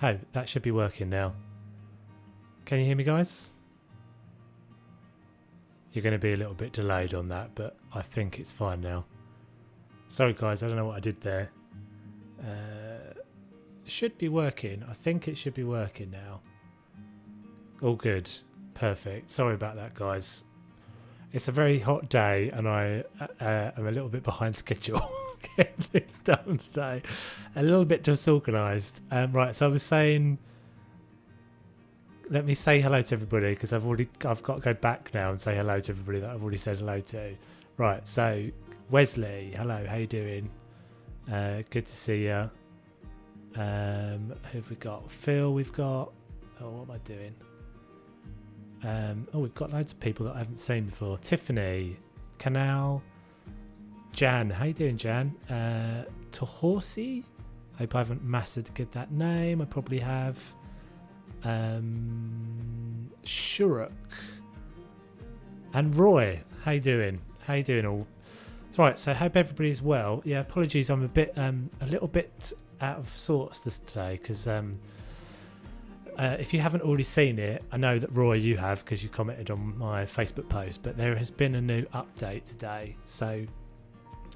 Oh, that should be working now. Can you hear me, guys? You're going to be a little bit delayed on that, but I think it's fine now. Sorry, guys, I don't know what I did there. It should be working. I think it should be working now. All good. Perfect. Sorry about that, guys. It's a very hot day, and I am a little bit behind schedule. Getting things done today. A little bit disorganised. Right, so I was saying... Let me say hello to everybody, because I've got to go back now and say hello to everybody that I've already said hello to. Right, so Wesley, hello, how you doing? Good to see you. Who have we got? Phil, we've got... Oh, what am I doing? We've got loads of people that I haven't seen before. Tiffany, Canal, Jan, how you doing, Jan? Tohosi, hope I haven't massacred that name. I probably have. Shuruk and Roy, how you doing? How you doing all? Right, so hope everybody's well. Yeah, apologies, I'm a little bit out of sorts today because if you haven't already seen it, I know that Roy, you have because you commented on my Facebook post, but there has been a new update today. So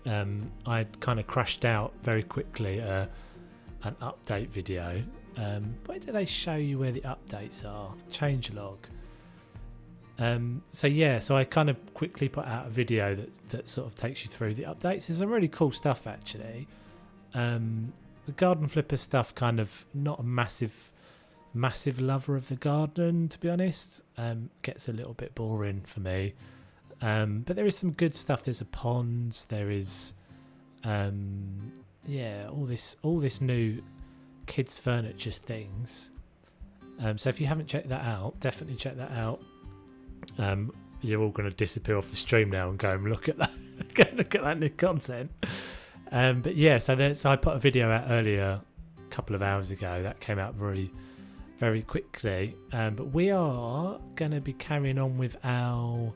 I kind of crashed out very quickly an update video. Where do they show you where the updates are? Changelog. So I kind of quickly put out a video that sort of takes you through the updates. There's some really cool stuff actually. The garden flipper stuff, kind of not a massive lover of the garden, to be honest. Gets a little bit boring for me. But there is some good stuff. There's a pond. There is all this new kids furniture things. So if you haven't checked that out, definitely check that out. You're all going to disappear off the stream now and go and look at that go and look at that new content. But yeah, so I put a video out earlier a couple of hours ago that came out very, very quickly. But we are going to be carrying on with our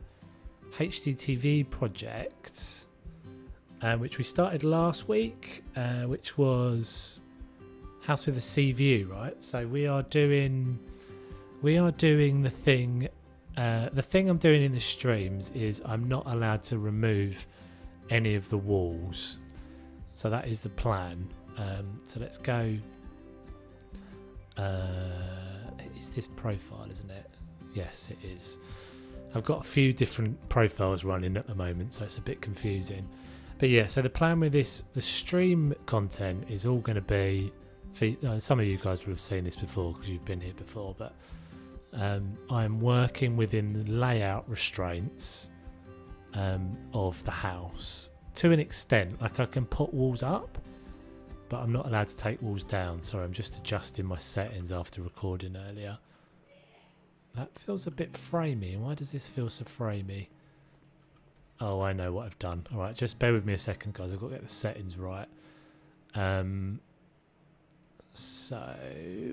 HGTV project, which we started last week, which was House with a Sea View, right? So we are doing the thing. The thing I'm doing in the streams is I'm not allowed to remove any of the walls. So that is the plan. So let's go. It's this profile, isn't it? Yes, it is. I've got a few different profiles running at the moment, so it's a bit confusing. But yeah, so the plan with the stream content is all going to be. Some of you guys will have seen this before because you've been here before, but I'm working within the layout restraints of the house to an extent. Like I can put walls up, but I'm not allowed to take walls down. Sorry, I'm just adjusting my settings after recording earlier. That feels a bit framey. Why does this feel so framey? Oh, I know what I've done. All right, just bear with me a second, guys. I've got to get the settings right. So,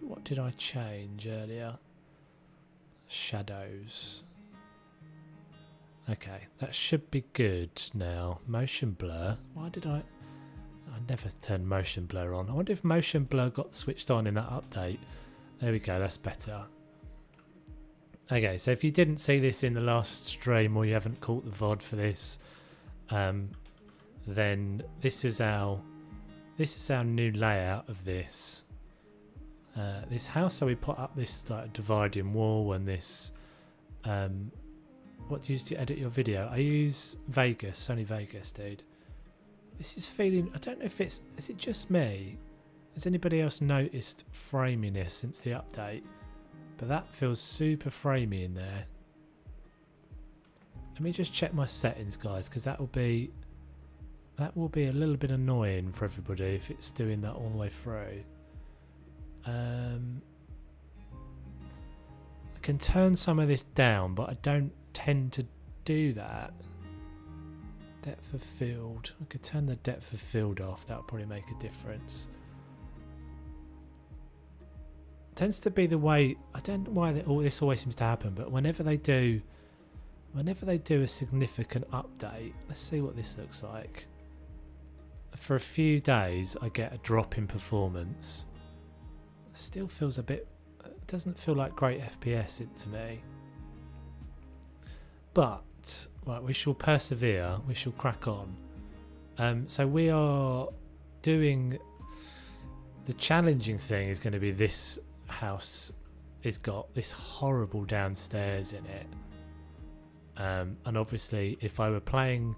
what did I change earlier? Shadows. Okay, that should be good now. Motion blur. Why did I never turn motion blur on. I wonder if motion blur got switched on in that update. There we go, that's better. Okay, so if you didn't see this in the last stream or you haven't caught the VOD for this, then this is our new layout of this. This house, so we put up this like dividing wall and this what do you use to edit your video? I use Vegas, Sony Vegas, dude. This is feeling, I don't know if is it just me? Has anybody else noticed framiness since the update? But that feels super framey in there. Let me just check my settings, guys, because that will be a little bit annoying for everybody if it's doing that all the way through. I can turn some of this down, but I don't tend to do that. Depth of field. I could turn the depth of field off. That would probably make a difference. Tends to be the way. I don't know why this always seems to happen, but whenever they do a significant update, let's see what this looks like. For a few days, I get a drop in performance. Still feels a bit... It doesn't feel like great FPS to me. But, right, we shall persevere. We shall crack on. So we are doing... The challenging thing is going to be this house has got this horrible downstairs in it. And obviously, if I were playing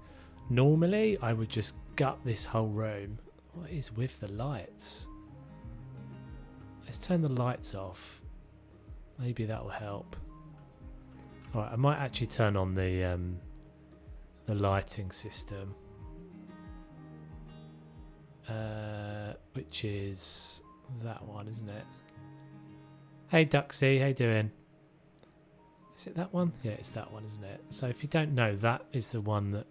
normally, I would just gut this whole room. What is with the lights? Let's turn the lights off. Maybe that will help. Alright, I might actually turn on the lighting system. Which is that one, isn't it? Hey Duxie, how you doing? Is it that one? Yeah, it's that one, isn't it? So if you don't know, that is the one that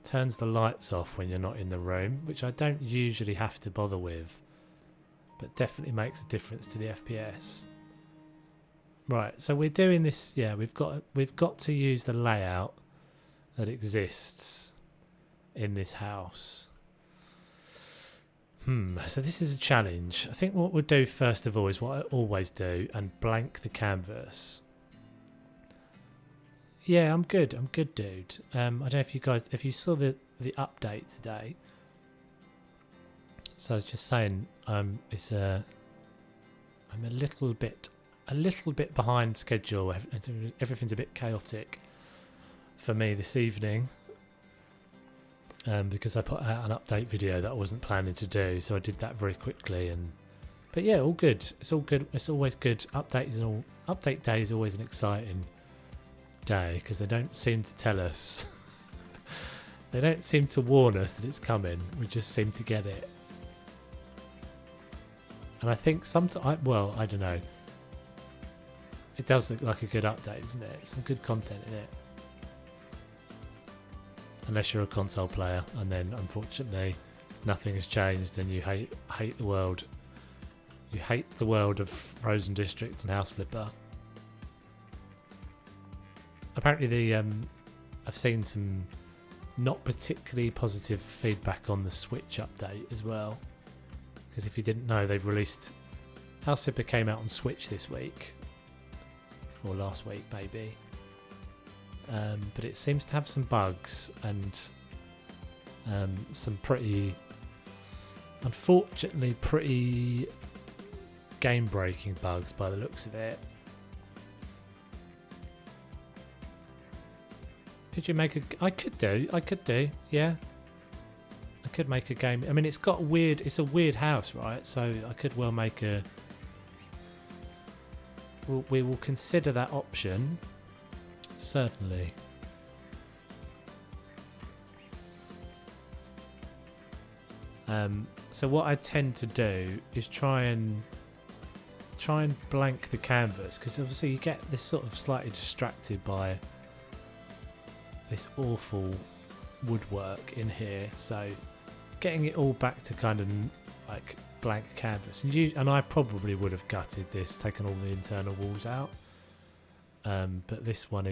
turns the lights off when you're not in the room, which I don't usually have to bother with, but definitely makes a difference to the FPS. Right, so we're doing this. Yeah, we've got to use the layout that exists in this house. So this is a challenge. I think what we'll do first of all is what I always do and blank the canvas. Yeah, I'm good, dude. I don't know if you saw the update today. So I was just saying, I'm a little bit behind schedule. Everything's a bit chaotic for me this evening. Because I put out an update video that I wasn't planning to do, so I did that very quickly. But yeah, all good. It's all good. It's always good. Update day is always an exciting day because they don't seem to tell us. They don't seem to warn us that it's coming. We just seem to get it. And I think sometimes, well, I don't know. It does look like a good update, doesn't it? Some good content in it. Unless you're a console player, and then unfortunately nothing has changed, and you hate the world. You hate the world of Frozen District and House Flipper. Apparently, I've seen some not particularly positive feedback on the Switch update as well. Because if you didn't know, they've released House Flipper came out on Switch this week, or last week maybe. But it seems to have some bugs and some unfortunately pretty game-breaking bugs by the looks of it. Could you make I could do, yeah. I could make a game. I mean, it's a weird house, right? So I could well make a... We will consider that option. Certainly. So what I tend to do is try and blank the canvas, because obviously you get this sort of slightly distracted by this awful woodwork in here. So getting it all back to kind of like blank canvas, and I probably would have gutted this, taken all the internal walls out. But this one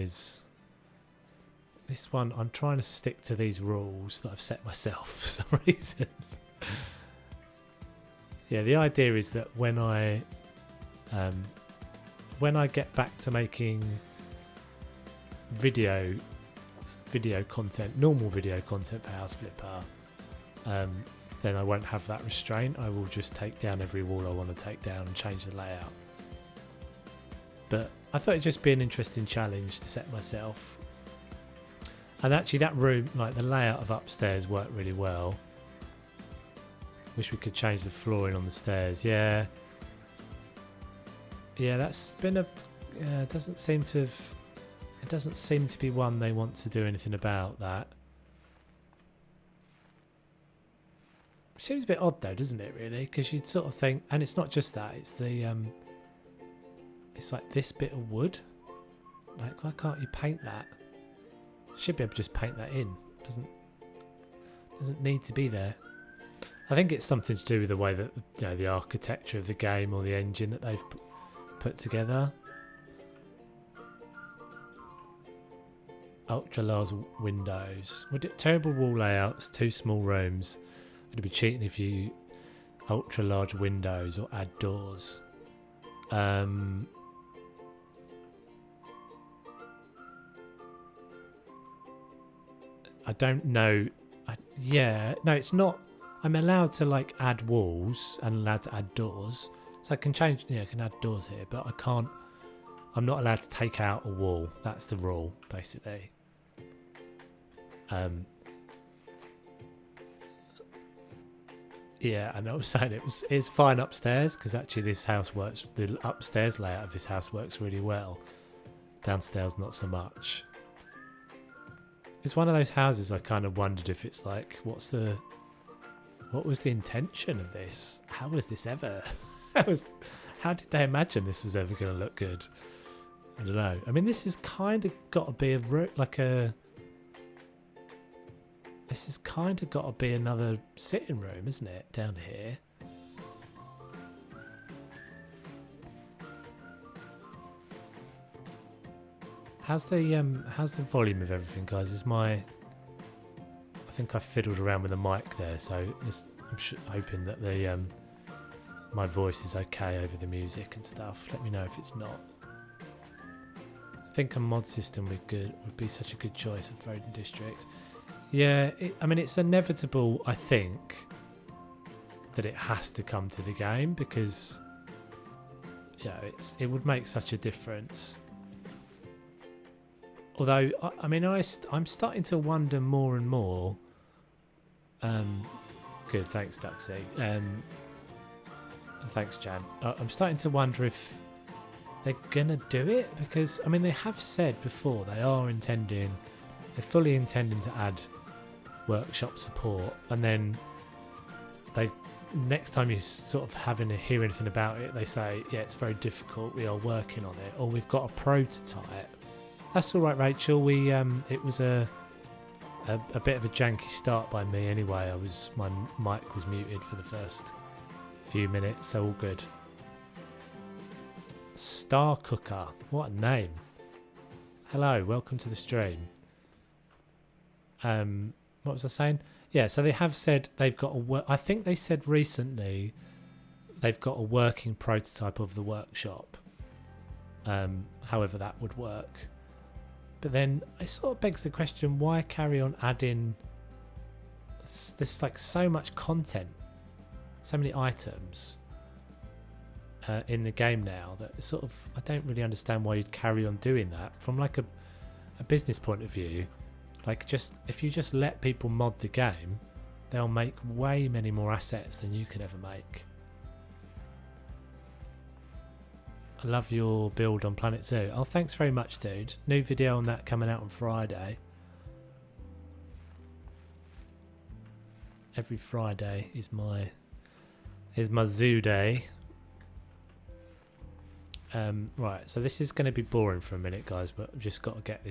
I'm trying to stick to these rules that I've set myself for some reason. Yeah, the idea is that when I get back to making video content, normal video content for House Flipper, then I won't have that restraint. I will just take down every wall I want to take down and change the layout. But I thought it'd just be an interesting challenge to set myself. And actually that room, like the layout of upstairs, worked really well. Wish we could change the flooring on the stairs. Yeah, that's been it doesn't seem to be one they want to do anything about. That seems a bit odd though, doesn't it, really? Because you'd sort of think, and it's not just that, it's the it's like this bit of wood. Like, why can't you paint that? Should be able to just paint that in. Doesn't need to be there. I think it's something to do with the way that, you know, the architecture of the game or the engine that they've put together. Ultra large windows. Terrible wall layouts, 2 small rooms. It'd be cheating if you... ultra large windows or add doors. I don't know. No, it's not. I'm allowed to like add walls and allowed to add doors, so I can change. Yeah, I can add doors here, but I can't. I'm not allowed to take out a wall. That's the rule, basically. Yeah, and I was saying it's fine upstairs because actually this house works. The upstairs layout of this house works really well. Downstairs, not so much. It's one of those houses I kind of wondered if it's like, what was the intention of this? How was this ever? How did they imagine this was ever going to look good? I don't know. I mean, this has kind of got to be This has kind of got to be another sitting room, isn't it? Down here. How's the volume of everything, guys? I think I fiddled around with the mic there, so I'm hoping that my voice is okay over the music and stuff. Let me know if it's not. I think a mod system would be such a good choice of Foden District. Yeah, I mean, it's inevitable, I think, that it has to come to the game because, yeah, it would make such a difference. Although, I mean, I'm starting to wonder more and more. Good, thanks, Duxie. And thanks, Jan. I'm starting to wonder if they're gonna do it because, I mean, they have said before they're fully intending to add workshop support, and then next time you sort of hear anything about it, they say, yeah, it's very difficult, we are working on it, or we've got a prototype. That's all right, Rachel. It was a bit of a janky start by me anyway. My mic was muted for the first few minutes, so all good. Star Cooker, what a name! Hello, welcome to the stream. What was I saying? Yeah, so they have said they've got I think they said recently they've got a working prototype of the workshop. However that would work. But then it sort of begs the question, why carry on adding... There's like so much content, so many items in the game now that sort of, I don't really understand why you'd carry on doing that. From like a business point of view, like if you just let people mod the game, they'll make way many more assets than you could ever make. I love your build on Planet Zoo. Oh, thanks very much, dude. New video on that coming out on Friday. Every Friday is my zoo day. Right, so this is going to be boring for a minute, guys, but I've just got to get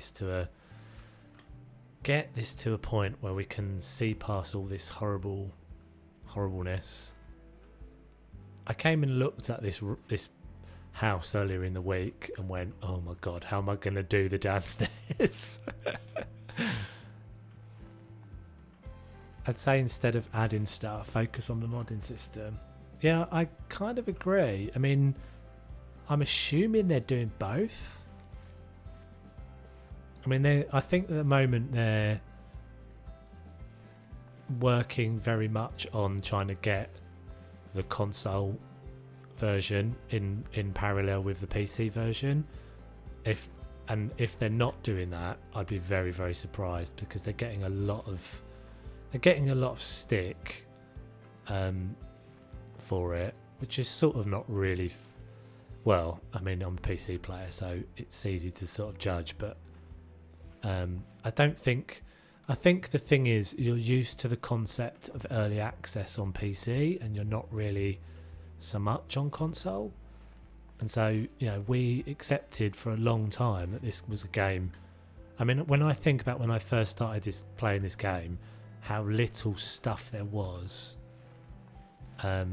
this to a point where we can see past all this horribleness. I came and looked at this house earlier in the week and went, oh my god, how am I going to do the downstairs? I'd say instead of adding stuff, focus on the modding system. Yeah, I kind of agree. I mean, I'm assuming they're doing both. I mean, I think at the moment they're working very much on trying to get the console version in parallel with the PC version. If they're not doing that, I'd be very, very surprised because they're getting a lot of stick for it, which is sort of not really well. I mean, I'm a PC player, so it's easy to sort of judge, but I think the thing is you're used to the concept of early access on PC and you're not really so much on console, and so, you know, we accepted for a long time that this was a game. I mean, when I think about when I first started playing this game, how little stuff there was, I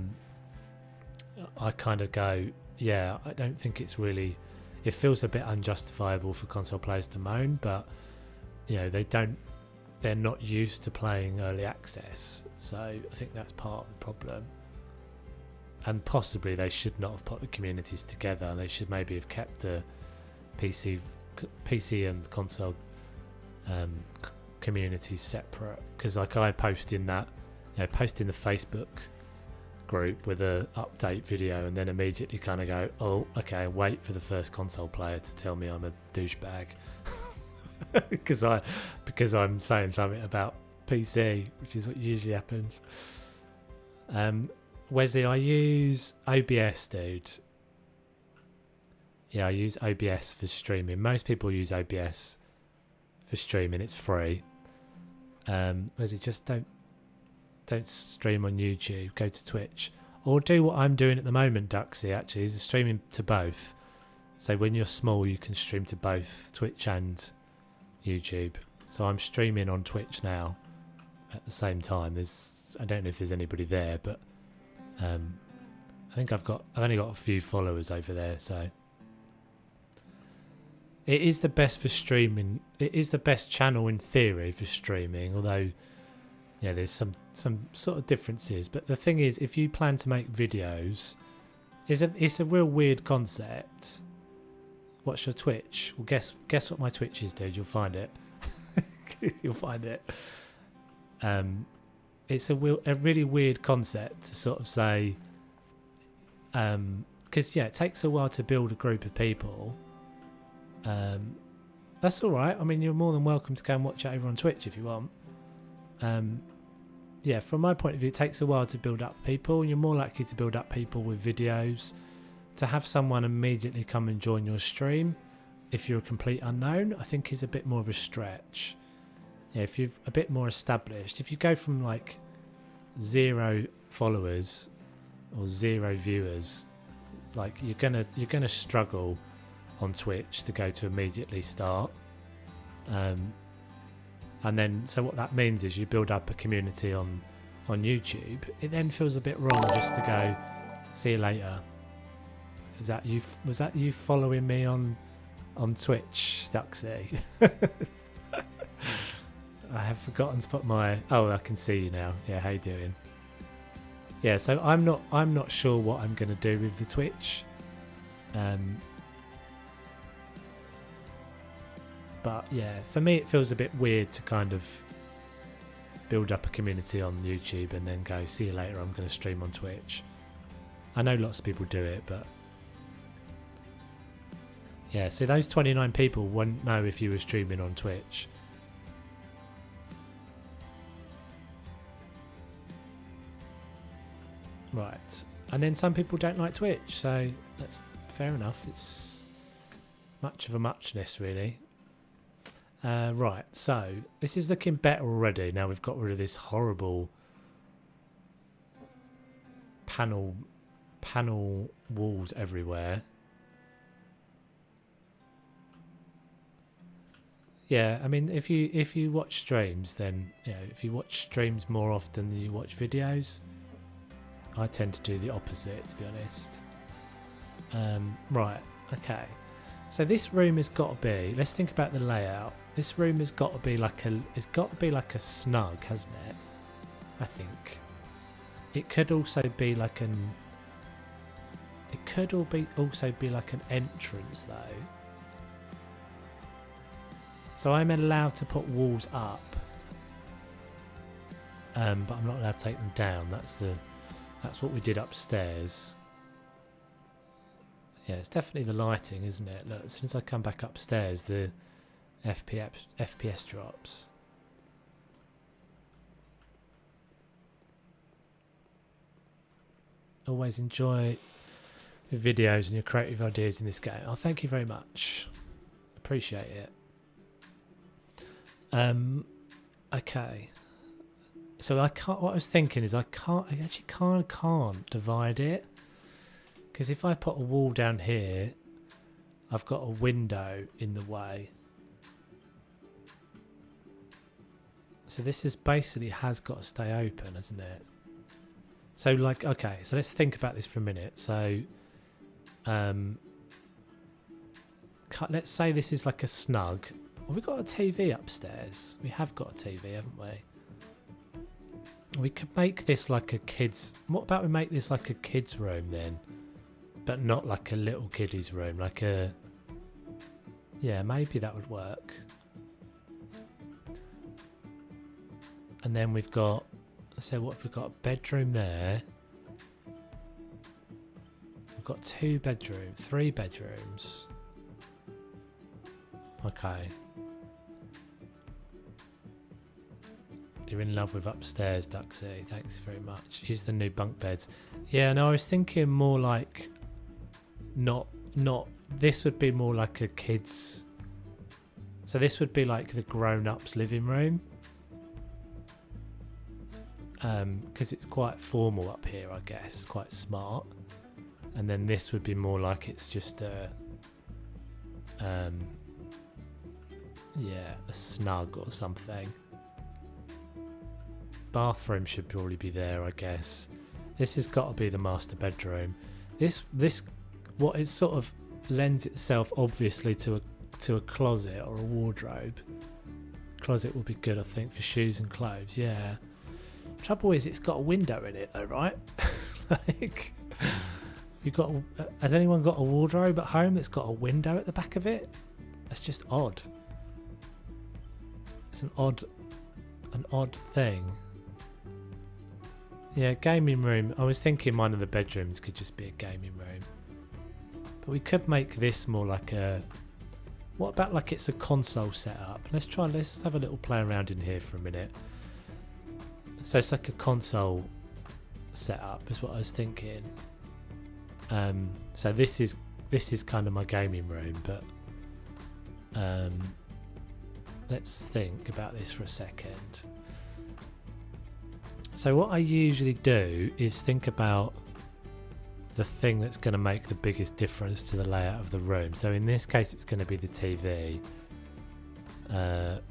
kind of go, yeah, I don't think it's really, it feels a bit unjustifiable for console players to moan, but you know, they're not used to playing early access, so I think that's part of the problem. and possibly they should not have put the communities together. They should maybe have kept the PC and console communities separate, because like I post in that, post in the Facebook group with a update video and then immediately kind of go, oh okay, wait for the first console player to tell me I'm a douchebag because I'm saying something about PC, which is what usually happens. Wesley, I use OBS, dude. Yeah, I use OBS for streaming. Most people use OBS for streaming. It's free. Wesley, just don't stream on YouTube. Go to Twitch, or do what I'm doing at the moment. Duxie actually is streaming to both. So when you're small, you can stream to both Twitch and YouTube. So I'm streaming on Twitch now at the same time. I don't know if there's anybody there, but I think I've only got a few followers over there, so it is the best for streaming. It is the best channel in theory for streaming, although there's some sort of differences. But the thing is, if you plan to make videos, it's a real weird concept. What's your Twitch? Well, guess what my Twitch is, dude. You'll find it. You'll find it. It's a really weird concept to sort of say, because it takes a while to build a group of people. That's all right. I mean, you're more than welcome to go and watch it over on Twitch if you want. From my point of view, it takes a while to build up people, and you're more likely to build up people with videos. To have someone immediately come and join your stream, if you're a complete unknown, I think is a bit more of a stretch. If you're a bit more established, if you go from like 0 followers or 0 viewers, like you're gonna struggle on Twitch to go to immediately start. And then so what that means is you build up a community on YouTube. It then feels a bit wrong just to go, see you later. Is that you? Was that you following me on Twitch, Duxie? I have forgotten to put my. Oh, I can see you now. Yeah, how you doing? Yeah, so I'm not sure what I'm going to do with the Twitch. But yeah, for me it feels a bit weird to kind of build up a community on YouTube and then go, see you later, I'm going to stream on Twitch. I know lots of people do it, but yeah, so those 29 people wouldn't know if you were streaming on Twitch. Right, and then some people don't like Twitch, so that's fair enough. It's much of a muchness, really. Right, so this is looking better already. Now we've got rid of this horrible panel walls everywhere. Yeah, I mean, if you watch streams, then if you watch streams more often than you watch videos, I tend to do the opposite, to be honest. Right, okay. So this room has got to be. Let's think about the layout. This room has got to be like a snug, hasn't it? I think. It could also be like an. It could also be like an entrance though. So I'm allowed to put walls up, but I'm not allowed to take them down. That's what we did upstairs. Yeah, it's definitely the lighting, isn't it? Look, as soon as I come back upstairs, the FPS drops. Always enjoy your videos and your creative ideas in this game. Oh, thank you very much. Appreciate it. Okay. So I can't. What I was thinking is I actually can't divide it, because if I put a wall down here, I've got a window in the way. So this is basically has got to stay open, hasn't it? So like, okay, so let's think about this for a minute. So, let's say this is like a snug. Well, we've got a TV upstairs. We have got a TV, haven't we? We could make this like a kid's... What about we make this like a kid's room then? But not like a little kiddie's room. Like a... Yeah, maybe that would work. And then we've got... So what have we got? A bedroom there. We've got 2 bedrooms, 3 bedrooms. Okay. You're in love with upstairs, Duxie. Thanks very much. Use the new bunk beds. Yeah, no, I was thinking more like... Not... This would be more like a kid's... So this would be like the grown-ups living room. Because it's quite formal up here, I guess. Quite smart. And then this would be more like it's just a... yeah, a snug or something. Bathroom should probably be there, I guess. This has got to be the master bedroom. This what is sort of lends itself obviously to a closet or a wardrobe. Closet will be good, I think, for shoes and clothes. Yeah. Trouble is, it's got a window in it, though, right? Like, has anyone got a wardrobe at home that's got a window at the back of it? That's just odd. It's an odd thing. Yeah, gaming room. I was thinking one of the bedrooms could just be a gaming room. But we could make this more like a... What about like it's a console setup? Let's have a little play around in here for a minute. So it's like a console setup is what I was thinking. So this is kind of my gaming room, but let's think about this for a second. So what I usually do is think about the thing that's going to make the biggest difference to the layout of the room. So in this case, it's going to be the TV.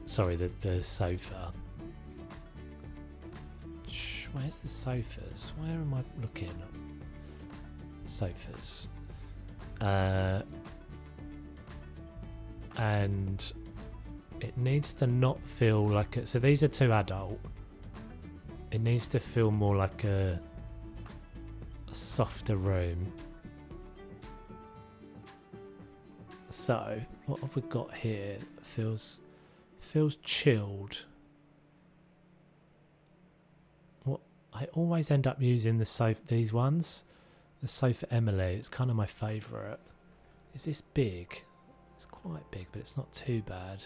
Sorry, the sofa. Where's the sofas? Where am I looking? Sofas. And it needs to not feel like it. So these are 2 adult. It needs to feel more like a softer room. So what have we got here? Feels chilled. What I always end up using these ones. The sofa Emily. It's kind of my favourite. Is this big? It's quite big, but it's not too bad.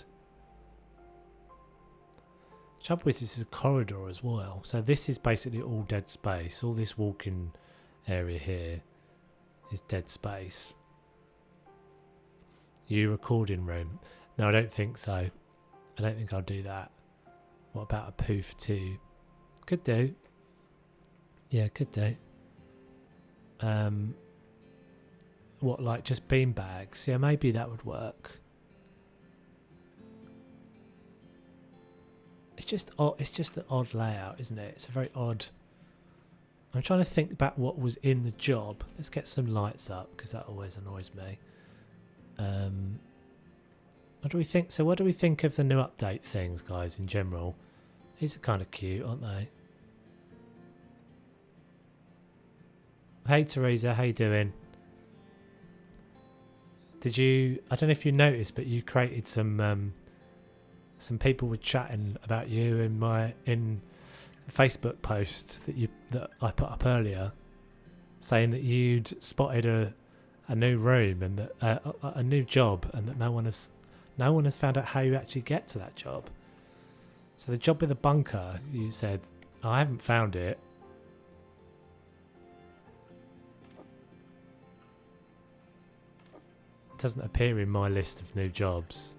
Trouble is, this is a corridor as well. So this is basically all dead space. All this walking area here is dead space. You recording room? No, I don't think so. I don't think I'll do that. What about a poof too? Could do. Yeah, could do. What, like just bean bags? Yeah, maybe that would work. It's just odd. It's just an odd layout, isn't it? It's a very odd. I'm trying to think about what was in the job. Let's get some lights up because that always annoys me. What do we think? So, what do we think of the new update things, guys? In general, these are kind of cute, aren't they? Hey, Teresa, how you doing? Did you? I don't know if you noticed, but you created some people were chatting about you in a Facebook post that I put up earlier, saying that you'd spotted a new room and that, a new job, and that no one has found out how you actually get to that job. So the job with the bunker, you said, I haven't found it. It doesn't appear in my list of new jobs.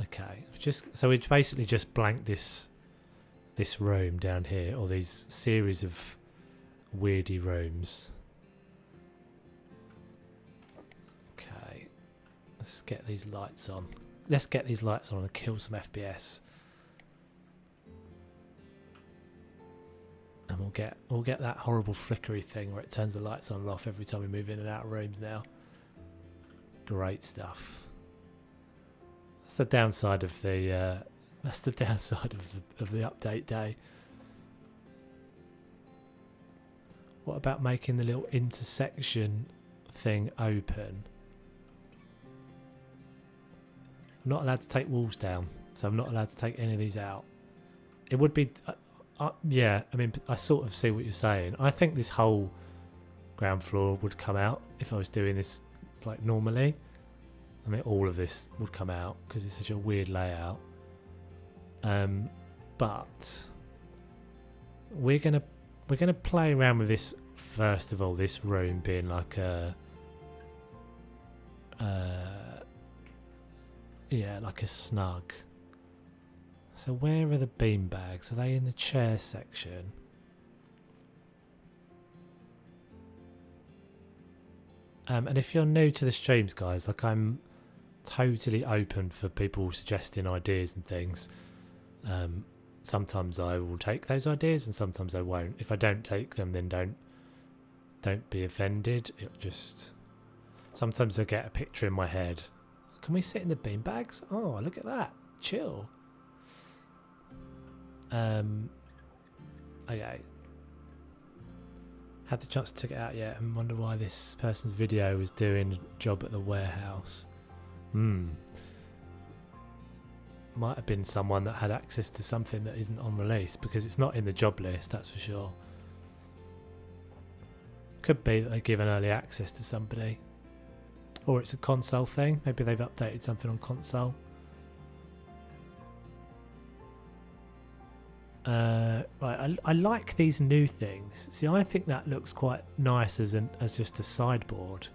Okay, so we basically just blanked this room down here, or these series of weirdy rooms. Okay, let's get these lights on. Let's get these lights on and kill some FPS. And we'll get that horrible flickery thing where it turns the lights on and off every time we move in and out of rooms now. Great stuff. That's the downside of the That's the downside of the update day. What about making the little intersection thing open? I'm not allowed to take walls down, so I'm not allowed to take any of these out. It would be... yeah, I mean, I sort of see what you're saying. I think this whole ground floor would come out if I was doing this like normally. I mean, all of this would come out because it's such a weird layout. But we're gonna play around with this first of all. This room being like a yeah, like a snug. So where are the bean bags? Are they in the chair section? And if you're new to the streams, guys, like I'm totally open for people suggesting ideas and things. Sometimes I will take those ideas and sometimes I won't. If I don't take them, then don't be offended. It just sometimes I get a picture in my head. Can we sit in the bean bags? Oh, look at that. Chill. Okay. Had the chance to check it out yet and wonder why this person's video was doing a job at the warehouse. Might have been someone that had access to something that isn't on release because it's not in the job list, that's for sure. Could be that they give an early access to somebody. Or it's a console thing. Maybe they've updated something on console. Right, I like these new things. See, I think that looks quite nice as just a sideboard.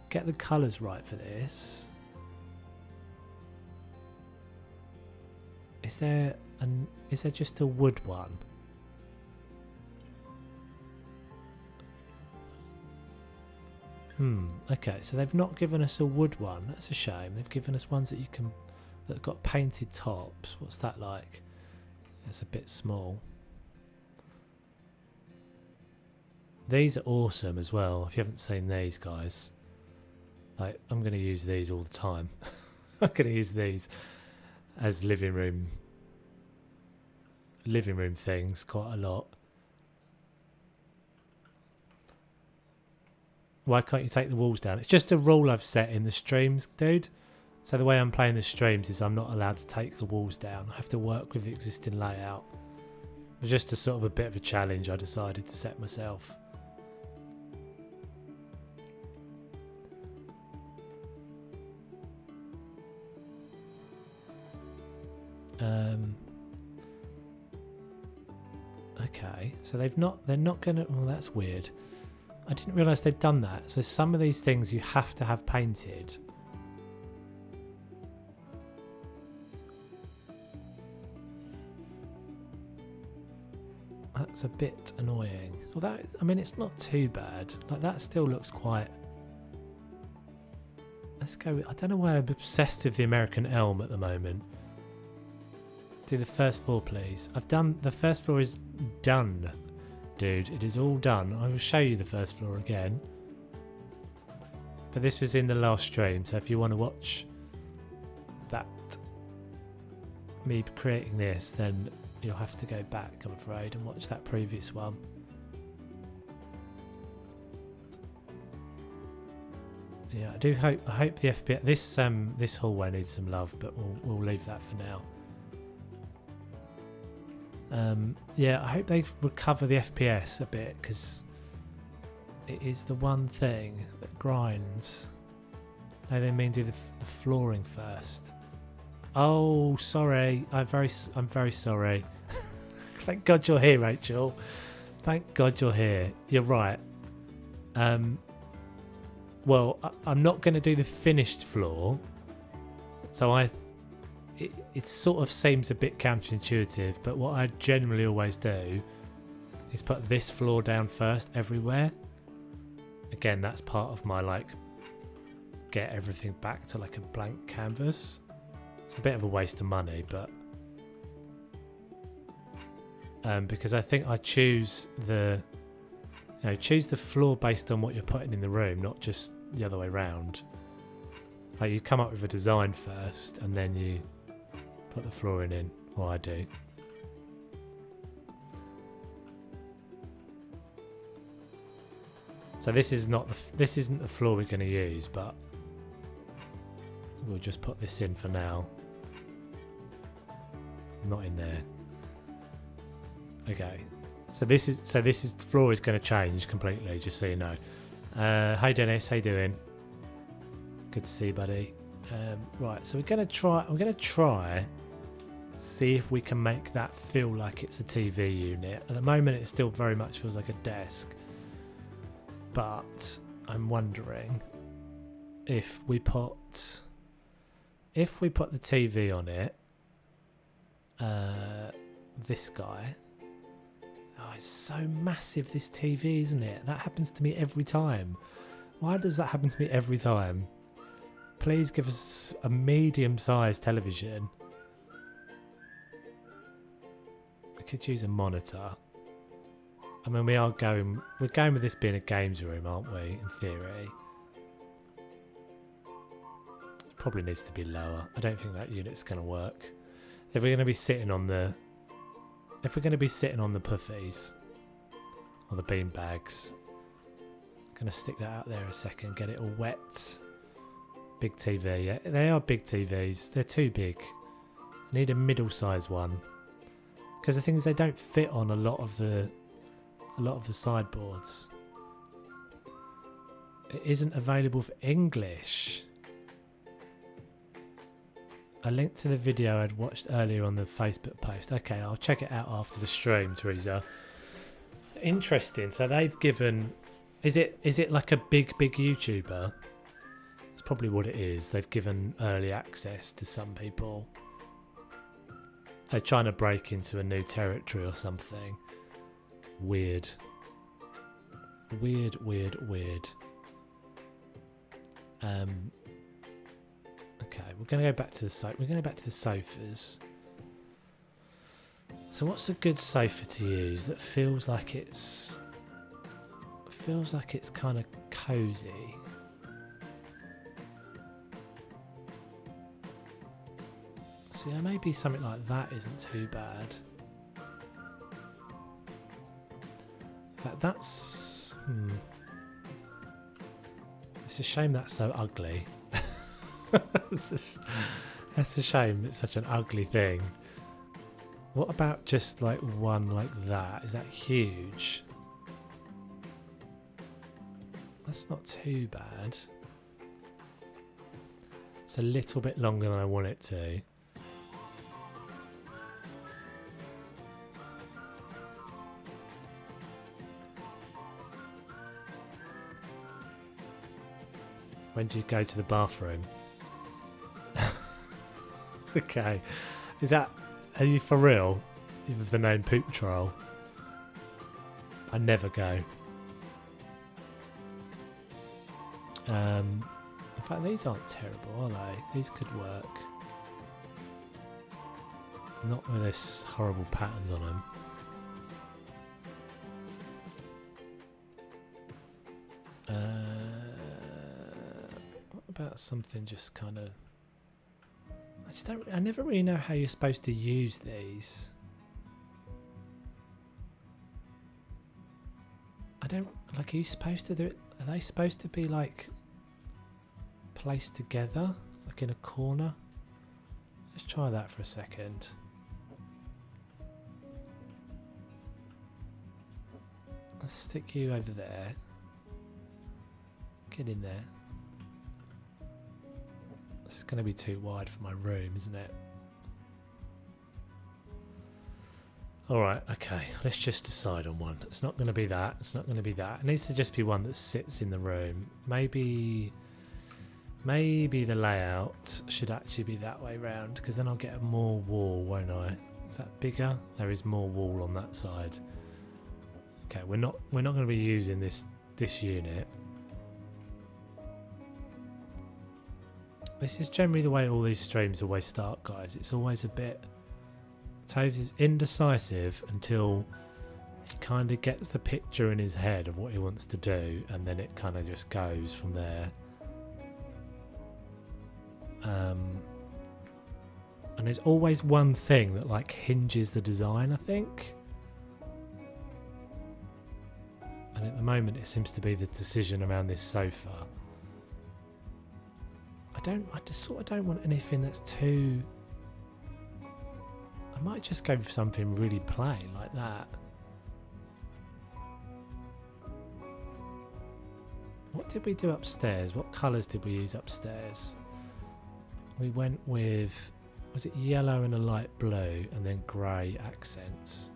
Get the colours right for this. Is there just a wood one? Okay, so they've not given us a wood one. That's a shame. They've given us ones that that got painted tops. What's that like? It's a bit small. These are awesome as well. If you haven't seen these, guys, like I'm going to use these all the time. I'm going to use these as living room things quite a lot. Why can't you take the walls down? It's just a rule I've set in the streams, dude. So the way I'm playing the streams is I'm not allowed to take the walls down. I have to work with the existing layout. It was just a sort of a bit of a challenge I decided to set myself. Okay, so they're not gonna, well, that's weird. I didn't realise they'd done that. So some of these things you have to have painted. That's a bit annoying. Well, I mean, it's not too bad. Like, that still looks quite... Let's go... I don't know why I'm obsessed with the American elm at the moment. Do the first floor, please. I've done... The first floor is done, dude. It is all done. I will show you the first floor again. But this was in the last stream, so if you want to watch that, me creating this, then you'll have to go back, I'm afraid, and watch that previous one. Yeah, I hope the FPS this hallway needs some love, but we'll leave that for now. Yeah, I hope they recover the FPS a bit, because it is the one thing that grinds. No, they mean do the flooring first. Oh, sorry. I'm very sorry. Thank God you're here, Rachel. Thank God you're here. You're right. Well, I'm not going to do the finished floor. So it sort of seems a bit counterintuitive, but what I generally always do is put this floor down first everywhere. Again, that's part of my, like, get everything back to like a blank canvas. It's a bit of a waste of money, but because I think I choose the floor based on what you're putting in the room, not just the other way around. Like, you come up with a design first and then you put the flooring in, or I do. So this is not this isn't the floor we're going to use, but we'll just put this in for now. Not in there. Okay. So this is the floor is going to change completely, just so you know. Hey Dennis, how you doing? Good to see you, buddy. Right, so we're going to try see if we can make that feel like it's a TV unit. At the moment it still very much feels like a desk. But I'm wondering if we put the TV on it, this guy. Oh, it's so massive, this TV, isn't it? That happens to me every time. Why does that happen to me every time? Please give us a medium-sized television. I could use a monitor. I mean, we're going with this being a games room, aren't we, in theory? It probably needs to be lower. I don't think that unit's going to work. If we're going to be sitting on the puffies or the bean bags, I'm going to stick that out there a second, get it all wet. Big TV, yeah, they are big TVs. They're too big. I need a middle-sized one because the thing is, they don't fit on a lot of the sideboards. It isn't available for English. A link to the video I'd watched earlier on the Facebook post. Okay, I'll check it out after the stream, Teresa. Interesting. So they've given... Is it like a big YouTuber? It's probably what it is. They've given early access to some people. They're trying to break into a new territory or something. Weird. Okay, we're going to go back to the sofas. So what's a good sofa to use that feels like it's kind of cozy? So yeah, maybe something like that isn't too bad. That's it's a shame that's so ugly. That's a shame it's such an ugly thing. What about just like one like that? Is that huge? That's not too bad. It's a little bit longer than I want it to. When do you go to the bathroom? Okay. Are you for real? With the name Poop Troll? I never go. In fact, these aren't terrible, are they? These could work. Not with this horrible patterns on them. What about something just kind of... I never really know how you're supposed to use these. Are you supposed to do it? Are they supposed to be like placed together, like in a corner? Let's try that for a second. Let's stick you over there. Get in there. This is going to be too wide for my room, isn't it? Alright, okay. Let's just decide on one. It's not going to be that. It's not going to be that. It needs to just be one that sits in the room. Maybe the layout should actually be that way round, because then I'll get more wall, won't I? Is that bigger? There is more wall on that side. Okay, we're not going to be using this unit. This is generally the way all these streams always start, guys. It's always a bit... Toves is indecisive until he kind of gets the picture in his head of what he wants to do, and then it kind of just goes from there. And there's always one thing that like hinges the design, I think. And at the moment it seems to be the decision around this sofa. I just sort of don't want anything that's too... I might just go for something really plain like that. What did we do upstairs? What colours did we use upstairs? We went with... Was it yellow and a light blue and then grey accents?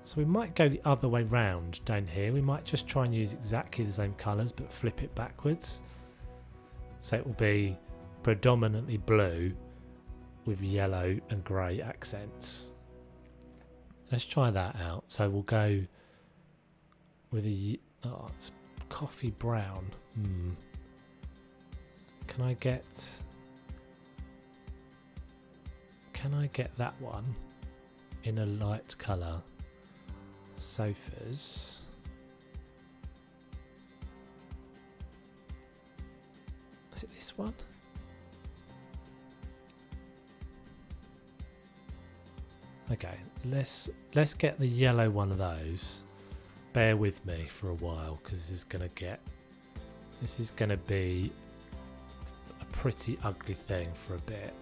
So we might go the other way round down here. We might just try and use exactly the same colours but flip it backwards. So it will be predominantly blue with yellow and grey accents. Let's try that out. So we'll go with a... Oh, it's coffee brown. Can I get that one in a light colour? Sofas. Is it this one? Okay, let's get the yellow one of those. Bear with me for a while because this is gonna be a pretty ugly thing for a bit.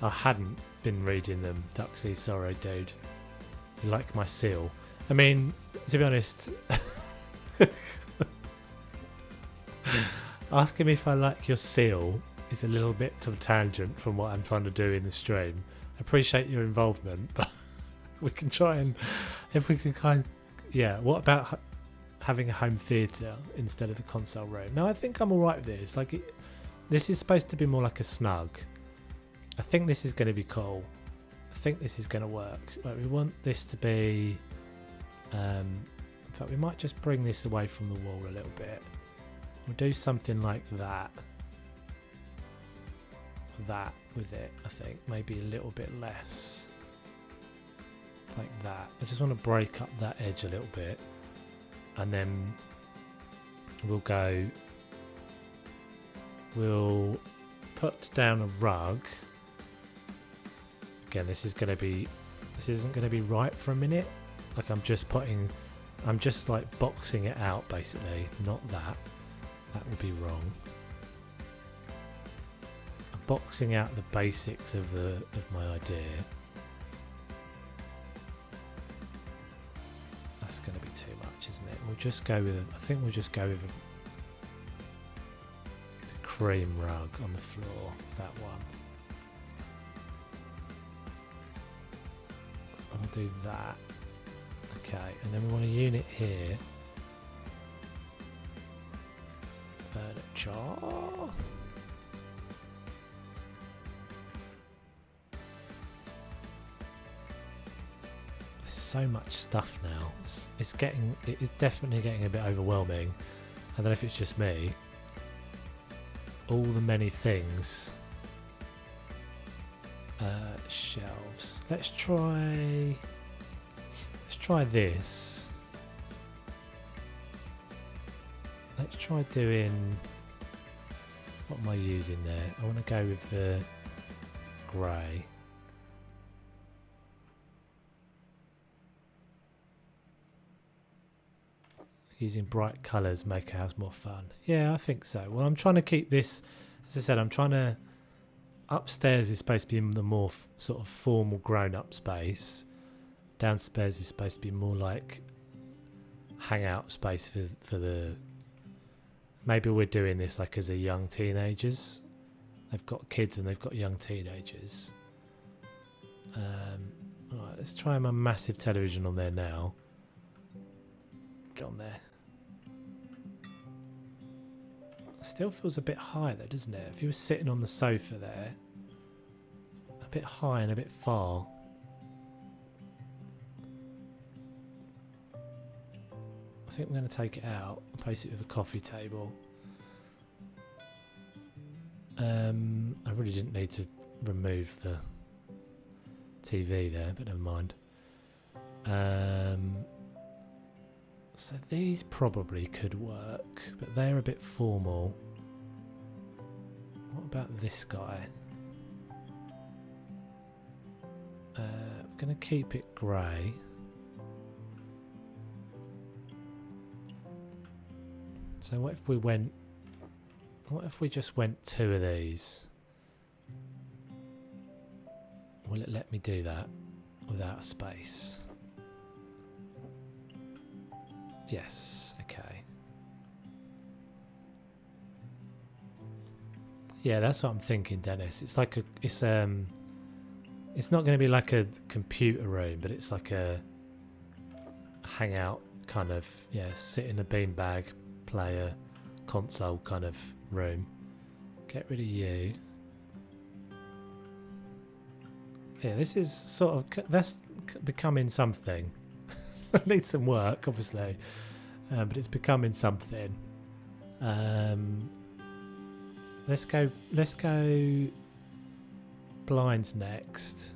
I hadn't been reading them, Duxie. Sorry, dude. You like my seal? I mean, to be honest, asking me if I like your seal is a little bit of a tangent from what I'm trying to do in the stream. I appreciate your involvement, but we can try and, if we can kind of, yeah, what about having a home theatre instead of the console room? No, I think I'm alright with this. Like, this is supposed to be more like a snug. I think this is going to be cool. I think this is going to work. Like, we want this to be... in fact, we might just bring this away from the wall a little bit. We'll do something like that. That with it, I think. Maybe a little bit less. Like that. I just want to break up that edge a little bit. And then we'll put down a rug. Again, this isn't going to be right for a minute. Like I'm just like boxing it out basically. Not that. That would be wrong. I'm boxing out the basics of my idea. That's going to be too much, isn't it? We'll just go with I think we'll just go with the cream rug on the floor. That one. I'll do that. Okay, and then we want a unit here. Furniture. There's so much stuff now. It is definitely getting a bit overwhelming. I don't know if it's just me. All the many things. Shelves. Let's try this. Let's try doing... What am I using there? I want to go with the grey. Using bright colours make a house more fun. Yeah, I think so. Well, I'm trying to keep this... As I said, I'm trying to... Upstairs is supposed to be the more sort of formal grown-up space. Downstairs is supposed to be more like hangout space for the... Maybe we're doing this like as a young teenagers. They've got kids and they've got young teenagers. Alright, let's try my massive television on there now. Get on there. Still feels a bit high though, doesn't it? If you were sitting on the sofa there, a bit high and a bit far. I think I'm going to take it out and place it with a coffee table. I really didn't need to remove the TV there, but never mind. So these probably could work, but they're a bit formal. What about this guy? I'm going to keep it grey. So what if we went... What if we just went 2 of these? Will it let me do that without a space? Yes, okay. Yeah, that's what I'm thinking, Dennis. It's like it's not going to be like a computer room, but it's like a hangout kind of, yeah, sit in a beanbag, play a console kind of room. Get rid of you. Yeah, this is sort of, that's becoming something. It needs some work, obviously, but it's becoming something. Let's go blinds next,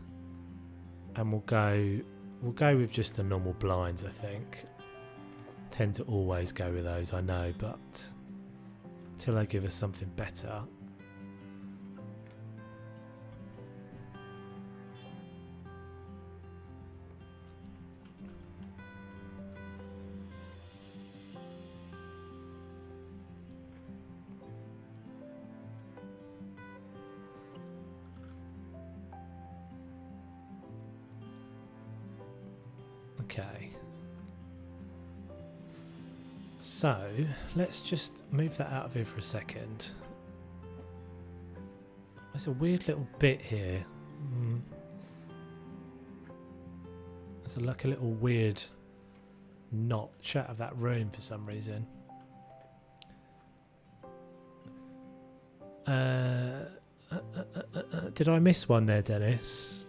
and we'll go with just the normal blinds. I think tend to always go with those, I know, but till they give us something better. Okay, so let's just move that out of here for a second. There's a weird little bit here. There's like a little weird notch out of that room for some reason. Did I miss one there, Dennis?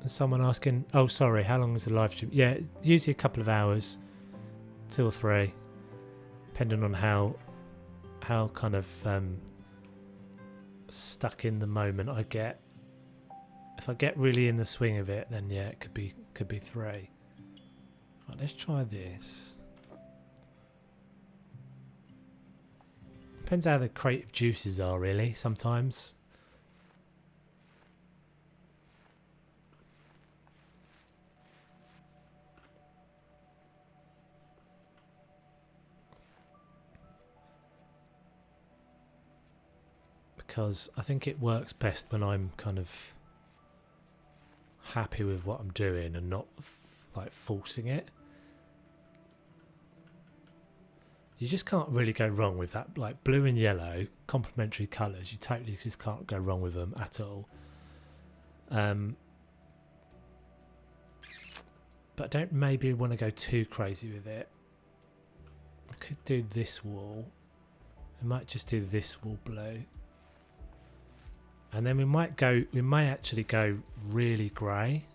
Someone asking, oh sorry, how long is the live stream? Yeah, usually a couple of hours, 2 or 3, depending on how kind of stuck in the moment I get. If I get really in the swing of it, then yeah, it could be 3. Right, let's try this. Depends how the creative juices are, really, sometimes. Because I think it works best when I'm kind of happy with what I'm doing and not like forcing it. You just can't really go wrong with that, like blue and yellow, complementary colours. You totally just can't go wrong with them at all. But I don't maybe want to go too crazy with it. I could do this wall. I might just do this wall blue. And then we may actually go really grey.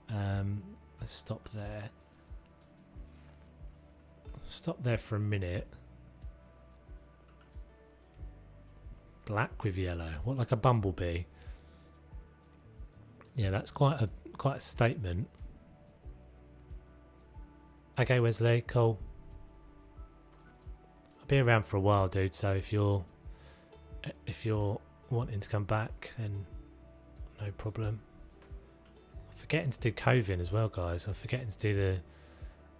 Let's stop there. Stop there for a minute. Black with yellow. What, like a bumblebee? Yeah, that's quite a statement. Okay, Wesley, cool. I'll be around for a while, dude, so if you're wanting to come back, then no problem. I'm forgetting to do coving as well, guys. I'm forgetting to do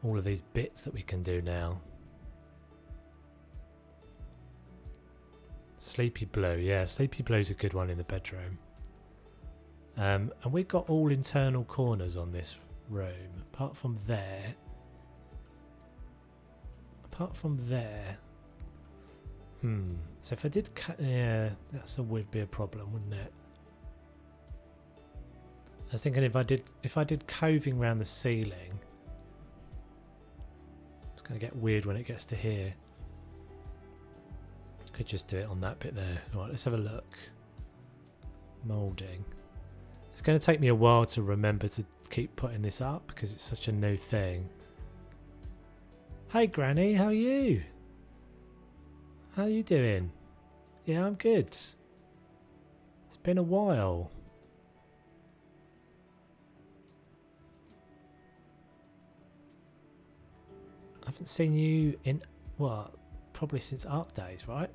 all of these bits that we can do now. Sleepy blue, yeah, sleepy blue's a good one in the bedroom. And we've got all internal corners on this room, apart from there. So if I did yeah, would be a problem, wouldn't it? I was thinking if I did coving around the ceiling, it's going to get weird when it gets to here. Could just do it on that bit there. All right, let's have a look. Moulding. It's going to take me a while to remember to keep putting this up because it's such a new thing. Hey Granny, how are you? How are you doing? Yeah, I'm good. It's been a while. haven't seen you in, what, probably since Arc days, right?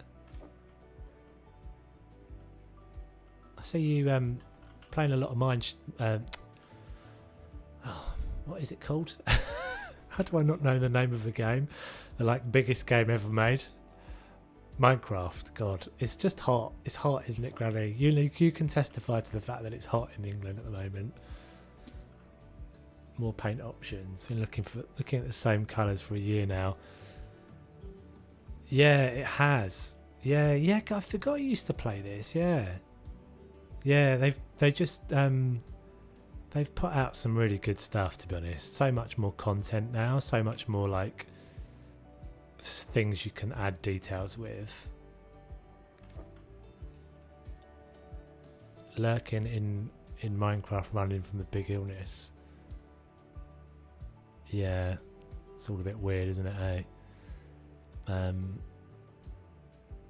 I see you playing a lot of what is it called? How do I not know the name of the game? The like biggest game ever made. Minecraft. God, it's just hot. It's hot, isn't it, Granny? You can testify to the fact that it's hot in England at the moment. More paint options. Been looking at the same colours for a year now. Yeah, it has. Yeah. I forgot I used to play this. Yeah. They've put out some really good stuff, to be honest. So much more content now. So much more like things you can add details with. Lurking in Minecraft, running from the big illness. Yeah, it's all a bit weird, isn't it, eh?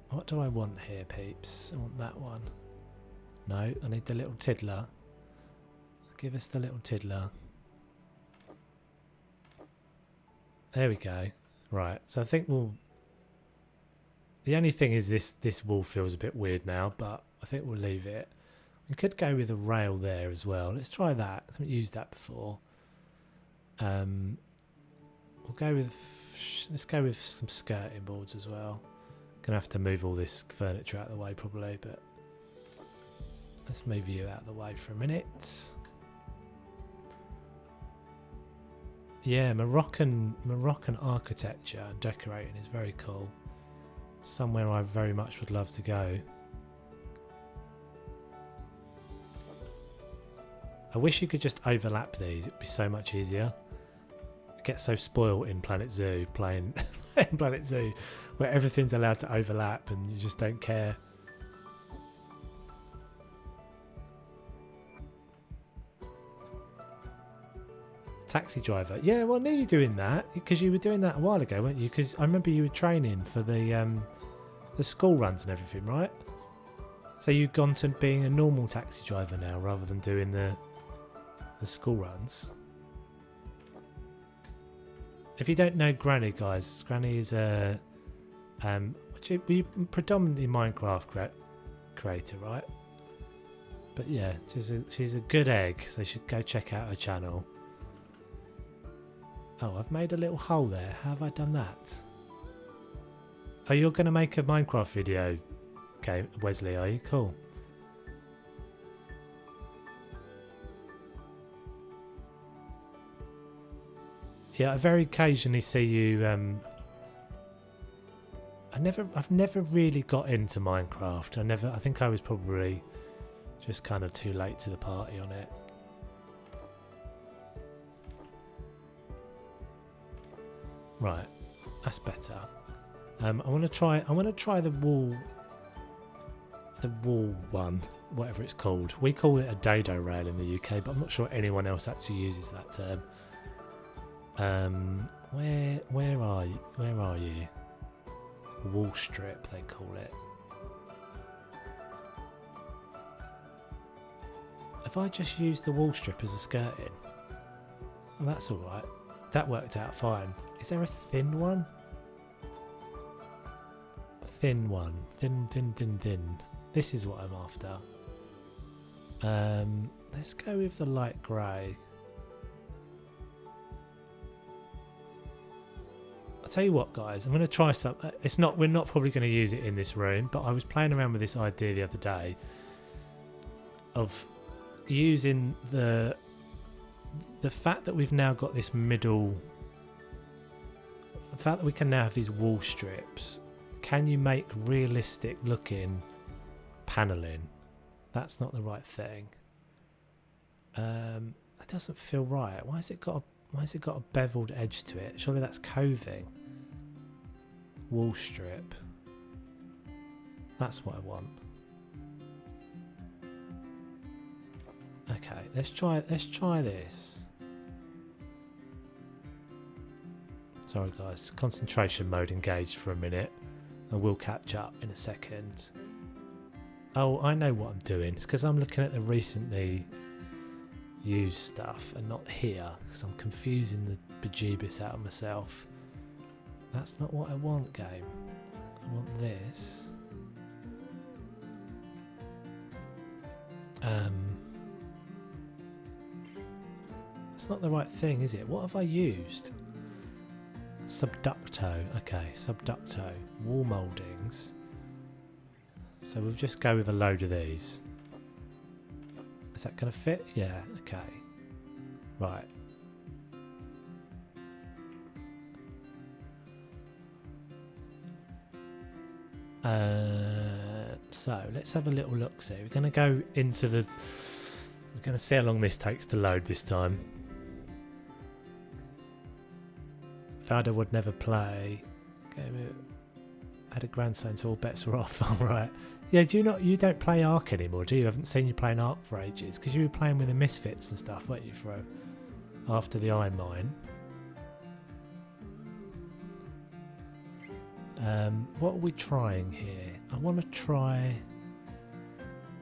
What do I want here, peeps? I want that one. No, I need the little tiddler. Give us the little tiddler. There we go. Right, so I think the only thing is this wall feels a bit weird now, but I think we'll leave it. We could go with a rail there as well. Let's try that. I haven't used that before. Let's go with some skirting boards as well. Gonna have to move all this furniture out of the way probably, but let's move you out of the way for a minute. Yeah, Moroccan architecture and decorating is very cool. Somewhere I very much would love to go. I wish you could just overlap these. It'd be so much easier. I get so spoiled in Planet Zoo playing in Planet Zoo, where everything's allowed to overlap and you just don't care. Taxi driver. Yeah, well, I knew you doing that because you were doing that a while ago, weren't you? Because I remember you were training for the school runs and everything, right? So you've gone to being a normal taxi driver now rather than doing the school runs. If you don't know Granny, guys, Granny is a predominantly Minecraft creator, right? But yeah, she's a good egg, so you should go check out her channel. Oh, I've made a little hole there. How have I done that? Oh, you're going to make a Minecraft video, okay, Wesley, are you? Cool. Yeah, I very occasionally see you. I've never really got into Minecraft. I think I was probably just kind of too late to the party on it. Right, that's better. I want to try the wall one, whatever it's called. We call it a dado rail in the UK, but I'm not sure anyone else actually uses that term. Where are you? Wall strip, they call it. If I just use the wall strip as a skirting, well, that's all right. That worked out fine. Is there a thin one? Thin one. Thin. This is what I'm after. Let's go with the light grey. I'll tell you what, guys. I'm going to try something. We're not probably going to use it in this room, but I was playing around with this idea the other day of using the fact that we've now got this middle. The fact that we can now have these wall strips. Can you make realistic looking paneling? That's not the right thing. That doesn't feel right. Why has it got a beveled edge to it? Surely that's coving. Wall strip. That's what I want. Okay, let's try this. Sorry guys, concentration mode engaged for a minute. I will catch up in a second. Oh, I know what I'm doing. It's because I'm looking at the recently used stuff and not here, because I'm confusing the bejeebus out of myself. That's not what I want, game. I want this. It's not the right thing, is it? What have I used? Subducto. Okay, subducto. Wall mouldings. So we'll just go with a load of these. Is that going to fit? Yeah, okay. Right. So let's have a little look. See, we're going to go into the. We're going to see how long this takes to load this time. Fada would never play. Had a grandson, so all bets were off. All right. Yeah. You don't play Ark anymore, do you? I haven't seen you playing Ark for ages because you were playing with the Misfits and stuff, weren't you? After the Iron Mine. What are we trying here? I want to try.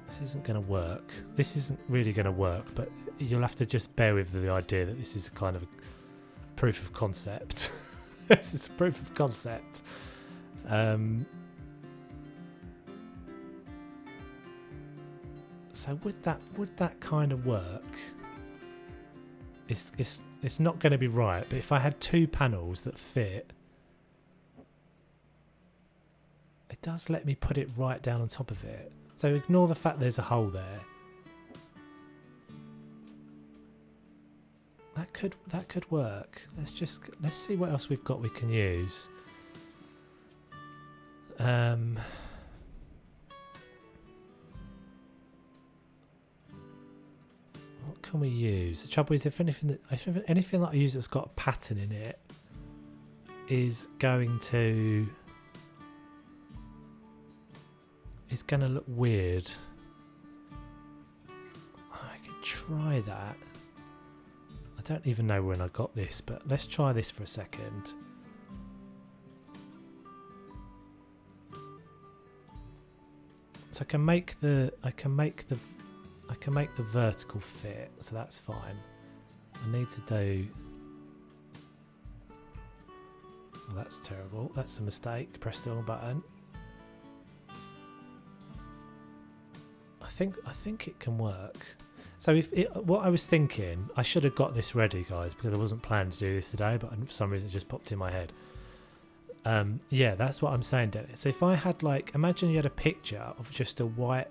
This isn't going to work. This isn't really going to work, but you'll have to just bear with the idea that this is a kind of a proof of concept. This is a proof of concept. So would that kind of work? It's not going to be right, but if I had two panels that fit. It does let me put it right down on top of it. So ignore the fact there's a hole there. That could work. Let's see what else we've got we can use. What can we use? The trouble is if anything that I use that's got a pattern in it is going to look weird. I could try that. I don't even know when I got this, but let's try this for a second. So I can make the vertical fit, so that's fine. I need to do. Oh, that's terrible. That's a mistake. Press the wrong button. I think it can work. So what I was thinking, I should have got this ready, guys, because I wasn't planning to do this today, but for some reason it just popped in my head. Yeah, that's what I'm saying, Dennis. So if I had imagine you had a picture of just a white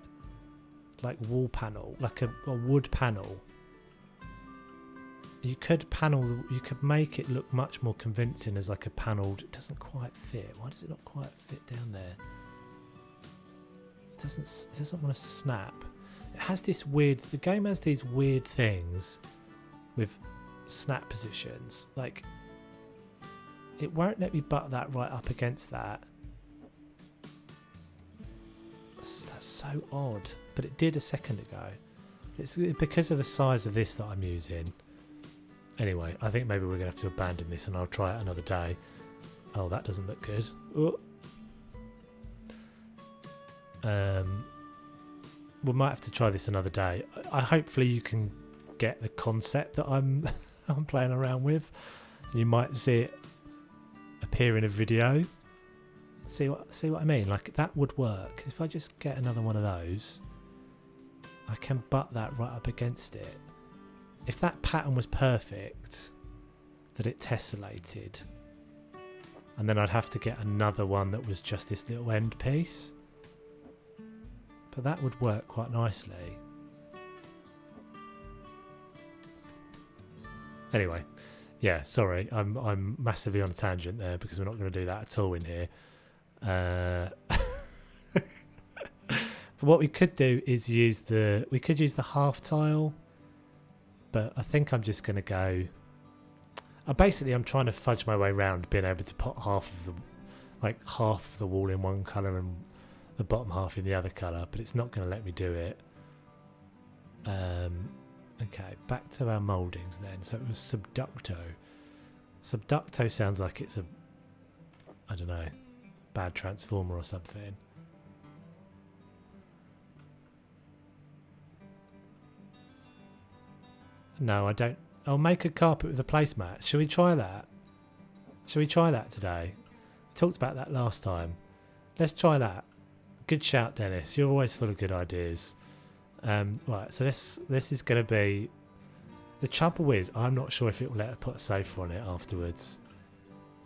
wall panel, like a wood panel. You could make it look much more convincing as like a panelled. It doesn't quite fit. Why does it not quite fit down there? It doesn't want to snap. It has this weird. The game has these weird things with snap positions. Like it won't let me butt that right up against that. That's so odd. But it did a second ago. It's because of the size of this that I'm using. Anyway, I think maybe we're going to have to abandon this and I'll try it another day. Oh, that doesn't look good. Oh. We might have to try this another day. Hopefully you can get the concept that I'm playing around with. You might see it appear in a video. See what I mean? Like that would work. If I just get another one of those, I can butt that right up against it. If that pattern was perfect, that it tessellated, and then I'd have to get another one that was just this little end piece. But that would work quite nicely. Anyway, yeah, sorry, I'm massively on a tangent there because we're not going to do that at all in here. But what we could do is use the half tile, but I think I'm just going to go. I'm trying to fudge my way around being able to put half of the wall in one colour and the bottom half in the other colour, but it's not going to let me do it. Okay, back to our mouldings then. So it was subducto. Subducto sounds like it's a, I don't know, bad transformer or something. No, I don't. I'll make a carpet with a placemat. Shall we try that? Shall we try that today? Talked about that last time. Let's try that. Good shout, Dennis. You're always full of good ideas. Right, so this is going to be... The trouble is, I'm not sure if it will let her put a sofa on it afterwards.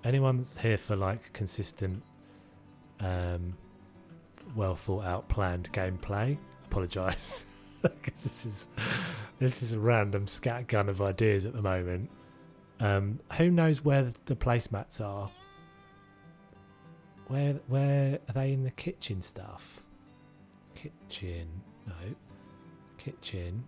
Anyone that's here for like consistent, well thought out, planned gameplay, apologise. Because this is a random scattergun of ideas at the moment. Who knows where the placemats are? Where are they in the kitchen stuff? Kitchen, no. Kitchen.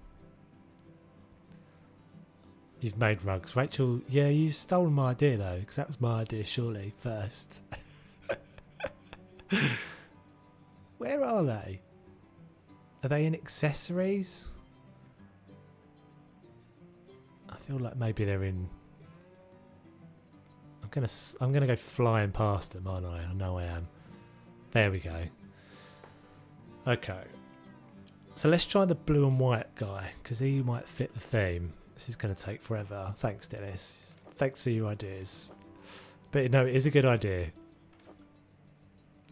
You've made rugs. Rachel, yeah, you stole my idea though, because that was my idea surely first. Where are they? Are they in accessories? I feel like maybe they're in... I'm gonna go flying past them, aren't I? I know I am. There we go. Okay. So let's try the blue and white guy, because he might fit the theme. This is going to take forever. Thanks, Dennis. Thanks for your ideas. But no, it is a good idea.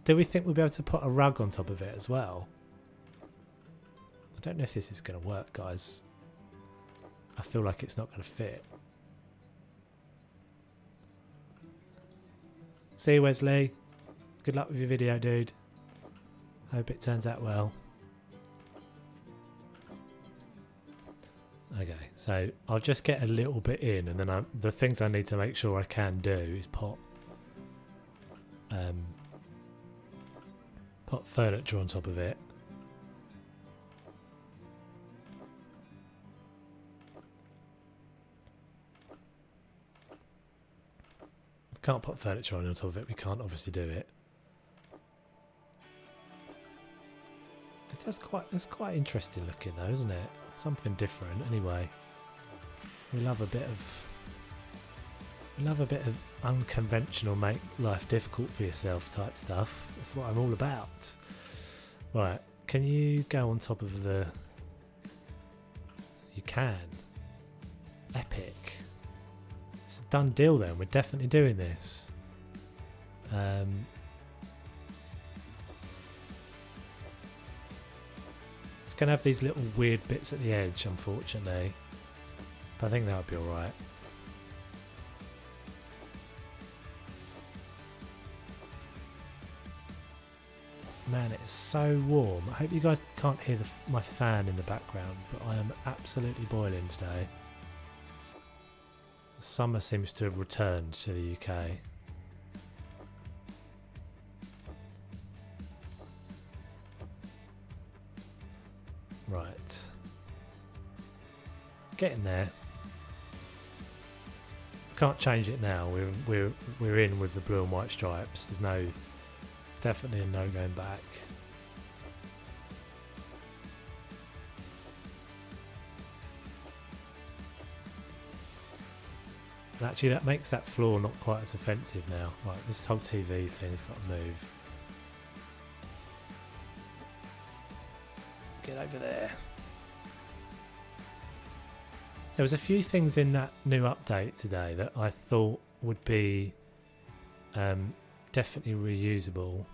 Do we think we'll be able to put a rug on top of it as well? I don't know if this is going to work, guys. I feel like it's not going to fit. See you, Wesley. Good luck with your video, dude. Hope it turns out well. Okay, so I'll just get a little bit in, and then the things I need to make sure I can do is put furniture on top of it. We can't put furniture on top of it. We can't obviously do it. It's quite interesting looking though, isn't it? Something different anyway. We love a bit of unconventional, make life difficult for yourself type stuff. That's what I'm all about. Right, can you go on top of the... You can. Epic. It's a done deal then, we're definitely doing this. It's going to have these little weird bits at the edge, unfortunately. But I think that would be alright. Man, it's so warm. I hope you guys can't hear my fan in the background, but I am absolutely boiling today. The summer seems to have returned to the UK. Right. Getting there. Can't change it now. We're in with the blue and white stripes. There's no... It's definitely a no going back. And actually that makes that floor not quite as offensive now. Right, this whole TV thing's got to move. Get over there. There was a few things in that new update today that I thought would be definitely reusable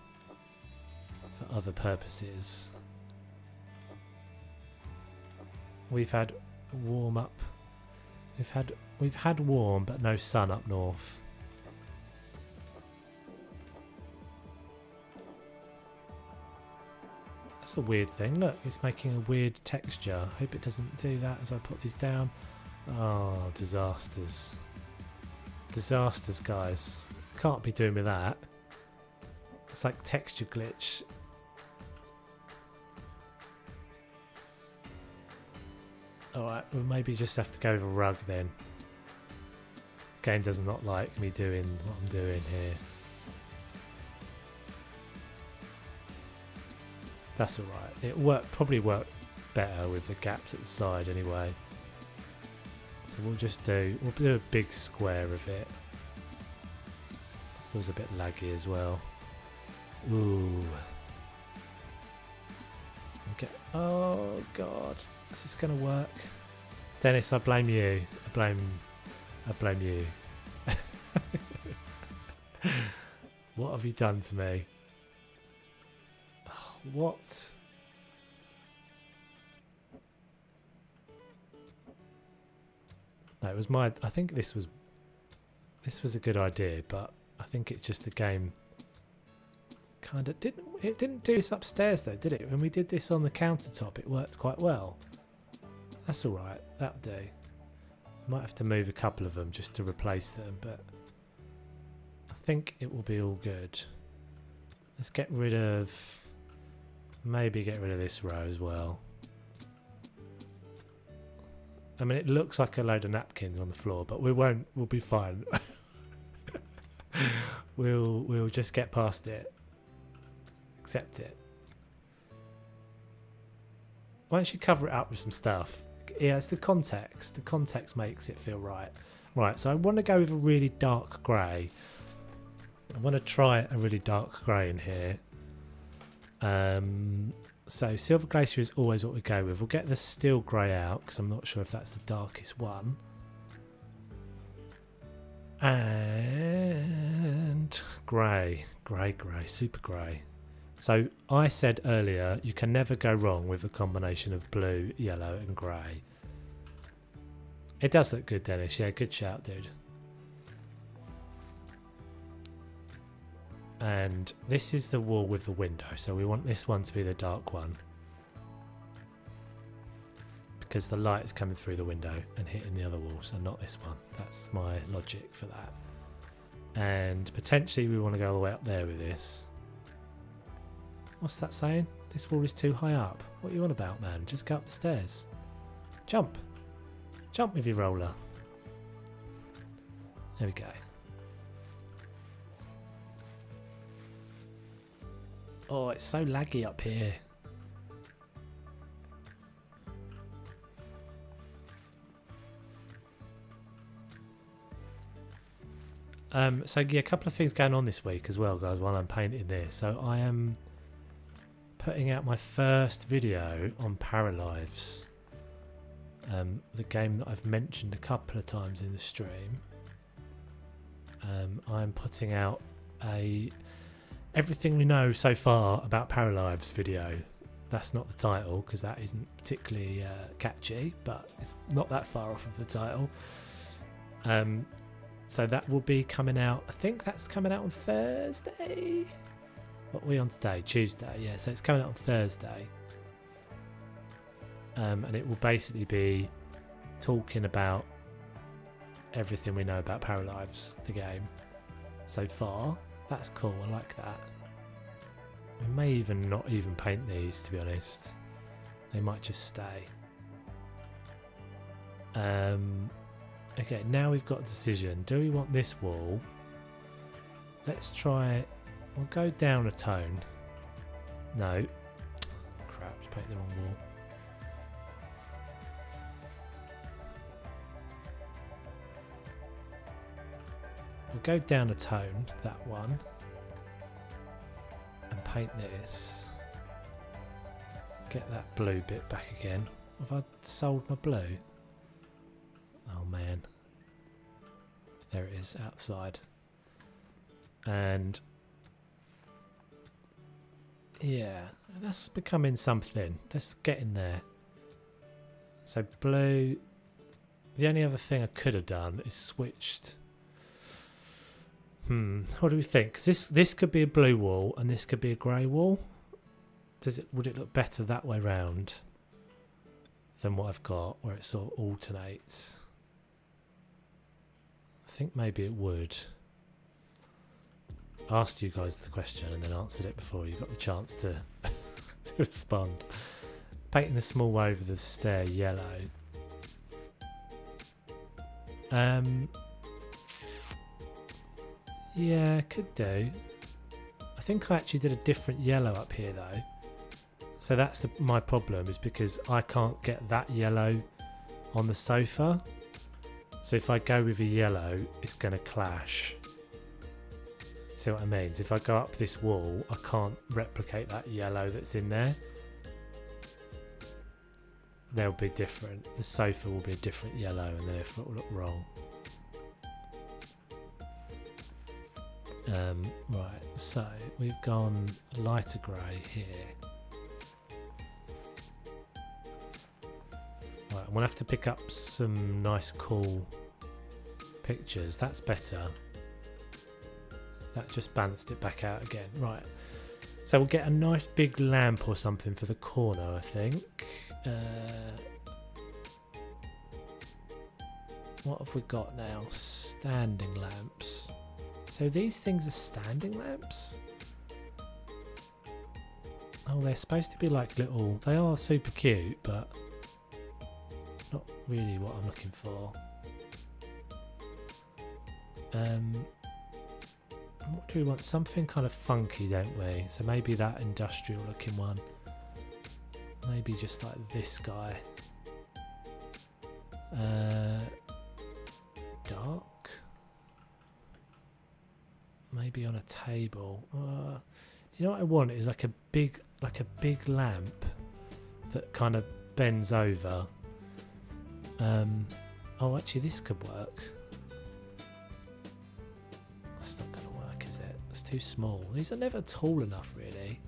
for other purposes. We've had warm up. We've had warm but no sun up north. That's a weird thing. Look, it's making a weird texture. Hope it doesn't do that as I put these down. Oh, disasters. Disasters, guys. Can't be doing with that. It's like texture glitch. Alright, we'll maybe just have to go with a rug then. Game does not like me doing what I'm doing here. That's alright. It probably work better with the gaps at the side anyway. So we'll do a big square of it. Feels a bit laggy as well. Ooh. Okay. Oh god. Is this gonna work? Dennis, I blame you. I blame you. What have you done to me? Oh, what? No, it was my... I think this was a good idea, but I think it's just the game kind of didn't... It didn't do this upstairs though, did it? When we did this on the countertop, it worked quite well. That's alright, that'll do. Might have to move a couple of them just to replace them, but I think it will be all good. Let's get rid of... Maybe get rid of this row as well. I mean, it looks like a load of napkins on the floor, but we won't. We'll be fine. We'll just get past it. Accept it. Why don't you cover it up with some stuff? Yeah, it's the context. The context makes it feel right. Right, so I want to go with a really dark grey. I want to try a really dark grey in here. So Silver Glacier is always what we go with. We'll get the steel grey out because I'm not sure if that's the darkest one. And grey, super grey. So I said earlier you can never go wrong with a combination of blue, yellow and grey. It does look good, Dennis. Yeah, good shout, dude. And this is the wall with the window, so we want this one to be the dark one because the light is coming through the window and hitting the other wall, so not this one. That's my logic for that. And potentially we want to go all the way up there with this. What's that saying? This wall is too high up. What are you on about, man? Just go up the stairs. Jump. Jump with your roller. There we go. Oh, it's so laggy up here. So yeah, a couple of things going on this week as well, guys, while I'm painting this. So I am putting out my first video on Paralives, the game that I've mentioned a couple of times in the stream. I'm putting out a everything we know so far about Paralives video. That's not the title because that isn't particularly catchy, but it's not that far off of the title. So that will be coming out. I think that's coming out on Thursday. What are we on today? Tuesday. Yeah, so it's coming out on Thursday. And it will basically be talking about everything we know about Paralives, the game, so far. That's cool. I like that. We may even not even paint these, to be honest. They might just stay. Okay, now we've got a decision. Do we want this wall? Let's try... We'll go down a tone. No. Crap, just painted the wrong wall. We'll go down a tone, that one. And paint this. Get that blue bit back again. Have I sold my blue? Oh man. There it is outside. And yeah, that's becoming something. Let's get in there. So blue. The only other thing I could have done is switched. What do we think? 'Cause this could be a blue wall and this could be a grey wall. Would it look better that way round than what I've got, where it sort of alternates? I think maybe it would. I asked you guys the question and then answered it before you got the chance to, to respond. Painting the small way over the stair yellow. Yeah, could do. I think I actually did a different yellow up here though. So that's my problem, is because I can't get that yellow on the sofa. So if I go with a yellow, it's going to clash. See what I mean? So if I go up this wall, I can't replicate that yellow that's in there. They'll be different. The sofa will be a different yellow and then it will look wrong. Right, so we've gone lighter grey here. Right, I'm gonna have to pick up some nice cool pictures. That's better. That just balanced it back out again. Right, so we'll get a nice big lamp or something for the corner, I think. What have we got now? Standing lamps. So these things are standing lamps? Oh, they're supposed to be like little... They are super cute, but not really what I'm looking for. What do we want? Something kind of funky, don't we? So maybe that industrial looking one. Maybe just like this guy. Dark? Maybe on a table. You know what I want is like a big lamp that kind of bends over. Oh, actually, this could work. That's not going to work, is it? It's too small. These are never tall enough, really.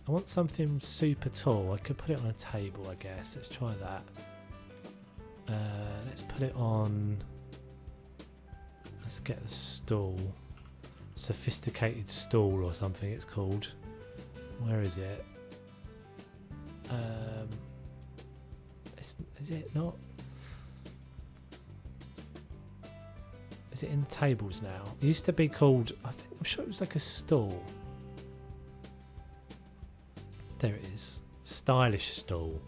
I want something super tall. I could put it on a table, I guess. Let's try that. Let's put it on... Let's get the stool. Sophisticated stool or something it's called. Where is it? Is it not? Is it in the tables now? It used to be called, I'm sure it was like a stool. There it is. Stylish stool.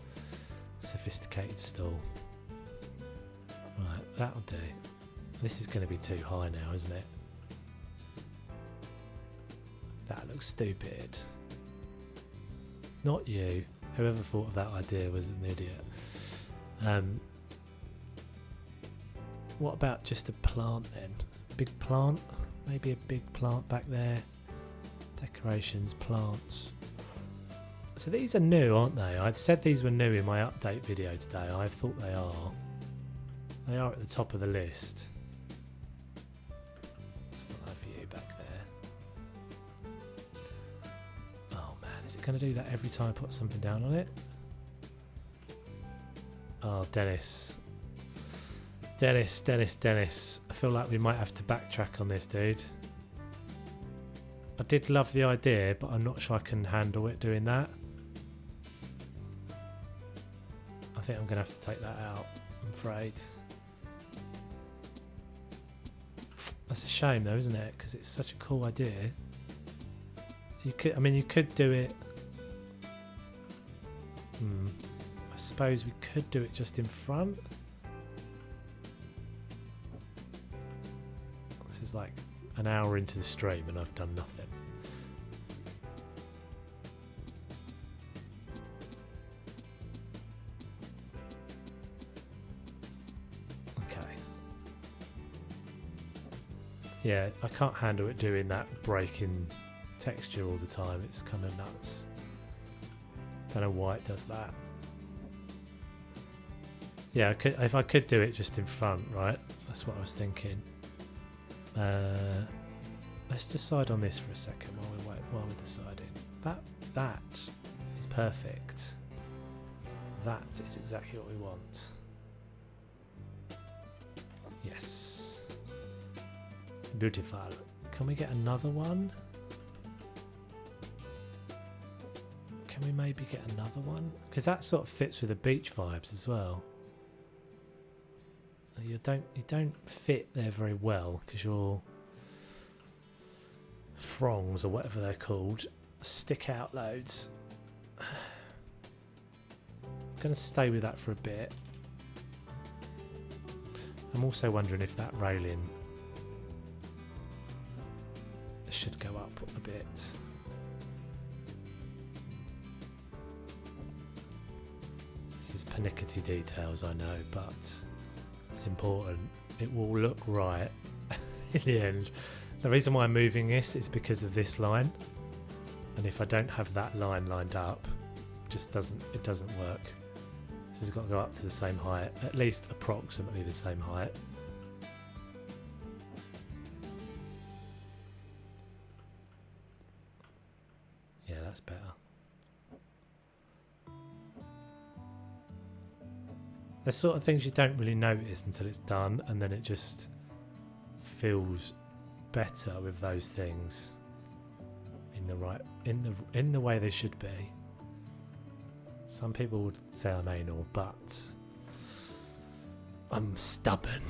Sophisticated stool. Right, that'll do. This is going to be too high now, isn't it? That looks stupid. Not you. Whoever thought of that idea was an idiot. What about just a plant then? Big plant? Maybe a big plant back there. Decorations, plants. So these are new, aren't they? I said these were new in my update video today. I thought they are. They are at the top of the list. It's not that view back there. Oh man, is it going to do that every time I put something down on it? Oh, Dennis. Dennis. I feel like we might have to backtrack on this, dude. I did love the idea, but I'm not sure I can handle it doing that. I think I'm going to have to take that out, I'm afraid. That's a shame though, isn't it? Because it's such a cool idea. You could do it... I suppose we could do it just in front. This is like an hour into the stream and I've done nothing. Okay. Yeah, I can't handle it doing that breaking texture all the time. It's kind of nuts. Don't know why it does that. Yeah, if I could do it just in front, right? That's what I was thinking. Let's decide on this for a second while we're deciding. That is perfect. That is exactly what we want. Yes. Beautiful. Can we get another one? Can we maybe get another one? Because that sort of fits with the beach vibes as well. You don't fit there very well because your throngs or whatever they're called stick out loads. I'm going to stay with that for a bit. I'm also wondering if that railing should go up a bit. This is pernickety details, I know, but it's important. It will look right in the end. The reason why I'm moving this is because of this line, and if I don't have that line lined up, it doesn't work. This has got to go up to the same height, at least approximately the same height. that's better. There's sort of things you don't really notice until it's done, and then it just feels better with those things in the way they should be. Some people would say I'm anal, but I'm stubborn.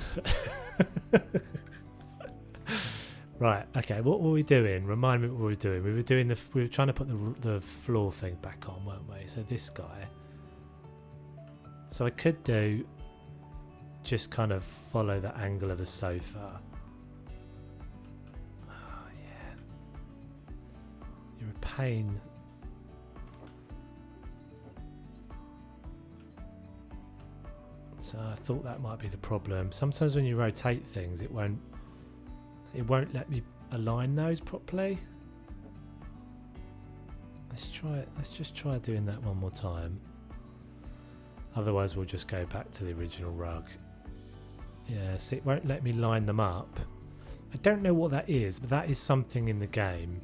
Right, okay, what were we doing? Remind me what we were doing. We were trying to put the floor thing back on, weren't we? So this guy. So I could do just kind of follow the angle of the sofa. Oh yeah. You're a pain. So I thought that might be the problem. Sometimes when you rotate things, it won't let me align those properly. Let's try it. Let's just try doing that one more time. Otherwise we'll just go back to the original rug. Yeah, see, it won't let me line them up. I don't know what that is, but that is something in the game.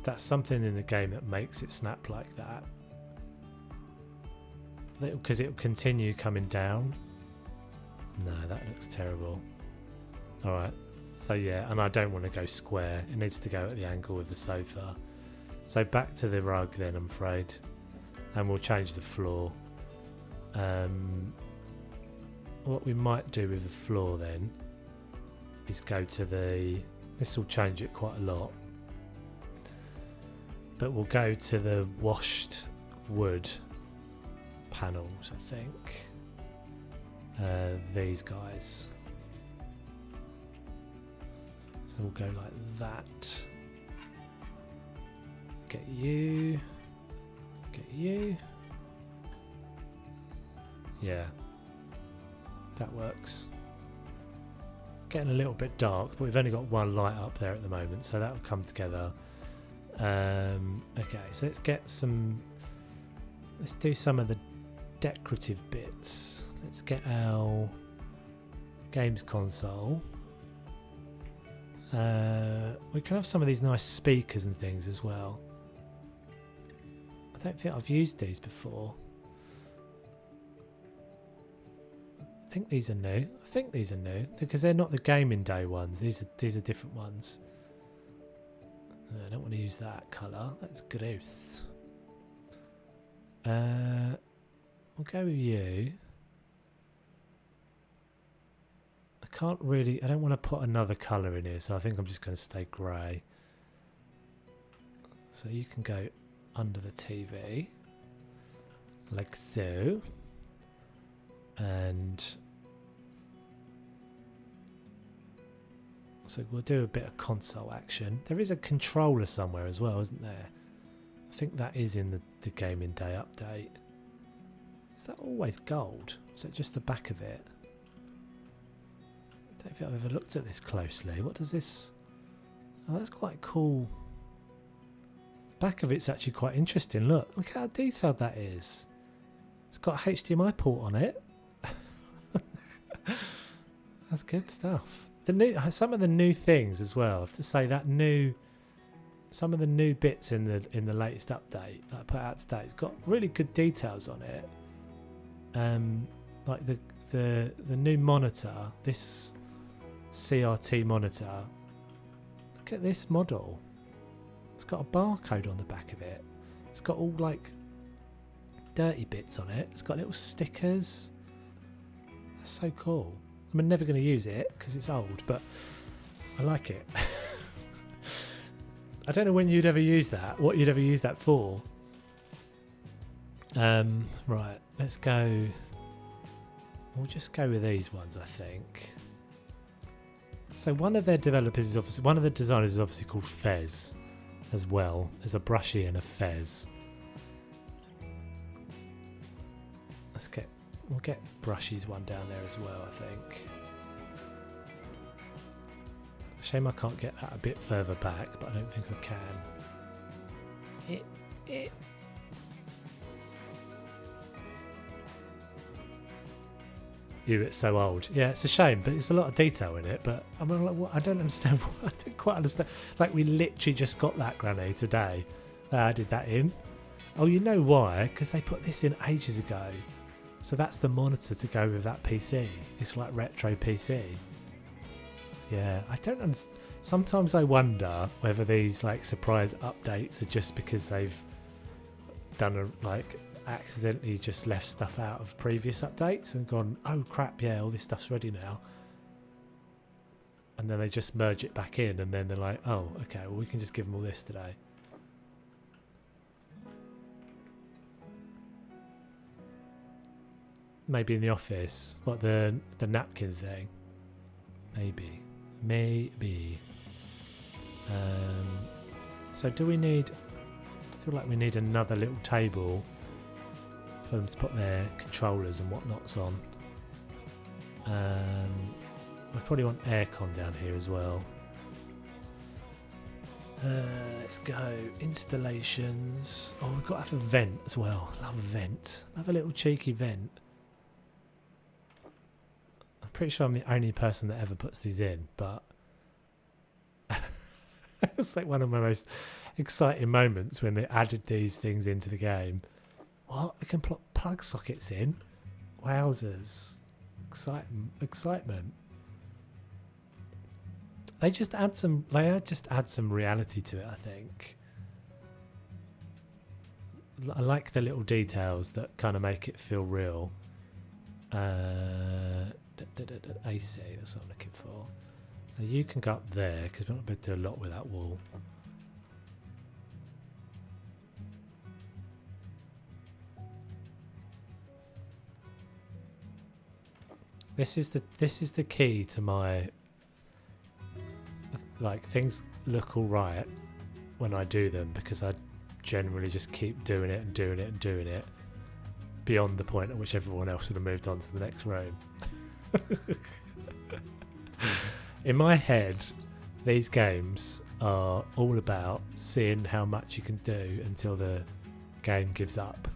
That's something in the game that makes it snap like that. Because it'll continue coming down. No, that looks terrible. Alright, so yeah, and I don't want to go square. It needs to go at the angle of the sofa. So back to the rug then, I'm afraid. And we'll change the floor. What we might do with the floor then is go to this will change it quite a lot. But we'll go to the washed wood panels, I think. These guys. So we'll go like that. Get you. Get you. Yeah. That works. Getting a little bit dark, but we've only got one light up there at the moment, so that'll come together. Okay, so let's do some of the decorative bits. Let's get our games console. We can have some of these nice speakers and things as well. I don't think I've used these before. I think these are new. I think these are new because they're not the gaming day ones. These are different ones. I don't want to use that colour. That's gross. We'll go with you. I don't want to put another colour in here, so I think I'm just going to stay grey. So you can go under the TV, like so. And so we'll do a bit of console action. There is a controller somewhere as well, isn't there? I think that is in the Gaming Day update. Is that always gold? Is that just the back of it? I don't think I've ever looked at this closely. What does this... Oh, that's quite cool. Back of it's actually quite interesting. Look how detailed that is. It's got a HDMI port on it. That's good stuff. Some of the new things as well. I have to say that some of the new bits in the latest update that I put out today, it's got really good details on it. Like the new monitor, this CRT monitor. Look at this model. It's got a barcode on the back of it. It's got all like dirty bits on it. It's got little stickers. That's so cool. I'm never going to use it because it's old, but I like it. I don't know when you'd ever use that. What you'd ever use that for? Right, let's go. We'll just go with these ones, I think. So one of their developers is obviously, one of the designers is obviously called Fez as well. There's a brushy and a Fez. We'll get Brushy's one down there as well, I think. Shame I can't get that a bit further back, but I don't think I can. Ew, it's so old. Yeah, it's a shame, but it's a lot of detail in it. But I'm like, what? I don't understand. I don't quite understand. Like, we literally just got that, Granny, today. They added that in. Oh, you know why? Because they put this in ages ago. So that's the monitor to go with that PC. It's like retro PC. Yeah, I don't understand. Sometimes I wonder whether these like surprise updates are just because they've done a like accidentally just left stuff out of previous updates and gone, oh crap, yeah, all this stuff's ready now. And then they just merge it back in and then they're like, oh, okay, well we can just give them all this today. Maybe in the office. What, the napkin thing? Maybe. So do we need... I feel like we need another little table for them to put their controllers and whatnots on. We probably want aircon down here as well. Let's go. Installations. Oh, we've got to have a vent as well. Love a vent. Love a little cheeky vent. I'm pretty sure I'm the only person that ever puts these in, but it's like one of my most exciting moments when they added these things into the game. What? We can put plug sockets in? Wowzers. Excitement. They just add some reality to it, I think. I like the little details that kind of make it feel real. AC, that's what I'm looking for. So you can go up there because we're not able to do a lot with that wall. This is the key to my, like, things look all right when I do them because I generally just keep doing it and doing it and doing it beyond the point at which everyone else would have moved on to the next room. In my head, these games are all about seeing how much you can do until the game gives up.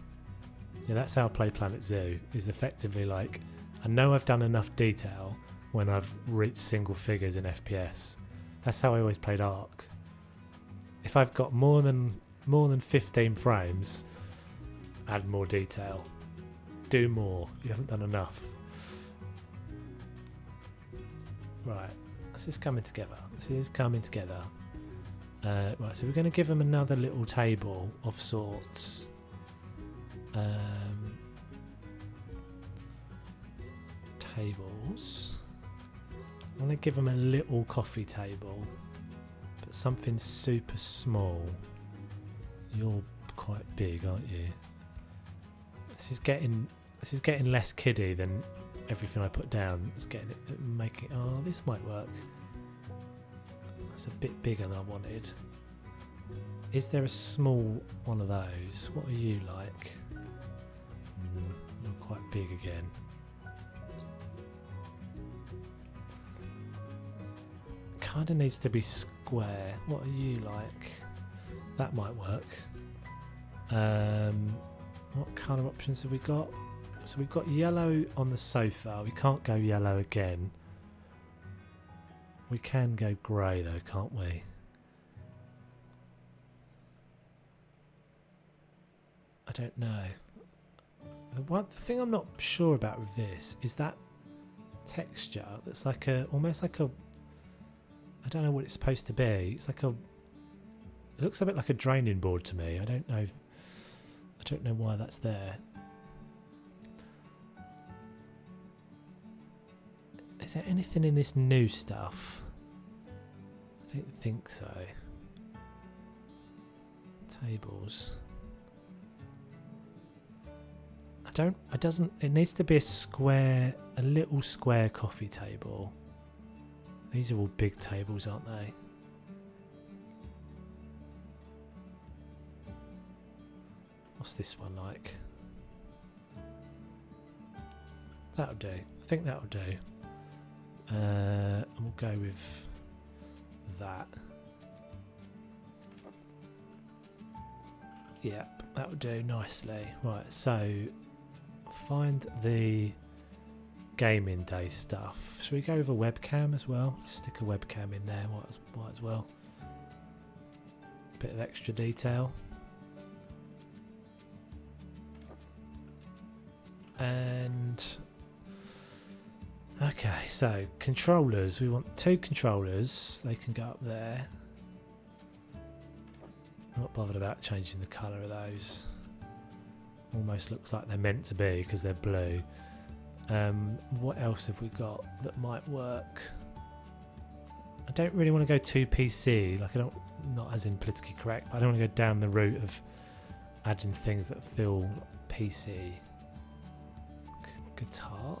Yeah, that's how I play Planet Zoo, is effectively like, I know I've done enough detail when I've reached single figures in FPS. That's how I always played Ark. If I've got more than 15 frames, add more detail. Do more. You haven't done enough. Right. This is coming together. Right, so we're going to give them another little table of sorts. Tables. I'm going to give them a little coffee table, but something super small. You're quite big, aren't you? This is getting less kiddie than everything I put down. It's getting it, making. Oh, this might work. That's a bit bigger than I wanted. Is there a small one of those? What are you like? You're quite big again. Kind of needs to be square. What are you like? That might work. What kind of options have we got? So we've got yellow on the sofa. We can't go yellow again. We can go grey though, can't we? I don't know. The thing I'm not sure about with this is that texture that's like almost like a, I don't know what it's supposed to be. It's like it looks a bit like a draining board to me. I don't know why that's there. Is there anything in this new stuff? I don't think so. Tables. It needs to be a little square coffee table. These are all big tables, aren't they? What's this one like? That'll do. I think that'll do. And we'll go with that. Yep, that would do nicely. Right, so find the gaming day stuff. Should we go with a webcam as well? Stick a webcam in there, might as well. Bit of extra detail. And okay, so controllers. We want 2 controllers. They can go up there. I'm not bothered about changing the colour of those. Almost looks like they're meant to be because they're blue. What else have we got that might work? I don't really want to go too PC. Like not as in politically correct, but I don't want to go down the route of adding things that feel PC. Guitar.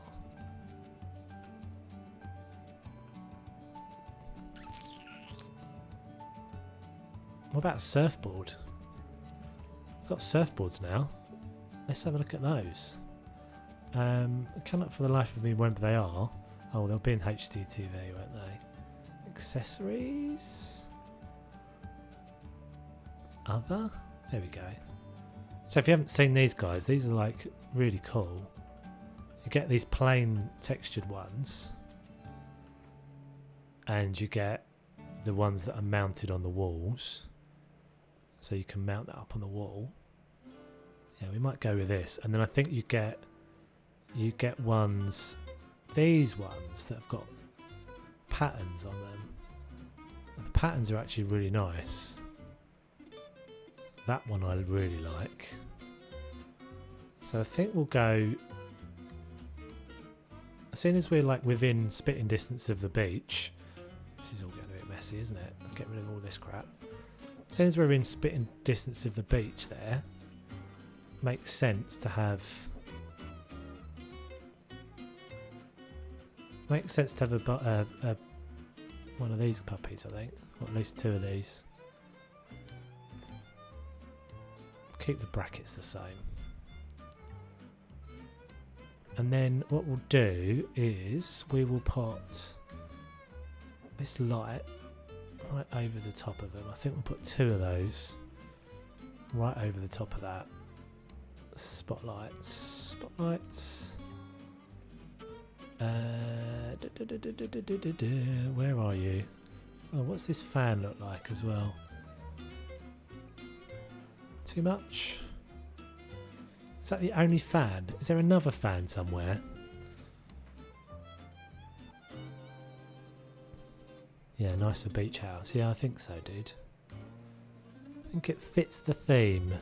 What about a surfboard? We've got surfboards now. Let's have a look at those. I cannot for the life of me remember they are. Oh, they'll be in HGTV, won't they? Accessories. Other. There we go. So if you haven't seen these guys, these are like really cool. You get these plain textured ones, and you get the ones that are mounted on the walls. So you can mount that up on the wall. Yeah, we might go with this, and then I think you get ones, these ones that have got patterns on them. The patterns are actually really nice. That one I really like. So I think we'll go, as soon as we're like within spitting distance of the beach. This is all getting a bit messy, isn't it? I'll get rid of all this crap. As soon as we're in spitting distance of the beach there, makes sense to have a one of these puppies, I think, or at least 2 of these. Keep the brackets the same. And then what we'll do is we will put this light right over the top of them. I think we'll put 2 of those right over the top of that. Spotlights. Where are you? Oh, what's this fan look like as well? Too much? Is that the only fan? Is there another fan somewhere? Yeah, nice for beach house. Yeah, I think so, dude. I think it fits the theme.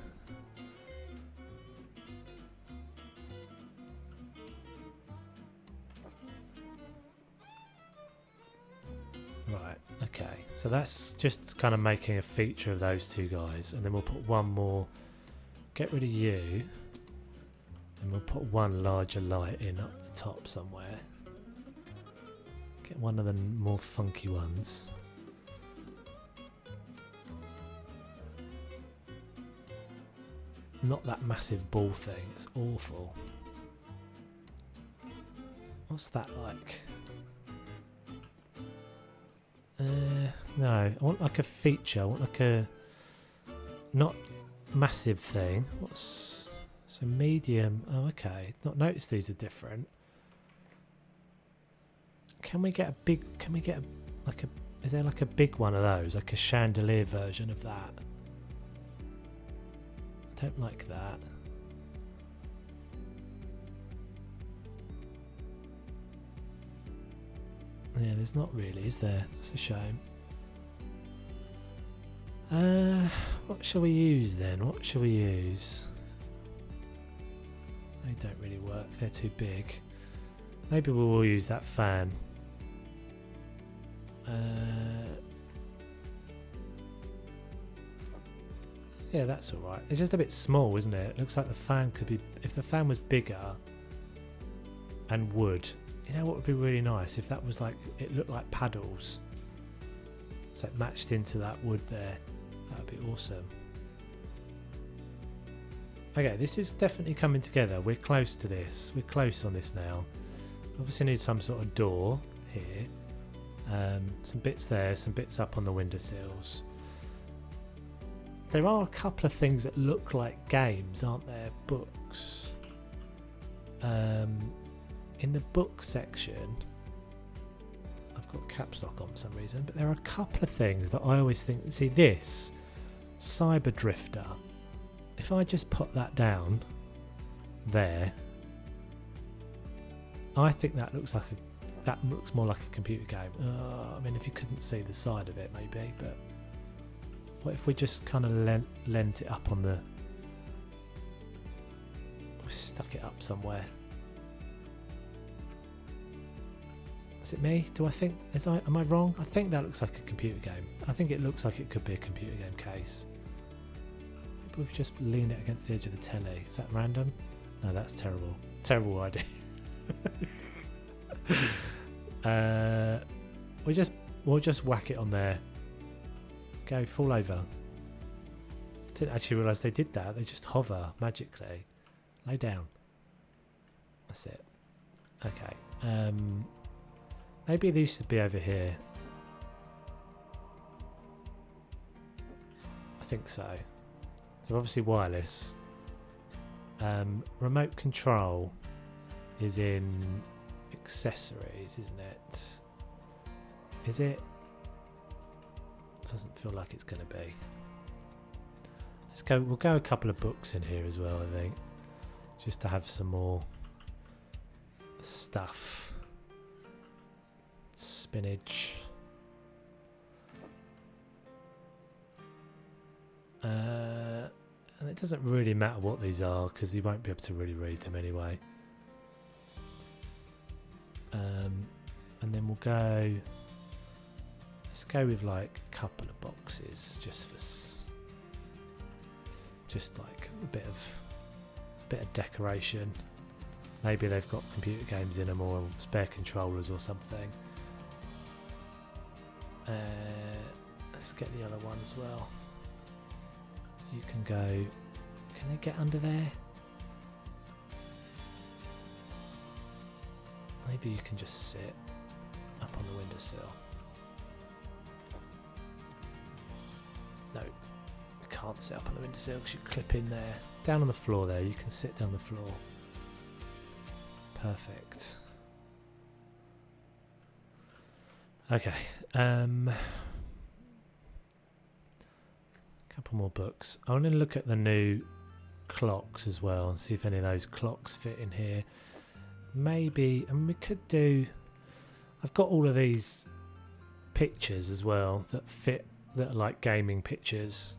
Right, okay. So that's just kind of making a feature of those 2 guys, and then we'll put one more. Get rid of you. And we'll put one larger light in up the top somewhere. Get one of the more funky ones. Not that massive ball thing, it's awful. What's that like? No, I want like a feature. I want like a not massive thing. What's so medium? Oh, okay. Not noticed these are different. Can we get a big? Can we get like a? Is there like a big one of those, like a chandelier version of that? I don't like that. Yeah, there's not really, is there? That's a shame. What shall we use then? What shall we use? They don't really work. They're too big. Maybe we will use that fan. Yeah, that's alright. It's just a bit small, isn't it? It looks like the fan could be... If the fan was bigger and wood, you know what would be really nice? If that was like... It looked like paddles. So it matched into that wood there. That would be awesome. Okay, this is definitely coming together. We're close to this. We're close on this now. Obviously need some sort of door here. Some bits there, some bits up on the windowsills. There are a couple of things that look like games, aren't there? Books. in the book section, I've got caps lock on for some reason, but there are a couple of things that I always think, see this Cyber Drifter, if I just put that down there, I think that looks more like a computer game. I mean, if you couldn't see the side of it maybe, but what if we just kind of lent it up on the, we stuck it up somewhere. Is it me? Do I think, am I wrong? I think that looks like a computer game. I think it looks like it could be a computer game case. Maybe we've just leaned it against the edge of the telly. Is that random? No, that's terrible. Terrible idea. We'll just whack it on there. Go, fall over. Didn't actually realise they did that. They just hover magically. Lay down. That's it. Okay. Maybe these should be over here. I think so. They're obviously wireless. Remote control is in accessories, isn't it? Is it? Doesn't feel like it's going to be. Let's go. We'll go a couple of books in here as well, I think, just to have some more stuff. Spinach. And it doesn't really matter what these are because you won't be able to really read them anyway. And then we'll go. Let's go with like a couple of boxes just for just like a bit of decoration. Maybe they've got computer games in them or spare controllers or something. Let's get the other one as well. You can go. Can they get under there? Maybe you can just sit up on the windowsill. No, you can't sit up on the windowsill because you clip in there. Down on the floor there, you can sit down the floor. Perfect. Okay. Couple more books. I want to look at the new clocks as well and see if any of those clocks fit in here. Maybe, and we could do. I've got all of these pictures as well that fit, that are like gaming pictures.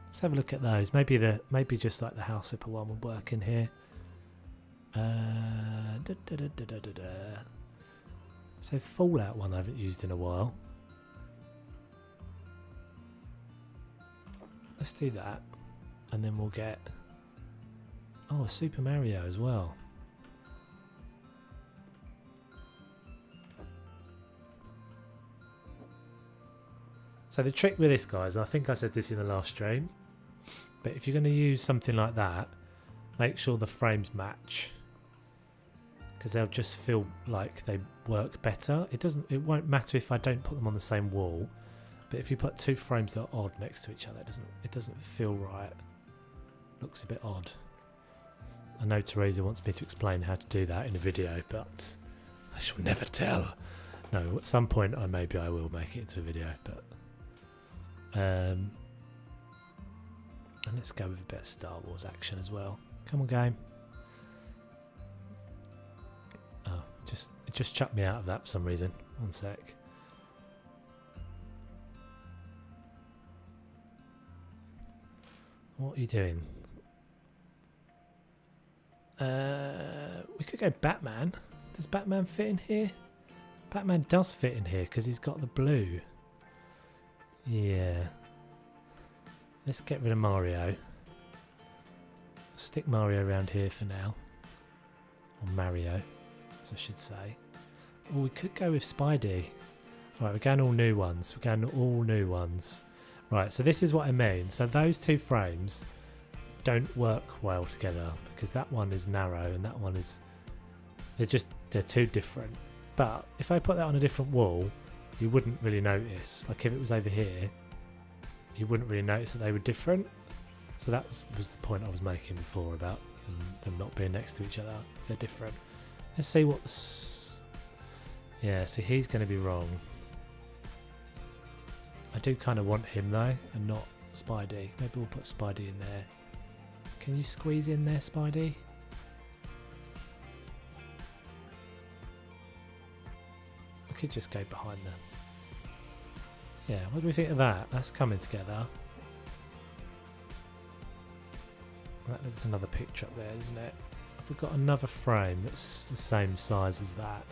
Let's have a look at those. Maybe just like the House Flipper one would work in here. So Fallout one I haven't used in a while. Let's do that, and then we'll get Super Mario as well. So the trick with this, guys, I think I said this in the last stream, but if you're going to use something like that, make sure the frames match, because they'll just feel like they work better. It won't matter if I don't put them on the same wall, but if you put two frames that are odd next to each other, it doesn't feel right. Looks a bit odd. I know Teresa wants me to explain how to do that in a video, but I shall never tell. No, at some point maybe I will make it into a video, but and let's go with a bit of Star Wars action as well. Come on, game. Oh, it just chucked me out of that for some reason. One sec. What are you doing? We could go Batman. Does Batman fit in here? Batman does fit in here because he's got the blue. Yeah. Let's get rid of Mario. Stick Mario around here for now. Or Mario, as I should say. Or we could go with Spidey. Right, we're going all new ones. We're going all new ones. Right, so this is what I mean. So those two frames don't work well together because that one is narrow and that one is... They're too different. But if I put that on a different wall, you wouldn't really notice. Like if it was over here, you wouldn't really notice that they were different. So that was the point I was making before about them not being next to each other if they're different. Let's see what. Yeah, see, he's going to be wrong. I do kind of want him though, and not Spidey. Maybe we'll put Spidey in there. Can you squeeze in there, Spidey? I could just go behind them. Yeah, what do we think of that? That's coming together. There's another picture up there, isn't it? Have we got another frame that's the same size as that?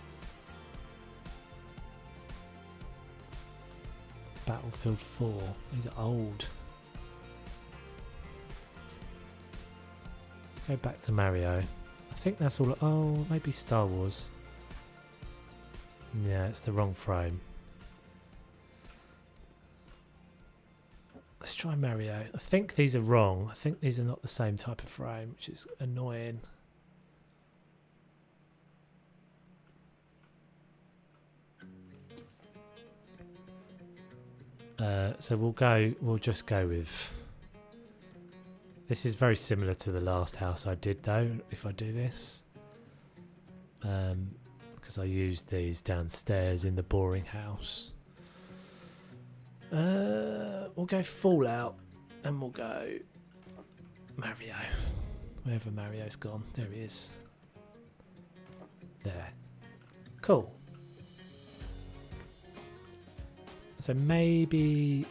Battlefield 4. These are old. Go back to Mario. I think that's all. Oh, maybe Star Wars. Yeah, it's the wrong frame. Let's try Mario. I think these are wrong. I think these are not the same type of frame, which is annoying. So we'll just go with. This is very similar to the last house I did though, if I do this. Because I used these downstairs in the boring house. We'll go Fallout and we'll go Mario. Wherever Mario's gone. There he is. There. Cool. So maybe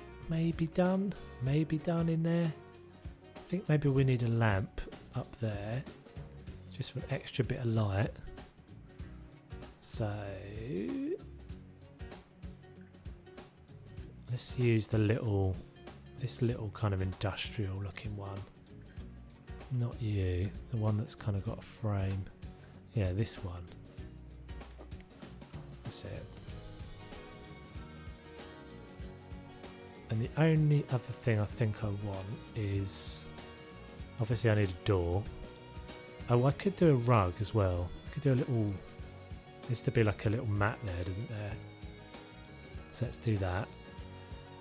done. Maybe done in there. I think maybe we need a lamp up there. Just for an extra bit of light. So let's use this little kind of industrial looking one. Not you, the one that's kind of got a frame. Yeah, this one. That's it. And the only other thing I think I want is, obviously I need a door. Oh, I could do a rug as well. I could do a little, needs to be like a little mat there, doesn't there? So let's do that.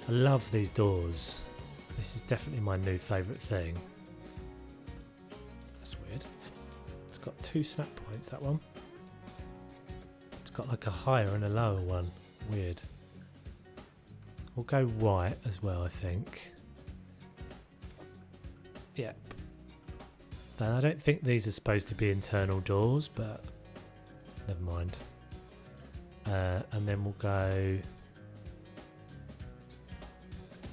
I love these doors. This is definitely my new favourite thing. That's weird. It's got 2 snap points, that one. It's got like a higher and a lower one. Weird. We'll go white as well, I think. Yep. And I don't think these are supposed to be internal doors, but never mind. And then we'll go...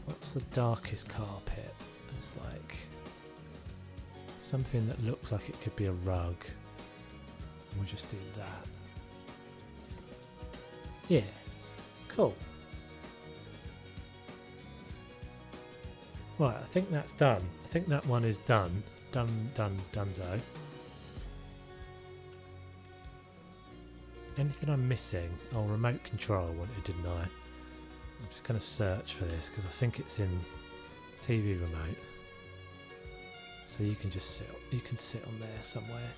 What's the darkest carpet? It's like something that looks like it could be a rug. We'll just do that. Yeah. Cool. Right, I think that's done. I think that one is done. Donezo. Anything I'm missing? Oh, remote control I wanted, didn't I? I'm just going to search for this because I think it's in TV remote. So you can just sit on there somewhere.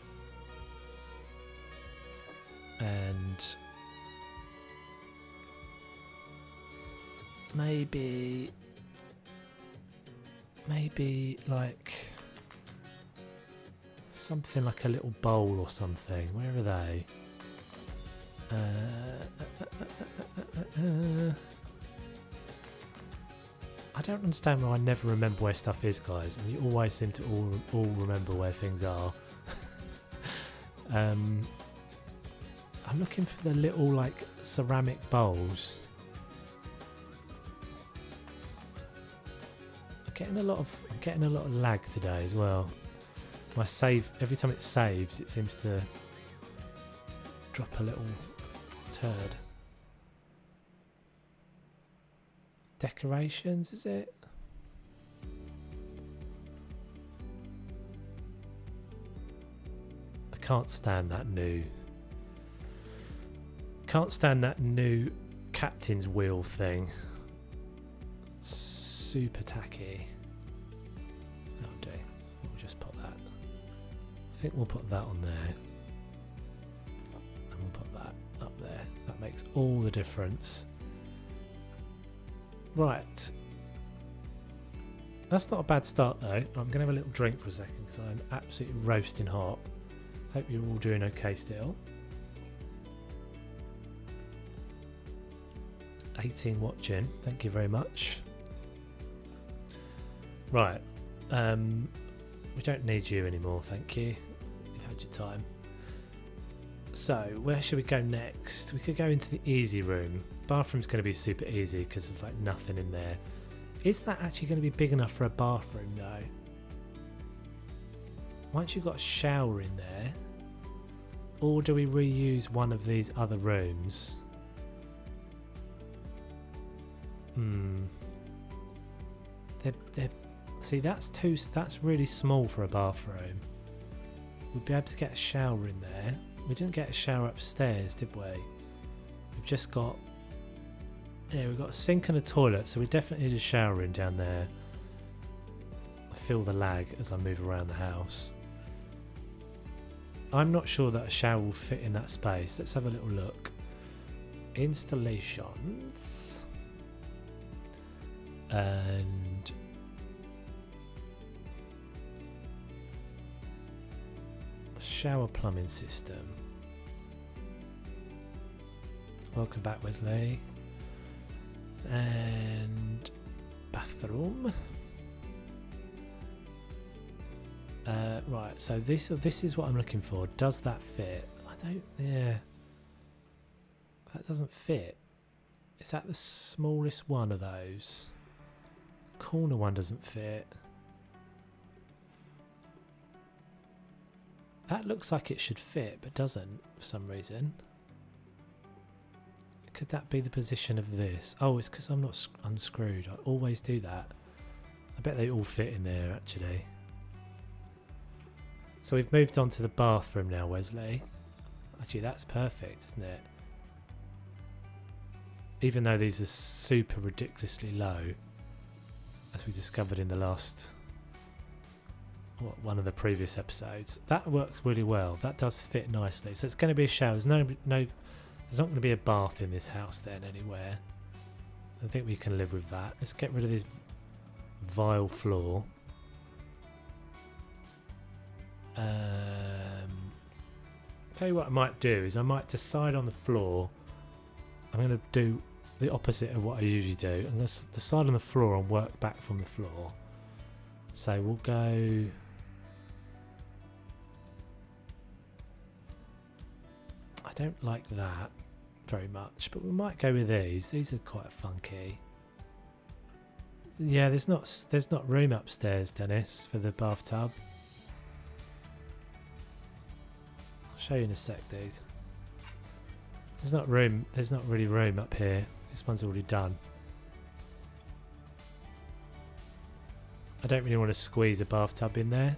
And maybe like something like a little bowl or something. Where are they? I don't understand why I never remember where stuff is, guys, and you always seem to all remember where things are. I'm looking for the little like ceramic bowls. I'm getting a lot of lag today as well. My save, every time it saves, it seems to drop a little turd. Decorations, is it? I can't stand that new captain's wheel thing. Super tacky. Oh dear. We'll just put that. I think we'll put that on there. And we'll put that up there. That makes all the difference. Right. That's not a bad start though. I'm going to have a little drink for a second because I'm absolutely roasting hot. Hope you're all doing okay still. 18 watching. Thank you very much. Right. We don't need you anymore, thank you. You've had your time. So, where should we go next? We could go into the easy room. Bathroom's going to be super easy because there's like nothing in there. Is that actually going to be big enough for a bathroom though? Once you've got a shower in there, or do we reuse one of these other rooms? See, that's really small for a bathroom. We'd be able to get a shower in there. We didn't get a shower upstairs, did we? We've just got... Yeah, we've got a sink and a toilet, so we definitely need a shower in down there. I feel the lag as I move around the house. I'm not sure that a shower will fit in that space. Let's have a little look. Installations. And... shower plumbing system. Welcome back, Wesley. And bathroom. Right, so this is what I'm looking for. Does that fit? Yeah. That doesn't fit. Is that the smallest one of those? Corner one doesn't fit. That looks like it should fit, but doesn't for some reason. Could that be the position of this? Oh, it's because I'm not unscrewed. I always do that. I bet they all fit in there, actually. So we've moved on to the bathroom now, Wesley. Actually, that's perfect, isn't it? Even though these are super ridiculously low, as we discovered in the last... one of the previous episodes. That works really well. That does fit nicely. So it's going to be a shower. There's not going to be a bath in this house then anywhere. I think we can live with that. Let's get rid of this vile floor. Tell you what I might do is I might decide on the floor. I'm going to do the opposite of what I usually do. I'm going to decide on the floor and work back from the floor. So we'll go... I don't like that very much, but we might go with these. These are quite funky. Yeah, there's not room upstairs, Dennis, for the bathtub. I'll show you in a sec, dude. There's not really room up here. This one's already done. I don't really want to squeeze a bathtub in there.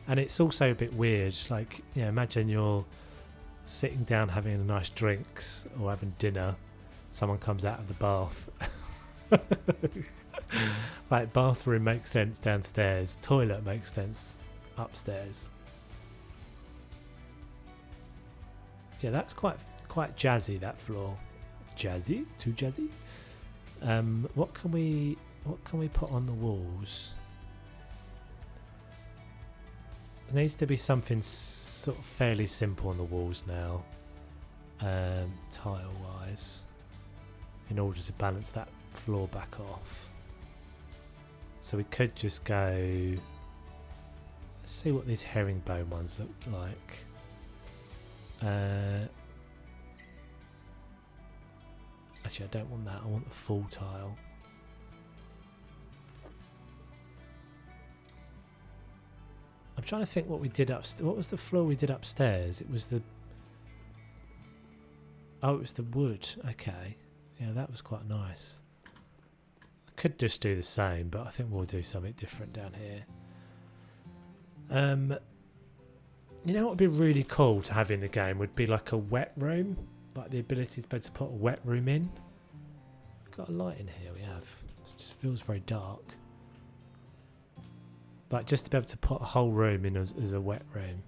And it's also a bit weird. Like, you know, imagine you're sitting down having a nice drinks or having dinner. Someone comes out of the bath. Like, bathroom makes sense downstairs. Toilet makes sense upstairs. Yeah, that's quite jazzy, that floor. Jazzy? Too jazzy? What can we put on the walls? There needs to be something sort of fairly simple on the walls now, tile wise, in order to balance that floor back off. So we could just go... Let's see what these herringbone ones look like. Actually, I don't want that. I want the full tile. I'm trying to think what we did upstairs. What was the floor we did upstairs? It was the... Oh, it was the wood. Okay. Yeah, that was quite nice. I could just do the same, but I think we'll do something different down here. You know what would be really cool to have in the game would be like a wet room. Like the ability to be able to put a wet room in. We've got a light in here, we have. It just feels very dark. Like just to be able to put a whole room in as a wet room.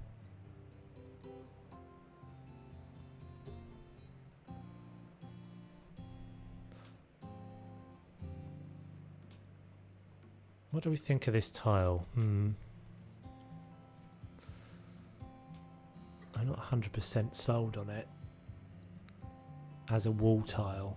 What do we think of this tile? I'm not 100% sold on it as a wall tile.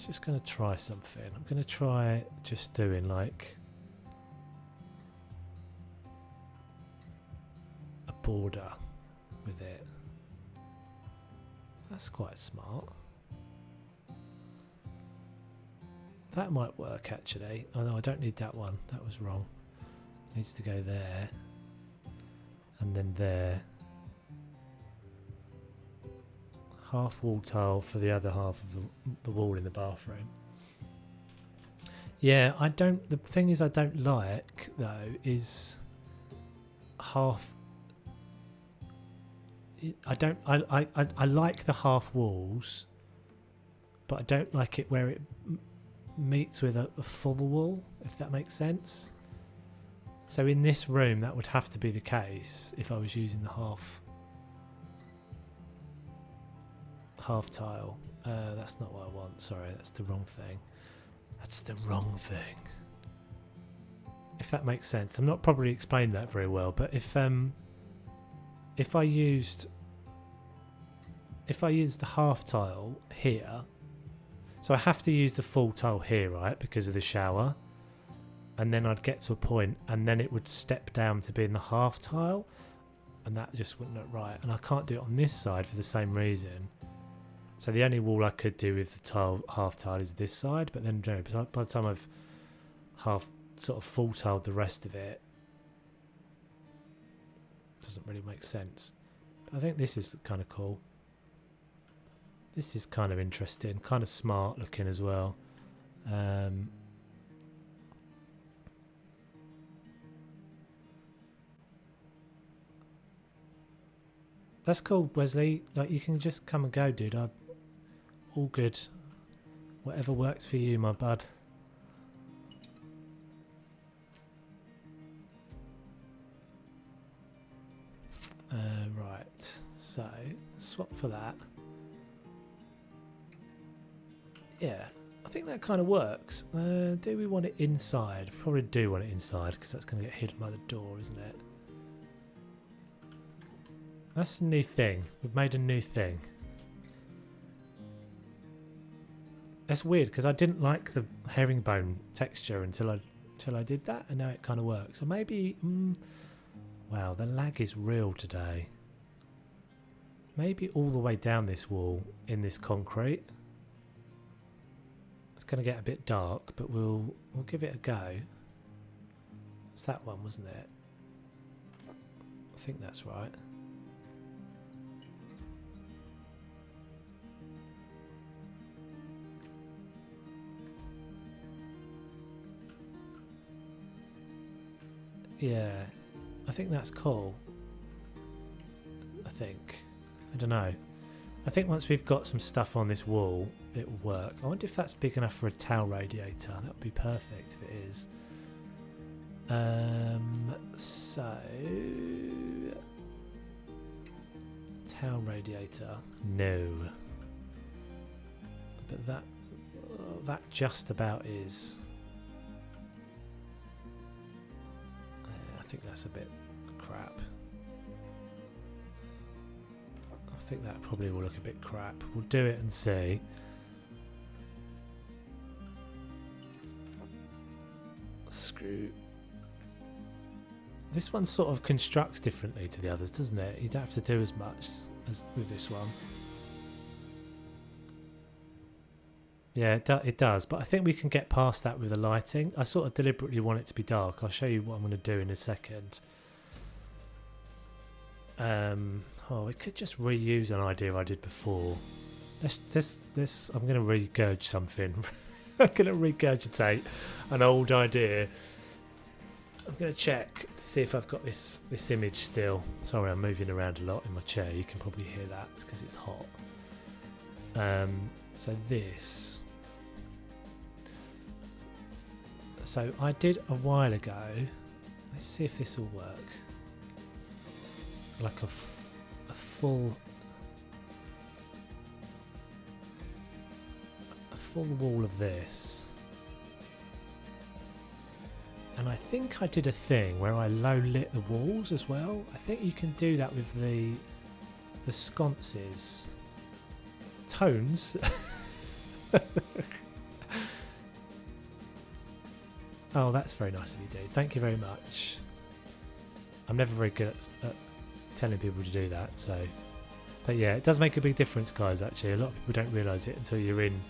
just going to try something. I'm going to try just doing like a border with it. That's quite smart. That might work actually. Oh no, I don't need that one. That was wrong. It needs to go there. And then there. Half wall tile for the other half of the wall in the bathroom. Yeah, I don't. The thing is, I don't like though is half. I don't. I like the half walls, but I don't like it where it meets with a full wall. If that makes sense. So in this room, that would have to be the case if I was using the half tile. That's not what I want. Sorry, that's the wrong thing. That's the wrong thing. If that makes sense. I'm not probably explained that very well, but if I used the half tile here, so I have to use the full tile here, right, because of the shower, and then I'd get to a point and then it would step down to being the half tile, and that just wouldn't look right, and I can't do it on this side for the same reason. So the only wall I could do with the half tile is this side, but then by the time I've half sort of full tiled the rest of it, doesn't really make sense. But I think this is kind of cool. This is kind of interesting, kind of smart looking as well. That's cool, Wesley. Like, you can just come and go, dude. All good. Whatever works for you, my bud. Right. So, swap for that. Yeah, I think that kind of works. Do we want it inside? Probably do want it inside because that's going to get hidden by the door, isn't it? That's a new thing. We've made a new thing. That's weird because I didn't like the herringbone texture until I did that, and now it kind of works. So maybe, wow, the lag is real today. Maybe all the way down this wall in this concrete. It's going to get a bit dark, but we'll give it a go. It's that one, wasn't it? I think that's right. Yeah, I think that's cool. I think. I don't know. I think once we've got some stuff on this wall, it will work. I wonder if that's big enough for a towel radiator. That would be perfect if it is. So... towel radiator. No. But that just about is... I think that's a bit crap. I think that probably will look a bit crap. We'll do it and see. Screw. This one sort of constructs differently to the others, doesn't it? You don't have to do as much as with this one. Yeah, it does, but I think we can get past that with the lighting. I sort of deliberately want it to be dark. I'll show you what I'm going to do in a second. Oh, we could just reuse an idea I did before. Let's. I'm going to regurge something. I'm going to regurgitate an old idea. I'm going to check to see if I've got this image still. Sorry, I'm moving around a lot in my chair. You can probably hear that. It's because it's hot. So this. So I did a while ago. Let's see if this will work. Like a full wall of this. And I think I did a thing where I low lit the walls as well. I think you can do that with the sconces. Tones. Oh, that's very nice of you, dude. Thank you very much. I'm never very good at telling people to do that, so... But yeah, it does make a big difference, guys, actually. A lot of people don't realise it until you're in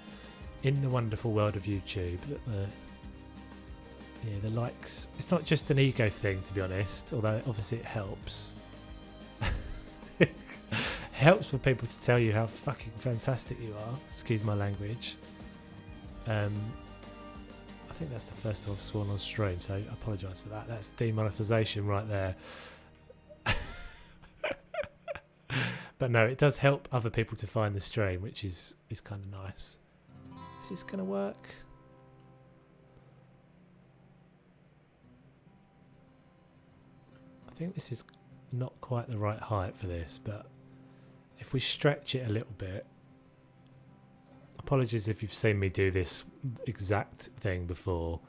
the wonderful world of YouTube. That the likes... It's not just an ego thing, to be honest, although obviously it helps. It helps for people to tell you how fucking fantastic you are. Excuse my language. I think that's the first time I've sworn on stream, so I apologise for that. That's demonetisation right there. But no, it does help other people to find the stream, which is kind of nice. Is this going to work? I think this is not quite the right height for this, but if we stretch it a little bit... Apologies if you've seen me do this exact thing before.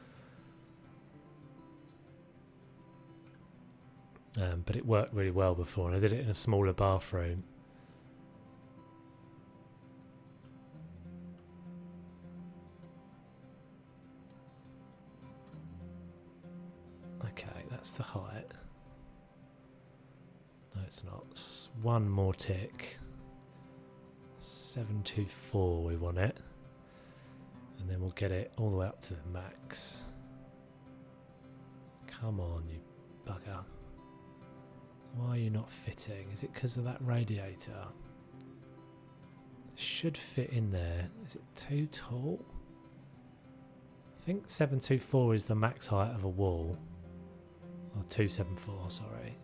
But it worked really well before, and I did it in a smaller bathroom. Okay, that's the height. No, it's not. One more tick. 724 we want it. And then we'll get it all the way up to the max. Come on, you bugger. Why are you not fitting? Is it because of that radiator? It should fit in there. Is it too tall? I think 724 is the max height of a wall. Or 274, sorry.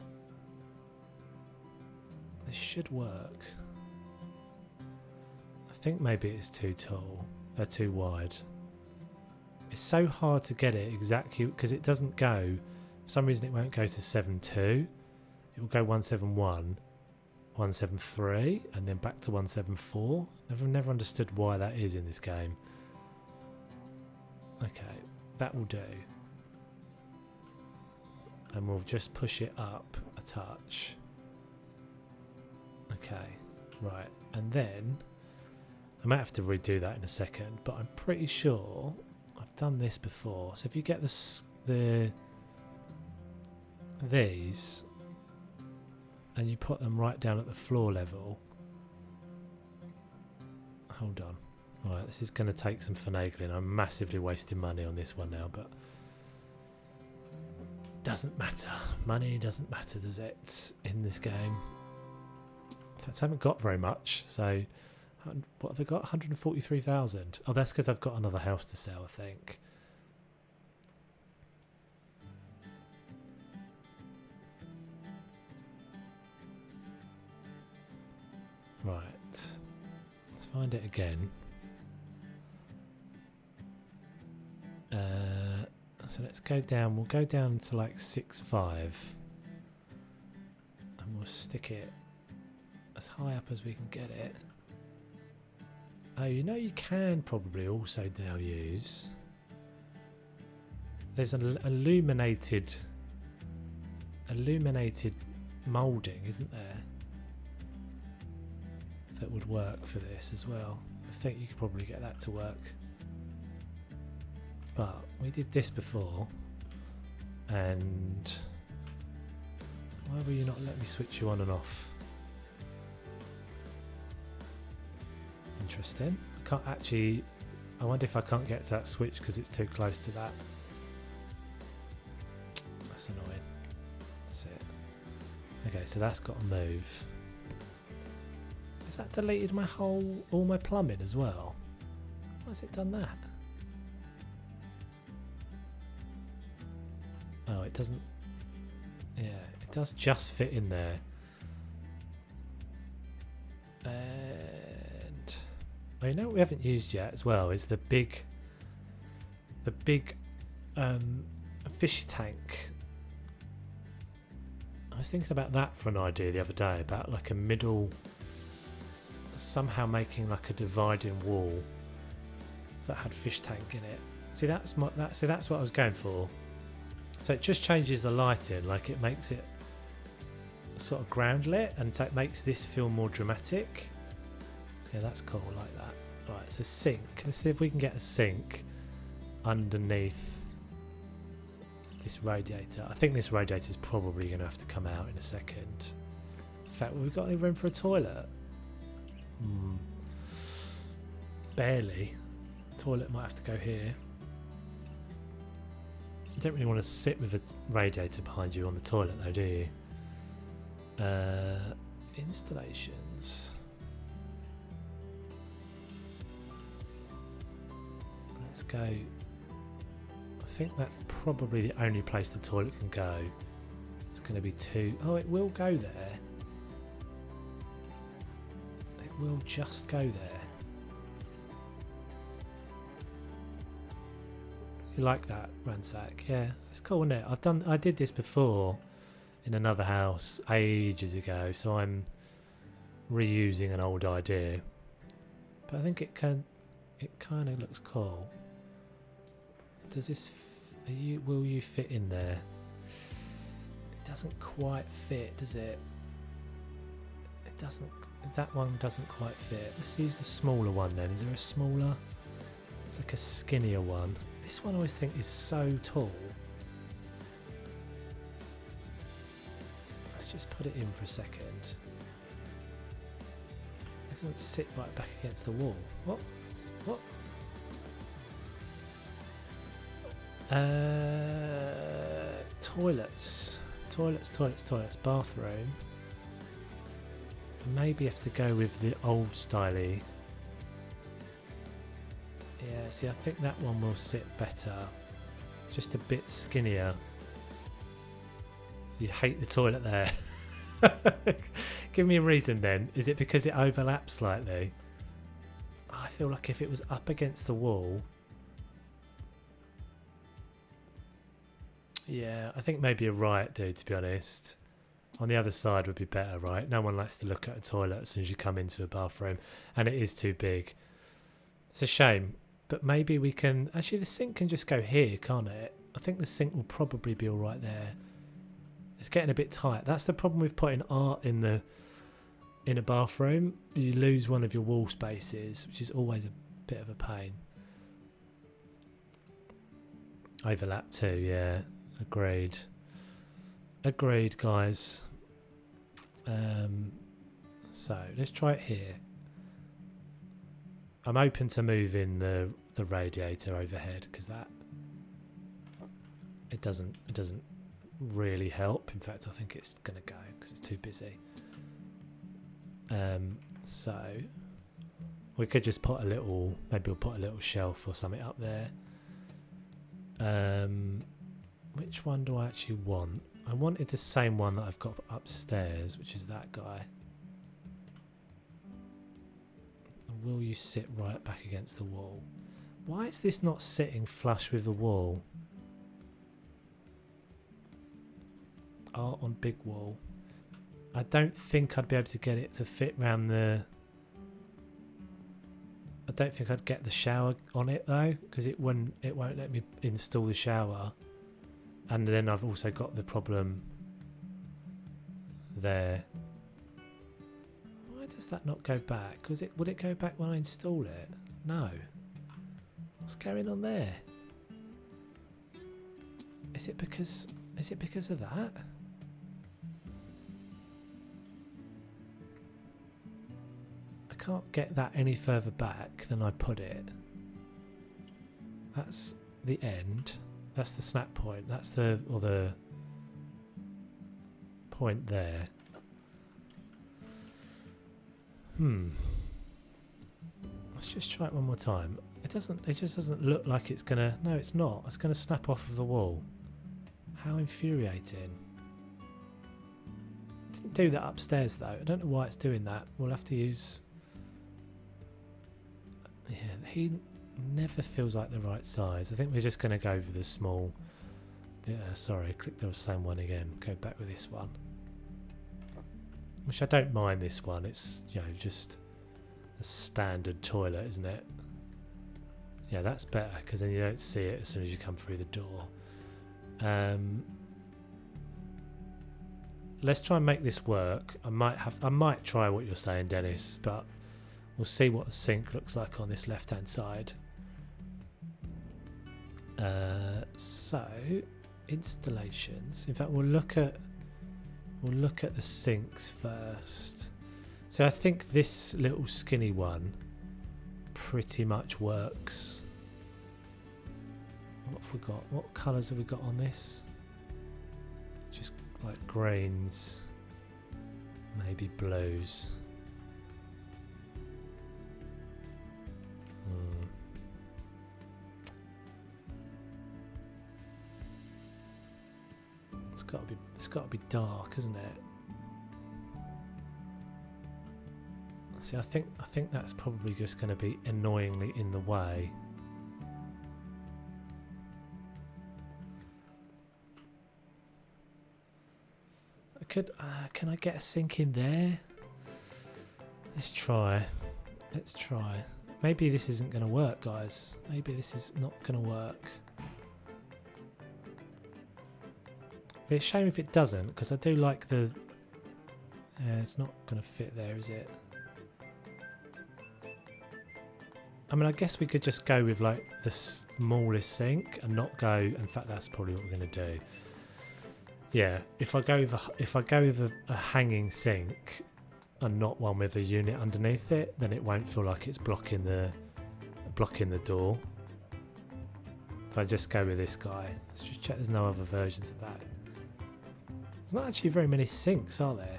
This should work. I think maybe it's too tall, too wide. It's so hard to get it exactly because it doesn't go. For some reason, it won't go to 7.2. It will go 171, 173, and then back to 174. I've never understood why that is in this game. Okay, that will do. And we'll just push it up a touch. Okay, right, and then I might have to redo that in a second, but I'm pretty sure I've done this before. So if you get these and you put them right down at the floor level. Hold on. Right, this is going to take some finagling. I'm massively wasting money on this one now, but doesn't matter. Money doesn't matter, does it, in this game? In fact, I haven't got very much, so what have I got? 143,000. Oh, that's because I've got another house to sell, I think. Right, let's find it again. So let's go down. We'll go down to like 6.5, and we'll stick it as high up as we can get it. Oh, you know, you can probably also now use. There's an illuminated moulding, isn't there? That would work for this as well. I think you could probably get that to work. But we did this before, and why will you not let me switch you on and off? Interesting. I can't actually. I wonder if I can't get to that switch because it's too close to that. That's annoying. That's it. Okay, so that's got to move. Has that deleted my all my plumbing as well? Why has it done that? Oh, it doesn't. Yeah, it does just fit in there. And oh, you know what we haven't used yet as well is the big fish tank. I was thinking about that for an idea the other day about like a middle, somehow making like a dividing wall that had fish tank in it. See, that's what I was going for. So it just changes the lighting, like it makes it sort of ground lit, and so it makes this feel more dramatic. Yeah, that's cool, like that. Right, so sink. Let's see if we can get a sink underneath this radiator. I think this radiator is probably going to have to come out in a second. In fact, have we got any room for a toilet? Barely. Toilet might have to go here. You don't really want to sit with a radiator behind you on the toilet though, do you? Installations. Let's go. I think that's probably the only place the toilet can go. It's going to be two. Oh, it will go there. It will just go there. You like that, Ransack? Yeah, it's cool, isn't it? I did this before in another house ages ago, so I'm reusing an old idea. But I think it kind of looks cool. Does this? Will you fit in there? It doesn't quite fit, does it? It doesn't. That one doesn't quite fit. Let's use the smaller one then. Is there a smaller? It's like a skinnier one. This one I always think is so tall. Let's just put it in for a second. It doesn't sit right back against the wall. What? What? Toilets. Bathroom. Maybe have to go with the old styley. Yeah, see, I think that one will sit better. Just a bit skinnier. You hate the toilet there. Give me a reason then. Is it because it overlaps slightly? I feel like if it was up against the wall... Yeah, I think maybe you're right, dude, to be honest. On the other side would be better, right? No one likes to look at a toilet as soon as you come into a bathroom, and it is too big. It's a shame. But maybe we can... Actually, the sink can just go here, can't it? I think the sink will probably be all right there. It's getting a bit tight. That's the problem with putting art in a bathroom. You lose one of your wall spaces, which is always a bit of a pain. Overlap too, yeah. Agreed. Agreed, guys. So, let's try it here. I'm open to moving the radiator overhead because that it doesn't really help. In fact, I think it's going to go because it's too busy. So we could just put a little, maybe we'll put a little shelf or something up there. Which one do I actually want? I wanted the same one that I've got upstairs, which is that guy. Will you sit right back against the wall? Why is this not sitting flush with the wall? Art on big wall. I don't think I'd be able to get it to fit round the... I don't think I'd get the shower on it though, because it won't let me install the shower. And then I've also got the problem there. Why does that not go back? Would it go back when I install it? No. What's going on there? Is it because of that? I can't get that any further back than I put it. That's the end. That's the snap point. That's the point there. Let's just try it one more time. It just doesn't look like it's gonna... No, it's not. It's gonna snap off of the wall. How infuriating. Didn't do that upstairs though. I don't know why it's doing that. We'll have to use... Yeah, he never feels like the right size. I think we're just gonna go for the small... sorry, click the same one again. Go back with this one. Which I don't mind this one. It's, you know, just a standard toilet, isn't it? Yeah, that's better because then you don't see it as soon as you come through the door. Let's try and make this work. I might try what you're saying, Dennis, but we'll see what the sink looks like on this left-hand side. So installations. In fact, we'll look at the sinks first. So I think this little skinny one pretty much works. What have we got? What colours have we got on this? Just like greens, maybe blues. It's got to be dark, isn't it? See, I think that's probably just going to be annoyingly in the way. Can I get a sink in there? Let's try. Maybe this isn't going to work, guys. Maybe this is not going to work. Be a shame if it doesn't, because I do like the... it's not going to fit there, is it? I mean, I guess we could just go with like the smallest sink and not go... In fact, that's probably what we're going to do. Yeah, if I go with a hanging sink and not one with a unit underneath it, then it won't feel like it's blocking the door. If I just go with this guy, let's just check there's no other versions of that. There's not actually very many sinks, are there?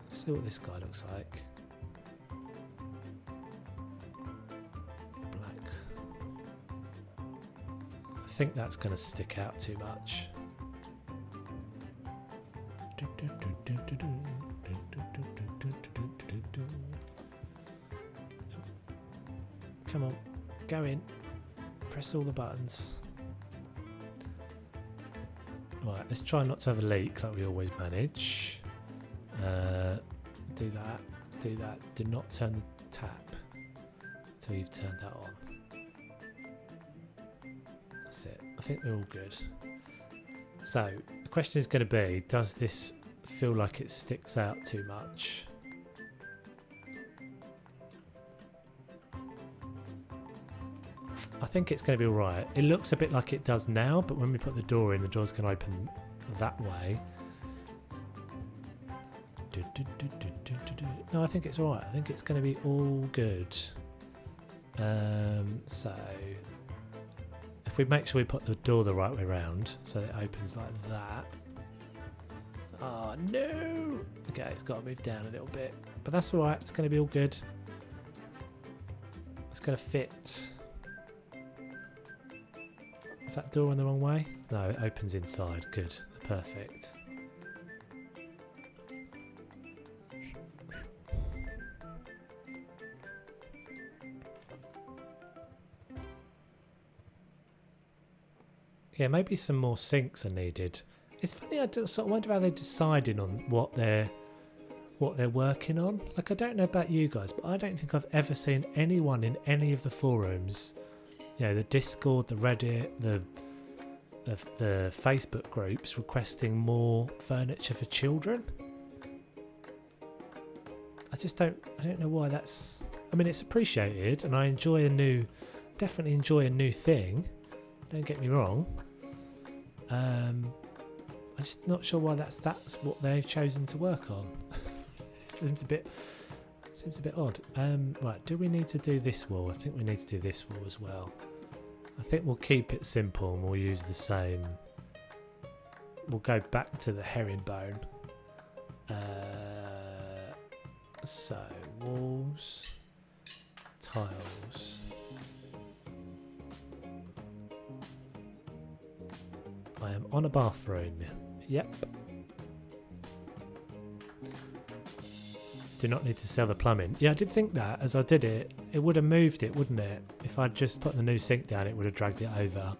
Let's see what this guy looks like. Black. I think that's going to stick out too much. Come on, go in. Press all the buttons. Right, let's try not to have a leak like we always manage. Do that. Do not turn the tap until you've turned that on. That's it. I think we're all good. So, the question is going to be, does this feel like it sticks out too much? I think it's going to be alright. It looks a bit like it does now, but when we put the door in, the door's going to open that way. No, I think it's alright. I think it's going to be all good. So, if we make sure we put the door the right way around, so it opens like that. Oh, no! Okay, it's got to move down a little bit. But that's alright. It's going to be all good. It's going to fit. Is that door in the wrong way? No, it opens inside. Good. Perfect. Yeah, maybe some more sinks are needed. It's funny, I sort of wonder how they're deciding on what they're working on. Like, I don't know about you guys, but I don't think I've ever seen anyone in any of the forums, you know, the Discord, the Reddit, the Facebook groups requesting more furniture for children. I don't know why that's... I mean, it's appreciated, and I definitely enjoy a new thing. Don't get me wrong. I'm just not sure why that's what they've chosen to work on. It seems a bit odd. Right, do we need to do this wall? I think we need to do this wall as well. I think we'll keep it simple and we'll use the same. We'll go back to the herringbone. So, walls, tiles. I am on a bathroom. Yep. Do not need to sell the plumbing. Yeah, I did think that as I did it. It would have moved it, wouldn't it? If I'd just put the new sink down, it would have dragged it over.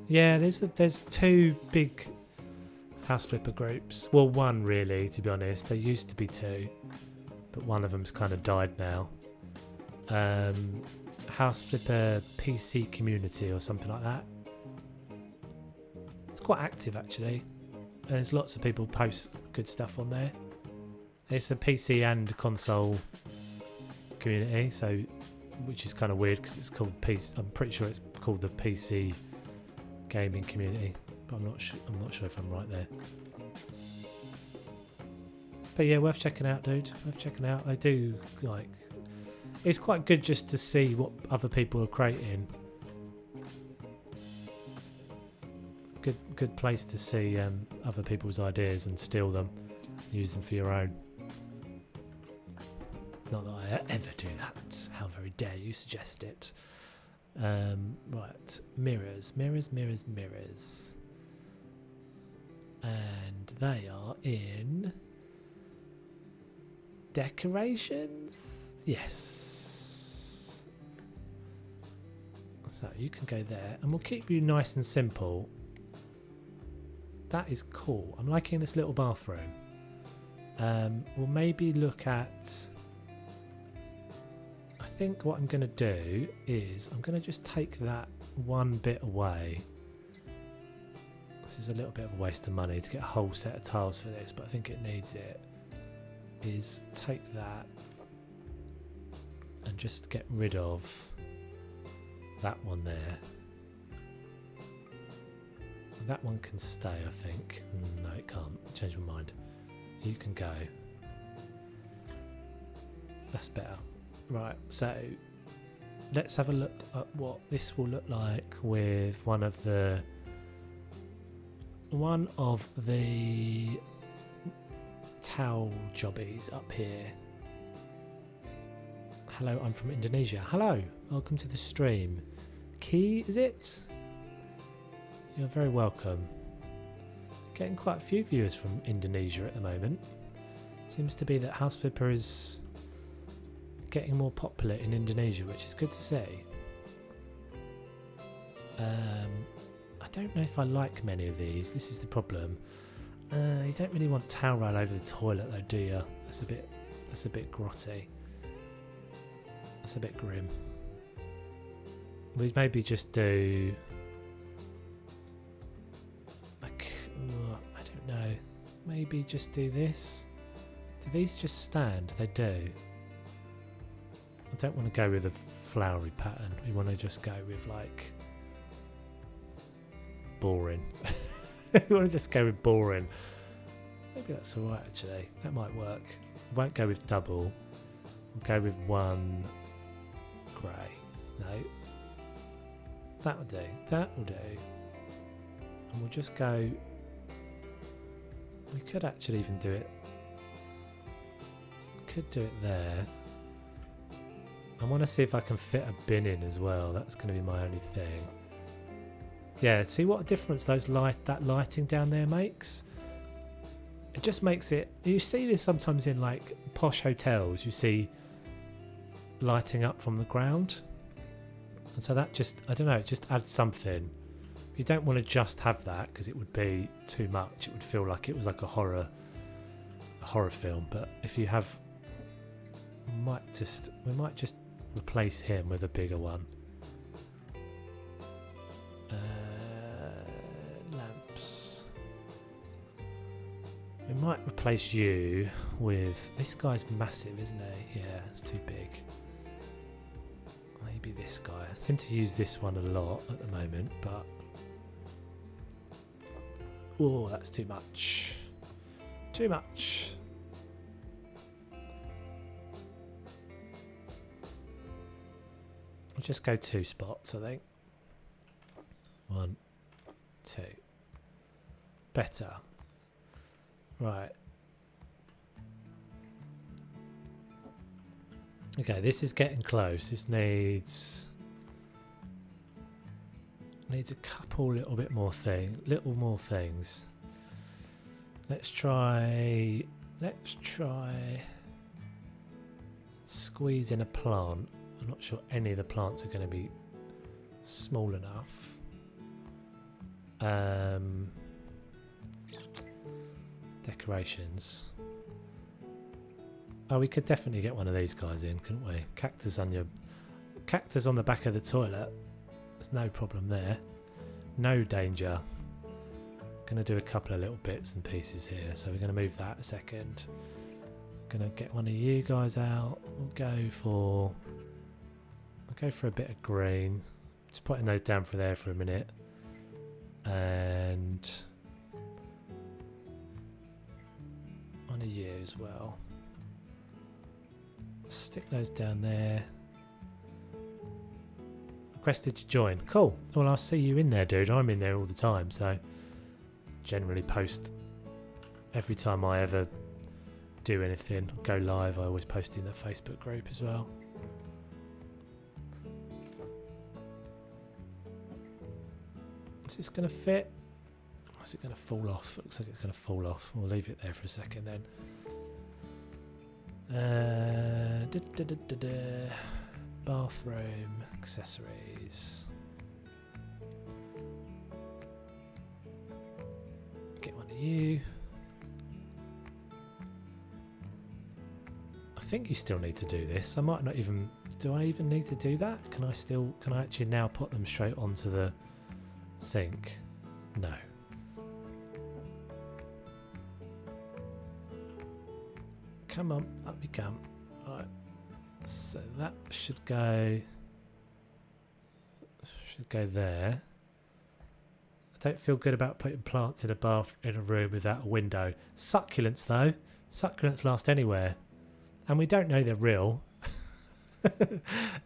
Yeah, there's two big house flipper groups. Well, one really, to be honest. There used to be two, but one of them's kind of died now. House flipper PC community or something like that. It's quite active actually. There's lots of people post good stuff on there. It's a PC and console community, so which is kind of weird because it's called PC. I'm pretty sure it's called the PC gaming community, but I'm not sure if I'm right there. But yeah, worth checking out, dude. Worth checking out. I do like. It's quite good just to see what other people are creating. Good place to see other people's ideas and steal them, use them for your own. Not that I ever do that. How very dare you suggest it? Right, mirrors, and they are in decorations. Yes. So you can go there, and we'll keep you nice and simple. That is cool. I'm liking this little bathroom. We'll maybe look at. I think what I'm going to do is I'm going to just take that one bit away. This is a little bit of a waste of money to get a whole set of tiles for this, but I think it needs it. Is take that and just get rid of that one there. That one can stay, I think. No, it can't. Change my mind. You can go. That's better. Right, so let's have a look at what this will look like with one of the towel jobbies up here. Hello, I'm from Indonesia. Hello, welcome to the stream. Key, is it? You're very welcome. Getting quite a few viewers from Indonesia at the moment. Seems to be that House Flipper is getting more popular in Indonesia, which is good to see. I don't know if I like many of these. This is the problem. You don't really want towel roll over the toilet though, do you? That's a bit grotty. That's a bit grim. We'd maybe just do like, I don't know. Maybe just do this. Do these just stand? They do. I don't want to go with a flowery pattern. We want to just go with like boring. We want to just go with boring. Maybe that's alright actually. That might work. We won't go with double. We'll go with one grey. No. That'll do. That will do. And we'll just go. We could actually even do it. Could do it there. I want to see if I can fit a bin in as well. That's going to be my only thing. Yeah, see what a difference that lighting down there makes? It just makes it... You see this sometimes in like posh hotels. You see lighting up from the ground. And so that just, I don't know, it just adds something. You don't want to just have that because it would be too much. It would feel like it was like a horror film. But if you have... we might just replace him with a bigger one. Lamps. We might replace you with... This guy's massive, isn't he? Yeah, it's too big. Maybe this guy. I seem to use this one a lot at the moment, but... Oh, that's too much. Too much. I'll just go 2 spots, I think. 1, 2. Better. Right. Okay, this is getting close. This needs a couple little more things. Let's try squeeze in a plant. I'm not sure any of the plants are going to be small enough. Decorations. Oh, we could definitely get one of these guys in, couldn't we? Cactus on the back of the toilet. There's no problem there. No danger. Going to do a couple of little bits and pieces here, so we're going to move that a second. Going to get one of you guys out. We'll go for a bit of green. Just putting those down for there for a minute. And one of you as well. Stick those down there. Requested to join. Cool. Well, I'll see you in there, dude. I'm in there all the time, so generally post every time I ever do anything, go live. I always post in the Facebook group as well. Is this going to fit? Or is it going to fall off? Looks like it's going to fall off. We'll leave it there for a second then. Bathroom accessories. Get one of you. I think you still need to do this. I might not even. Do I even need to do that? Can I actually now put them straight onto the sink? No. Come on, up you come. Right. So that should go there. I don't feel good about putting plants in a bath in a room without a window. Succulents though. Succulents last anywhere. And we don't know they're real.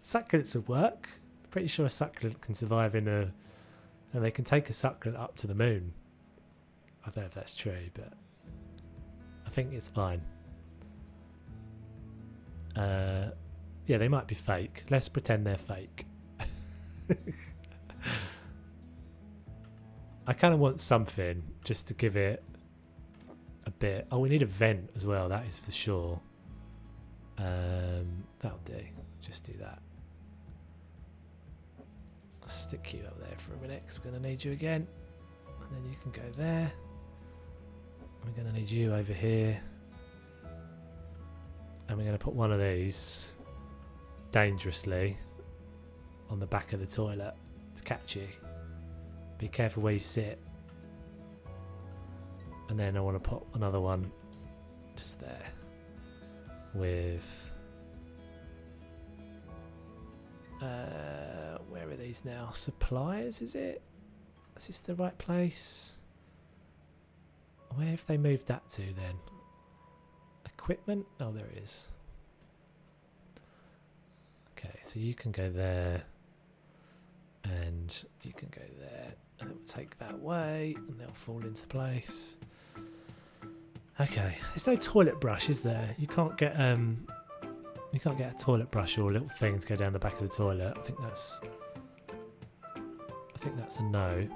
Succulents would work. Pretty sure a succulent can survive in a... And they can take a succulent up to the moon. I don't know if that's true, but I think it's fine. Yeah, they might be fake. Let's pretend they're fake. I kind of want something just to give it a bit. Oh, we need a vent as well. That is for sure. That'll do. Just do that. I'll stick you up there for a minute because we're going to need you again. And then you can go there. We're going to need you over here. And we're going to put one of these dangerously on the back of the toilet to catch you. Be careful where you sit. And then I want to put another one just there with where are these now? Supplies, is it? Is this the right place? Where have they moved that to then? Equipment? Oh, there it is. Okay, so you can go there and you can go there, and it will take that way and they'll fall into place. Okay, there's no toilet brush, is there? You can't get a toilet brush or a little thing to go down the back of the toilet. I think that's a no.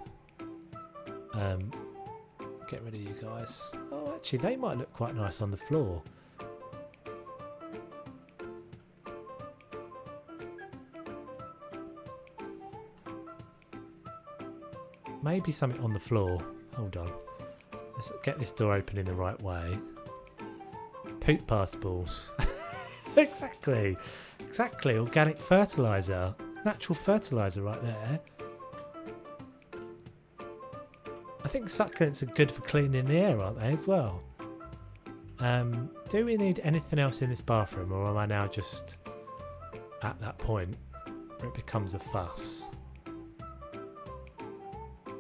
Get rid of you guys. Oh, actually, they might look quite nice on the floor. Maybe something on the floor. Hold on. Let's get this door open in the right way. Poop particles. Exactly. Exactly. Organic fertiliser. Natural fertiliser right there. I think succulents are good for cleaning the air, aren't they, as well? Do we need anything else in this bathroom, or am I now just at that point where it becomes a fuss?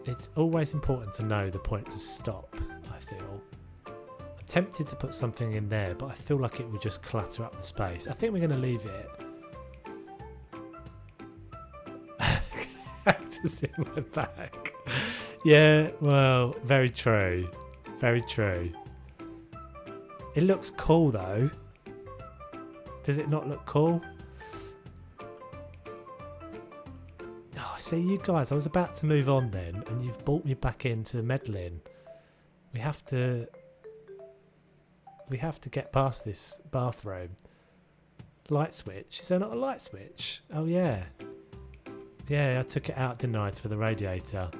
It's always important to know the point to stop, I feel. I'm tempted to put something in there, but I feel like it would just clutter up the space. I think we're going to leave it. Cactus in my back. Yeah, well, very true. Very true. It looks cool though. Does it not look cool? Oh, see, you guys, I was about to move on then, and you've brought me back into meddling. We have to get past this bathroom. Light switch. Is there not a light switch? Oh yeah. Yeah, I took it out, didn't I, for the radiator.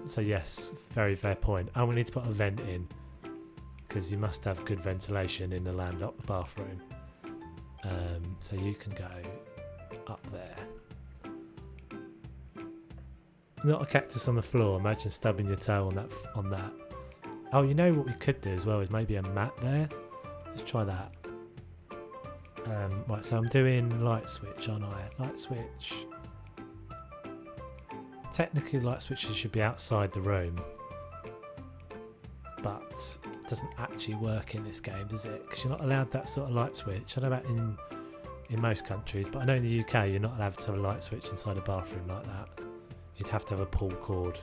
So yes, very fair point. Oh, we need to put a vent in because you must have good ventilation in the landlocked bathroom. So you can go up there. Not a cactus on the floor. Imagine stubbing your toe on that. Oh, you know what we could do as well is maybe a mat there. Let's try that. Right, so I'm doing light switch, aren't I? Light switch. technically light switches should be outside the room, but it doesn't actually work in this game, does it? Because you're not allowed that sort of light switch. I know about in most countries, but I know in the UK you're not allowed to have a light switch inside a bathroom like that. You'd have to have a pull cord,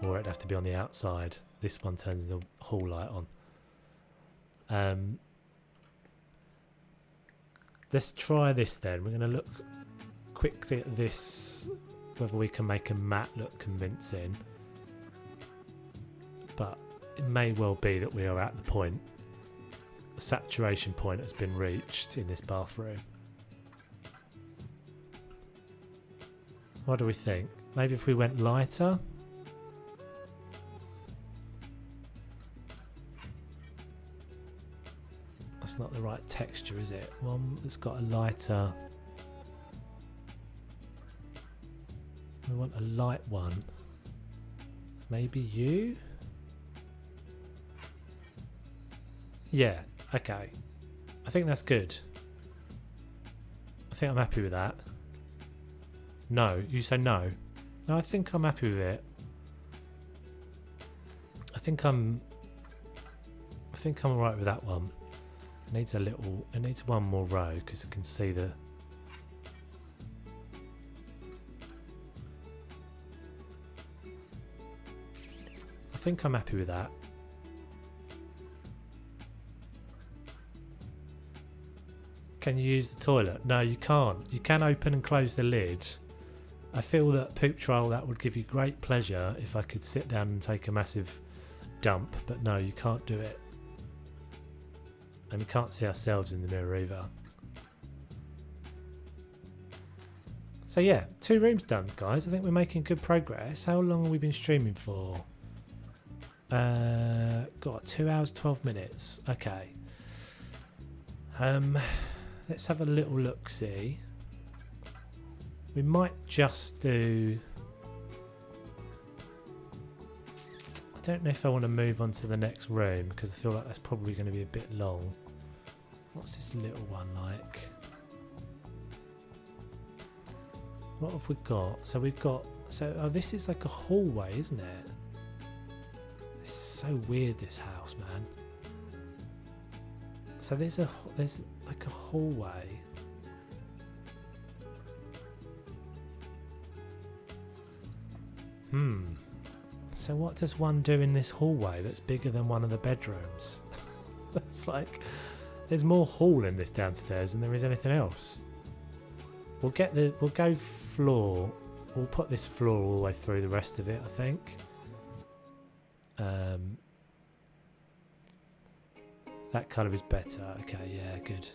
or it'd have to be on the outside. This one turns the hall light on. Let's try this then. We're going to look quickly at this, whether we can make a matte look convincing. But it may well be that we are at the point, the saturation point has been reached in this bathroom. What do we think? Maybe if we went lighter? That's not the right texture, is it? One that's got a lighter... We want a light one. Maybe you? Yeah, okay. I think that's good. I think I'm happy with that. No, you say no. No, I think I'm happy with it. I think I'm alright with that one. It needs a little, it needs one more row because I can see the... I think I'm happy with that. Can you use the toilet? No, you can't. You can open and close the lid. I feel that poop trial, that would give you great pleasure if I could sit down and take a massive dump, but no, you can't do it. And we can't see ourselves in the mirror either. So yeah, 2 rooms done, guys. I think we're making good progress. How long have we been streaming for? Got 2 hours 12 minutes. Okay. Let's have a little look see. We might just do... I don't know if I want to move on to the next room because I feel like that's probably going to be a bit long. What's this little one like? What have we got? So we've got... oh, this is like a hallway, isn't it? This is so weird, this house, man. So there's like a hallway. So what does one do in this hallway that's bigger than one of the bedrooms? That's like, there's more hall in this downstairs than there is anything else. We'll go floor. We'll put this floor all the way through the rest of it, I think. That colour is better. Okay, yeah, good.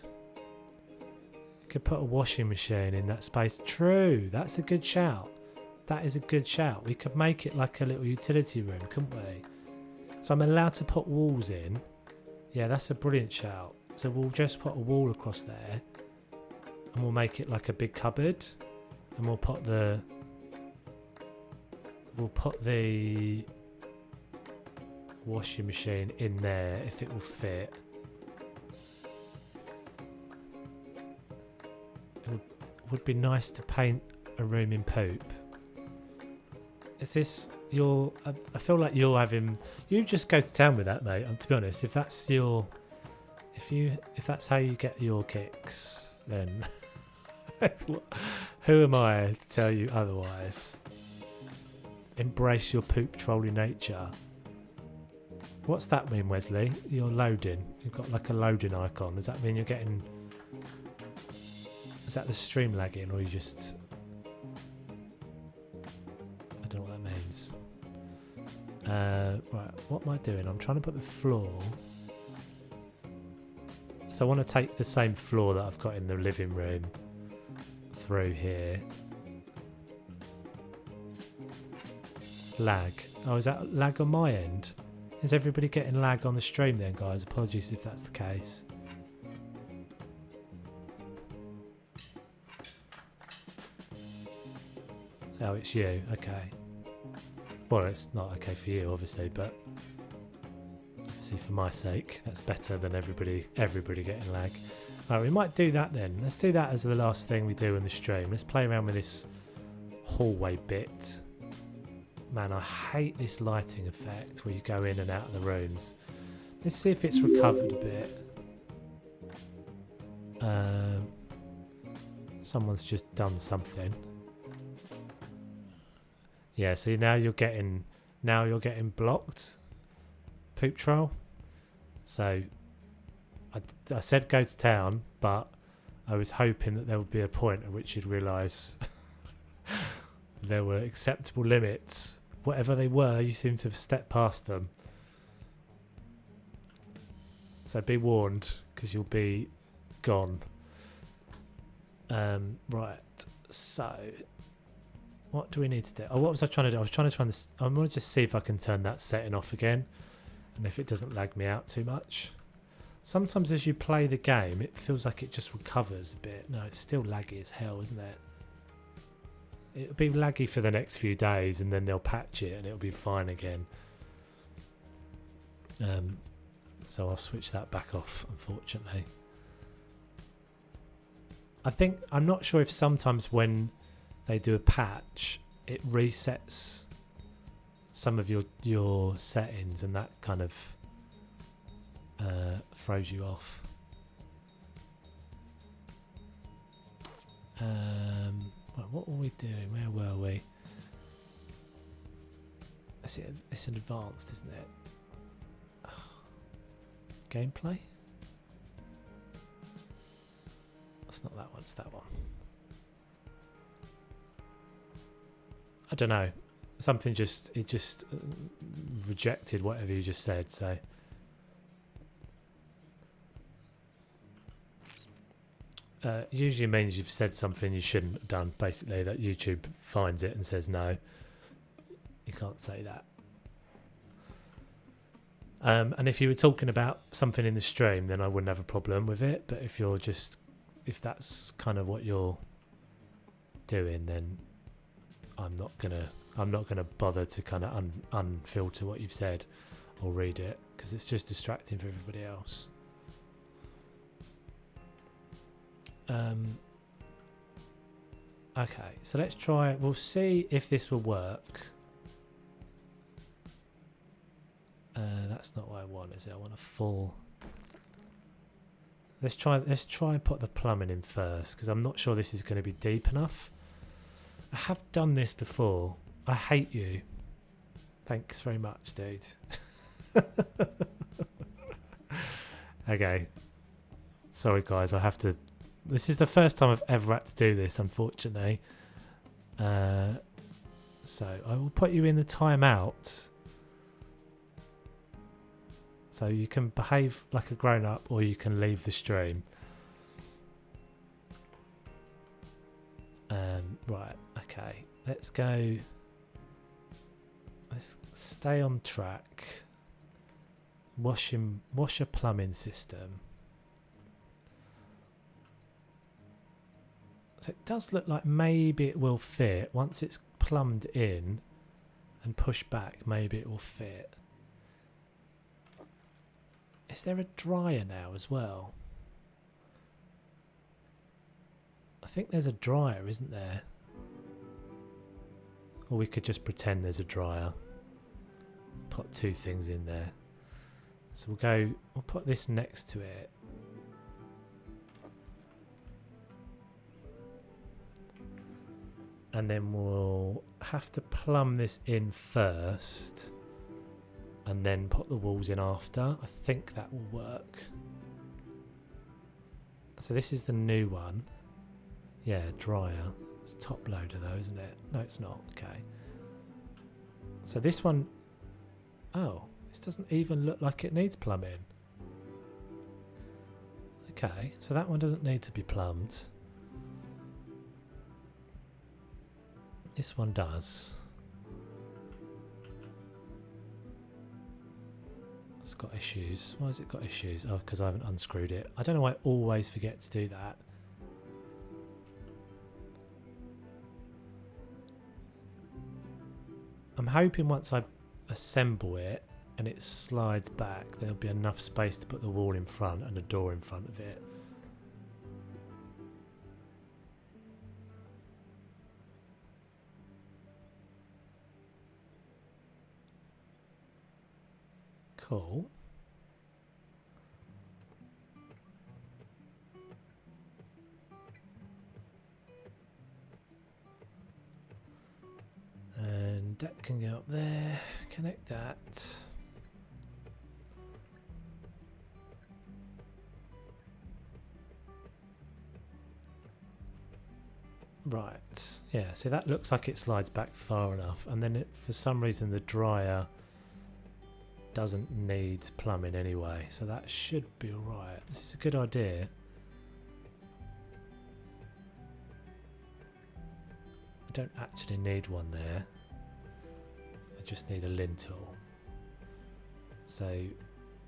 You could put a washing machine in that space. True, that's a good shout. That is a good shout. We could make it like a little utility room, couldn't we? So I'm allowed to put walls in. Yeah, that's a brilliant shout. So we'll just put a wall across there and we'll make it like a big cupboard and we'll put the washing machine in there if it will fit. It would be nice to paint a room in poop. Is this your... I feel like you're having... You just go to town with that, mate. And to be honest, if that's your... If that's how you get your kicks, then... Who am I to tell you otherwise? Embrace your poop trolling nature. What's that mean, Wesley? You're loading. You've got like a loading icon. Does that mean you're getting... Is that the stream lagging or you just... I don't know what that means. Right, what am I doing? I'm trying to put the floor... So I want to take the same floor that I've got in the living room through here. Lag. Oh, is that lag on my end? Is everybody getting lag on the stream then, guys? Apologies if that's the case. Oh, it's you. Okay. Well, it's not okay for you, obviously, but obviously for my sake, that's better than everybody getting lag. All right, we might do that then. Let's do that as the last thing we do in the stream. Let's play around with this hallway bit. Man, I hate this lighting effect where you go in and out of the rooms. Let's see if it's recovered a bit. Someone's just done something. Yeah, see now you're getting blocked. Poop troll. So I said go to town, but I was hoping that there would be a point at which you'd realise there were acceptable limits. Whatever they were, you seem to have stepped past them. So be warned, because you'll be gone. Right, so what do we need to do? Oh, what was I trying to do? I was trying to I'm going to just see if I can turn that setting off again, and if it doesn't lag me out too much. Sometimes as you play the game, it feels like it just recovers a bit. No, it's still laggy as hell, isn't it? It'll be laggy for the next few days, and then they'll patch it and it'll be fine again. So I'll switch that back off, unfortunately. I'm not sure if sometimes when they do a patch, it resets some of your settings, and that kind of throws you off. Right, what were we doing? Where were we? It's an advanced, isn't it? Gameplay? It's not that one, it's that one. I don't know. Something just rejected whatever you just said, so. Usually means you've said something you shouldn't have done, basically, that YouTube finds it and says no. You can't say that. And if you were talking about something in the stream, then I wouldn't have a problem with it. But if that's kind of what you're doing, then I'm not gonna bother to kind of unfilter what you've said or read it, because it's just distracting for everybody else. Okay, so let's try. We'll see if this will work. That's not what I want, is it? I want a full. Let's try and put the plumbing in first, because I'm not sure this is going to be deep enough. I have done this before. I hate you. Thanks very much, dude. Okay. Sorry, guys. I have to. This is the first time I've ever had to do this, unfortunately. So I will put you in the timeout. So you can behave like a grown-up, or you can leave the stream. Right, okay. Let's go. Let's stay on track. Wash a plumbing system. So it does look like maybe it will fit. Once it's plumbed in and pushed back, maybe it will fit. Is there a dryer now as well? I think there's a dryer, isn't there? Or we could just pretend there's a dryer. Put two things in there. So we'll put this next to it. And then we'll have to plumb this in first, and then put the walls in after. I think that will work. So this is the new one. Yeah, dryer. It's top loader though, isn't it? No, it's not. Okay. So this one... Oh, this doesn't even look like it needs plumbing. Okay, so that one doesn't need to be plumbed. This one does. It's got issues. Why has it got issues? Oh, because I haven't unscrewed it. I don't know why I always forget to do that. I'm hoping once I assemble it and it slides back, there'll be enough space to put the wall in front and a door in front of it. Cool. And that can go up there. Connect that. Right, yeah, so that looks like it slides back far enough, and then for some reason the dryer doesn't need plumbing anyway, so that should be alright. This is a good idea. I don't actually need one there, I just need a lintel. So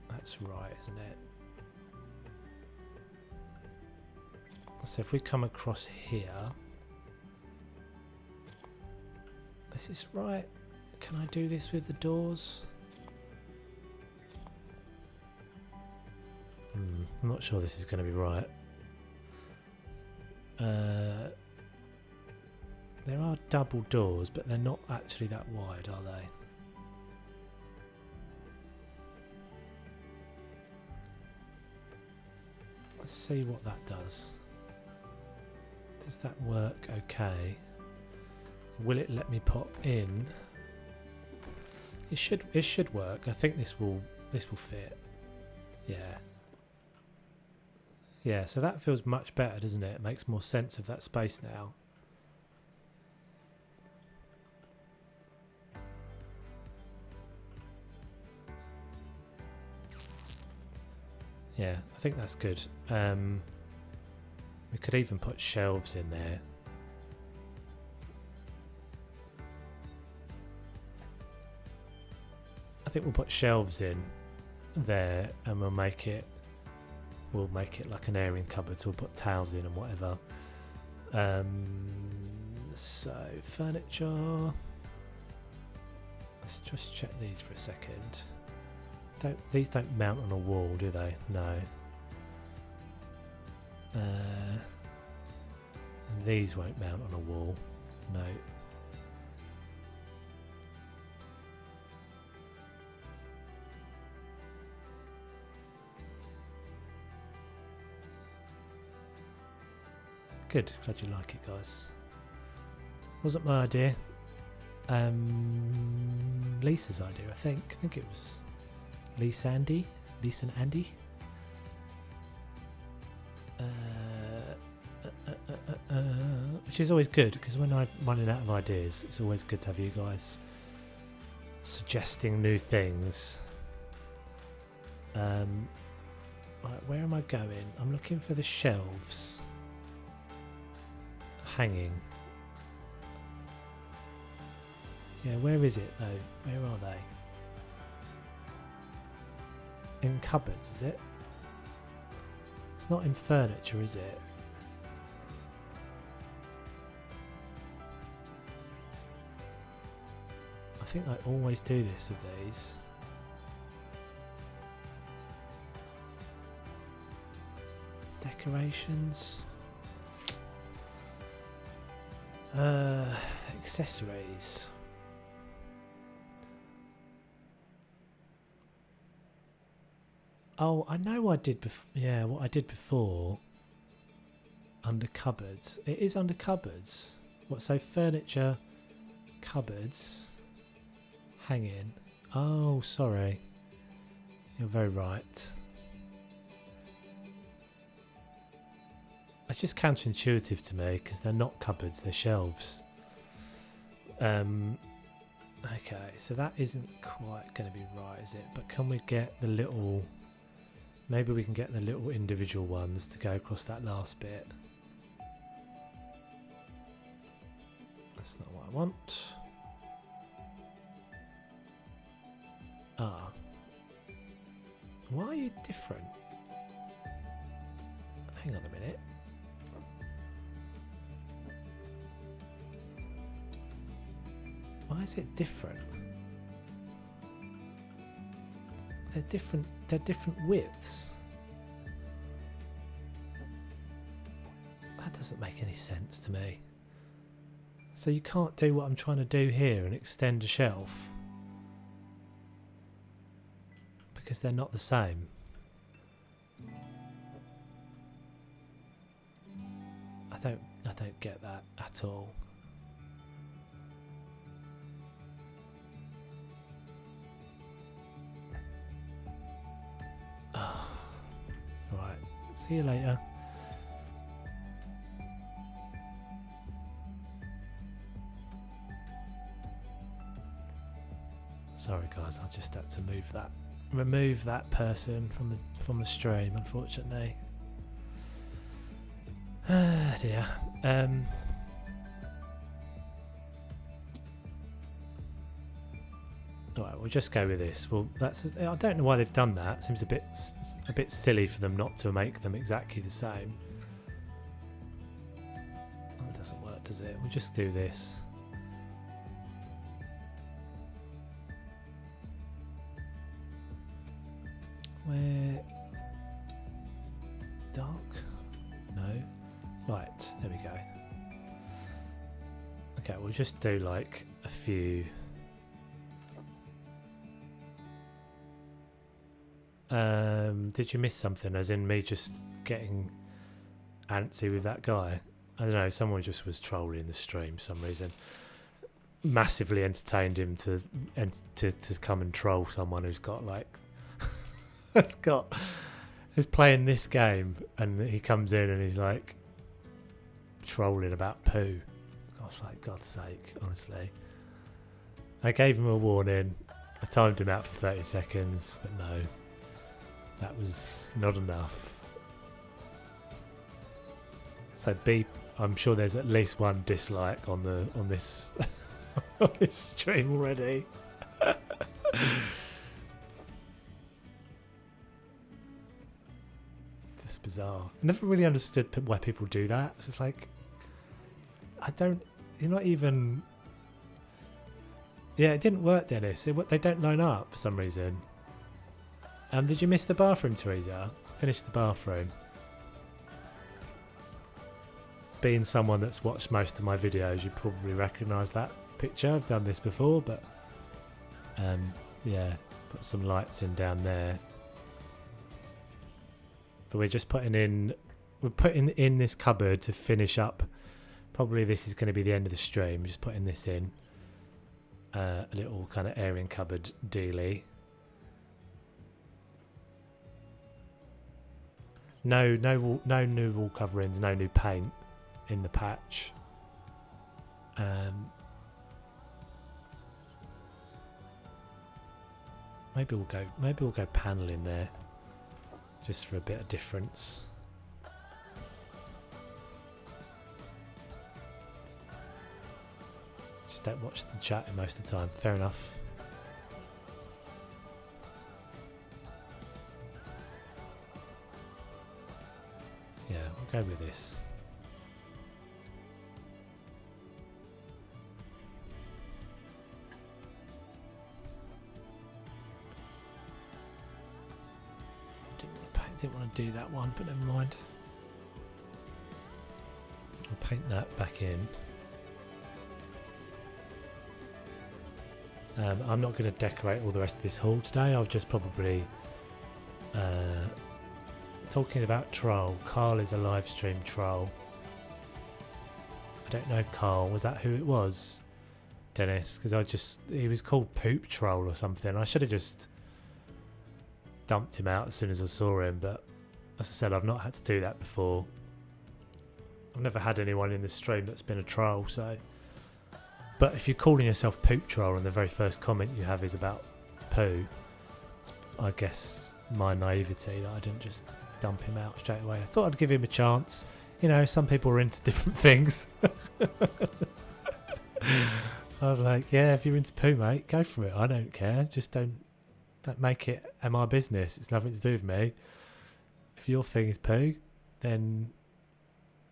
that's right, isn't it? So if we come across here, is this right? Can I do this with the doors? I'm not sure this is going to be right. There are double doors, but they're not actually that wide, are they? Let's see what that does. Does that work okay? Will it let me pop in? It should work. I think this will fit. Yeah. Yeah, so that feels much better, doesn't it? It makes more sense of that space now. Yeah, I think that's good. We could even put shelves in there. I think we'll put shelves in there, and we'll make it like an airing cupboard, so we'll put towels in and whatever. So furniture, let's just check these for a second. These don't mount on a wall, do they? No. And these won't mount on a wall. No. Good, glad you like it, guys. Wasn't my idea. Lisa's idea, I think. I think it was Lisa and Andy. Which is always good, because when I'm running out of ideas, it's always good to have you guys suggesting new things. Right, where am I going? I'm looking for the shelves hanging. Yeah, where is it though? Where are they? In cupboards, is it? It's not in furniture, is it? I think I always do this with these. Decorations. Accessories. Oh, I know I did what I did before. Under cupboards. It is under cupboards. What, so furniture, cupboards, hanging. Oh, sorry. You're very right. It's just counterintuitive to me, because they're not cupboards, they're shelves. Okay, so that isn't quite going to be right, is it? But can we get the little... Maybe we can get the little individual ones to go across that last bit. That's not what I want. Ah. Why are you different? Hang on a minute. Why is it different? They're different widths. That doesn't make any sense to me. So you can't do what I'm trying to do here and extend a shelf, because they're not the same. I don't get that at all. Oh. Right, see you later. Sorry guys, I just had to remove that person from the stream, unfortunately. Ah dear. Alright, we'll just go with this. Well, I don't know why they've done that. It seems a bit silly for them not to make them exactly the same. That doesn't work, does it? We'll just do this. Where dark? No. Right, there we go. Okay, we'll just do like a few. Did you miss something? As in me just getting antsy with that guy? I don't know. Someone just was trolling the stream for some reason. Massively entertained him to come and troll someone who's got like. Is playing this game, and he comes in and he's like trolling about poo. Gosh, like God's sake, honestly. I gave him a warning. I timed him out for 30 seconds, but no, that was not enough. So I'm sure there's at least one dislike on this on this stream already. Just bizarre. I never really understood why people do that. It's just like, you're not even. Yeah, it didn't work, Dennis. They don't line up for some reason. Did you miss the bathroom, Teresa? Finish the bathroom. Being someone that's watched most of my videos, you probably recognise that picture. I've done this before, but yeah, put some lights in down there. But we're just putting in this cupboard to finish up. Probably this is going to be the end of the stream. Just putting this in. A little kind of airing cupboard dealy. No new wall coverings, no new paint in the patch. Maybe we'll go panel in there, just for a bit of difference. Just don't watch the chat most of the time. Fair enough. Yeah, we'll go with this. Didn't want to do that one, but never mind. I'll paint that back in. I'm not going to decorate all the rest of this hall today. I'll just probably talking about troll. Carl is a live stream troll. I don't know, Carl. Was that who it was, Dennis? Because he was called Poop Troll or something. I should have just dumped him out as soon as I saw him, but as I said, I've not had to do that before. I've never had anyone in the stream that's been a troll, so. But if you're calling yourself Poop Troll and the very first comment you have is about poo, it's, I guess, my naivety that I didn't just dump him out straight away. I thought I'd give him a chance. You know, some people are into different things. I was like, yeah, if you're into poo, mate, go for it. I don't care. Just don't make it my business. It's nothing to do with me. If your thing is poo, then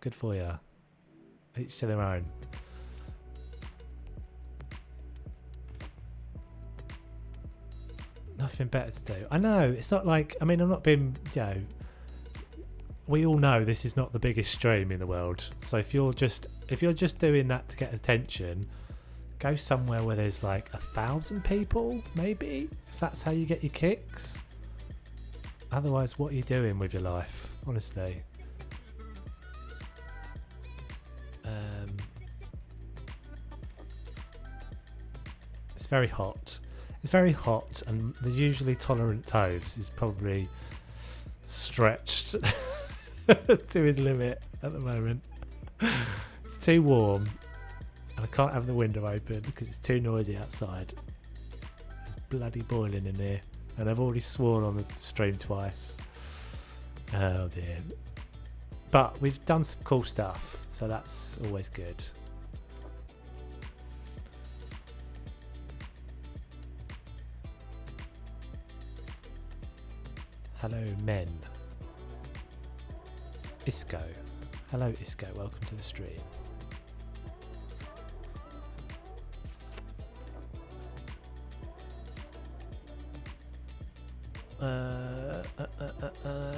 good for you. Each to their own. Nothing better to do. I know, it's not like, I mean, I'm not being, we all know this is not the biggest stream in the world. So if you're just doing that to get attention, go somewhere where there's like 1,000 people, maybe, if that's how you get your kicks. Otherwise, what are you doing with your life? Honestly. It's very hot. It's very hot, and the usually tolerant Toves is probably stretched to his limit at the moment. It's too warm, and I can't have the window open because it's too noisy outside. It's bloody boiling in here, and I've already sworn on the stream twice. Oh dear. But we've done some cool stuff, so that's always good. Hello, men. Isco. Hello, Isco. Welcome to the stream.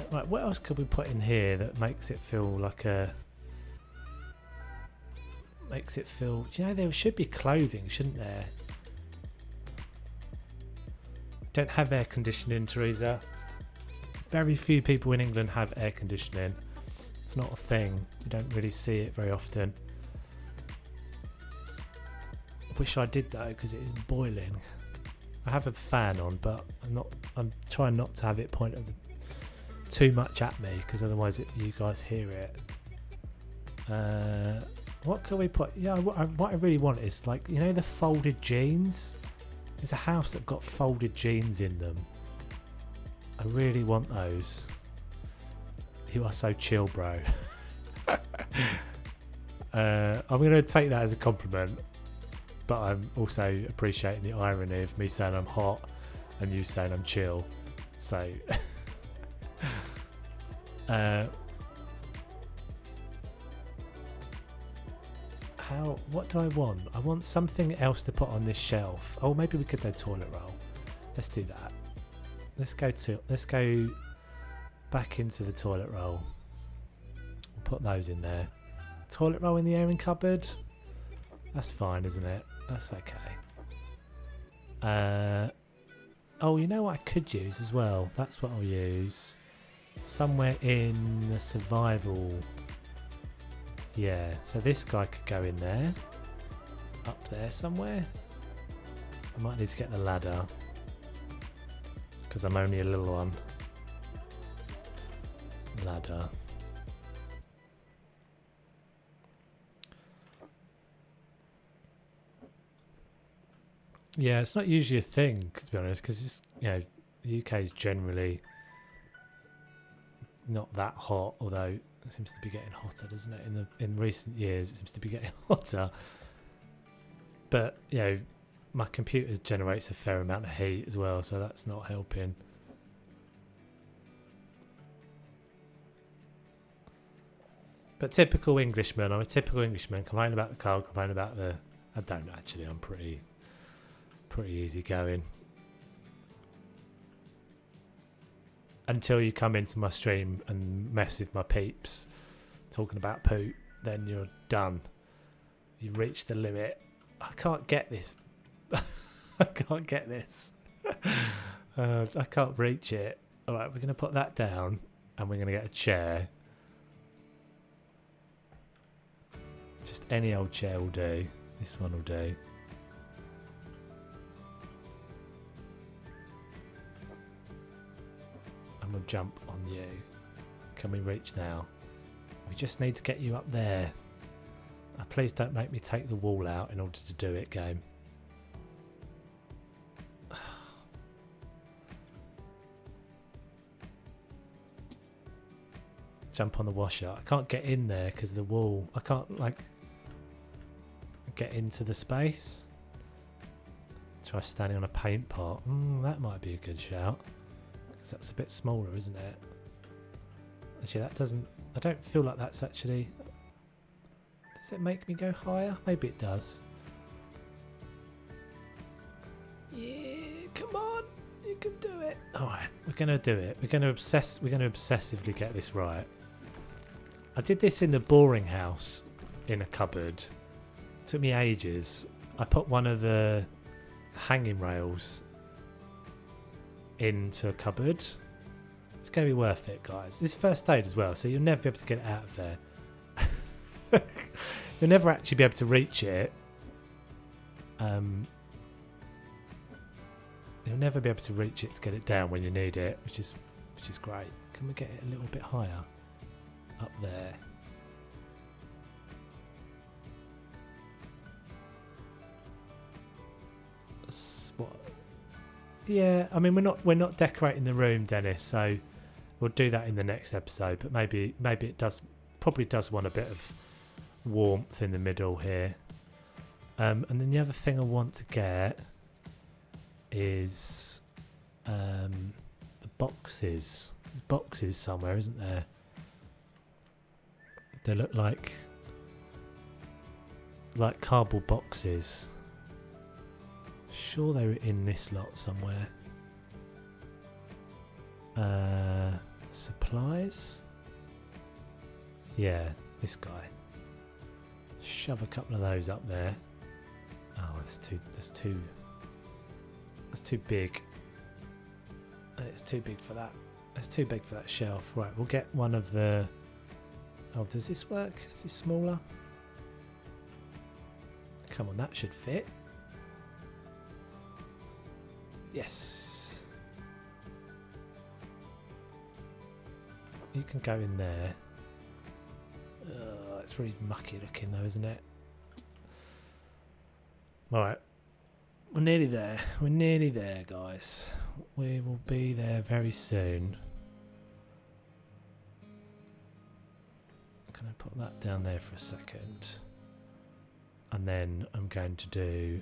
Right, what else could we put in here that makes it feel like a... Makes it feel... You know, there should be clothing, shouldn't there? Don't have air conditioning, Teresa. Very few people in England have air conditioning. It's not a thing. You don't really see it very often. I wish I did though, because it is boiling. I have a fan on, but I'm trying not to have it point too much at me, because otherwise you guys hear it. What can we put? Yeah, what I really want is, like, you know, the folded jeans. There's a house that got folded jeans in them. I really want those. You are so chill, bro. I'm going to take that as a compliment, but I'm also appreciating the irony of me saying I'm hot and you saying I'm chill. So, what do I want? I want something else to put on this shelf. Oh, maybe we could do toilet roll. Let's do that. Let's go back into the toilet roll. We'll put those in there. Toilet roll in the airing cupboard. That's fine, isn't it? That's okay. Oh, you know what I could use as well? That's what I'll use. Somewhere in the survival. Yeah, so this guy could go in there. Up there somewhere. I might need to get the ladder, because I'm only a little one. Ladder. Yeah, it's not usually a thing, to be honest, because it's, you know, the UK is generally not that hot, although it seems to be getting hotter, doesn't it? In recent years, it seems to be getting hotter. But, you know, my computer generates a fair amount of heat as well, so that's not helping. But typical Englishman, I'm a typical Englishman, complain about the cold, complain about the... I don't actually, I'm pretty easy going. Until you come into my stream and mess with my peeps, talking about poop, then you're done. You've reached the limit. I can't get this. I can't get this. I can't reach it. Alright, we're going to put that down and we're going to get a chair. Just any old chair will do. This one will do. And we'll jump on you. Can we reach now? We just need to get you up there. Please don't make me take the wall out in order to do it, game. Jump on the washer. I can't get in there because of the wall. I can't, like, get into the space. Try standing on a paint pot. That might be a good shout. Because that's a bit smaller, isn't it? Actually, that doesn't... I don't feel like that's actually... Does it make me go higher? Maybe it does. Yeah, come on. You can do it. Alright, we're going to do it. We're going to obsessively get this right. I did this in the boring house in a cupboard. Took me ages. I put one of the hanging rails into a cupboard. It's going to be worth it, guys. This is first aid as well, so you'll never be able to get it out of there. You'll never actually be able to reach it. You'll never be able to reach it to get it down when you need it, which is great. Can we get it a little bit higher? Up there. What? Yeah, I mean we're not decorating the room, Dennis, so we'll do that in the next episode, but maybe it probably does want a bit of warmth in the middle here. And then the other thing I want to get is the boxes. There's boxes somewhere, isn't there? They look like cardboard boxes. Sure they were in this lot somewhere. Supplies? Yeah, this guy. Shove a couple of those up there. Oh, that's too big. It's too big for that. It's too big for that shelf. Right, we'll get one of the... Oh, does this work? Is this smaller? Come on, that should fit. Yes. You can go in there. It's really mucky looking though, isn't it? Alright. We're nearly there. We're nearly there, guys. We will be there very soon. Can I put that down there for a second? And then I'm going to do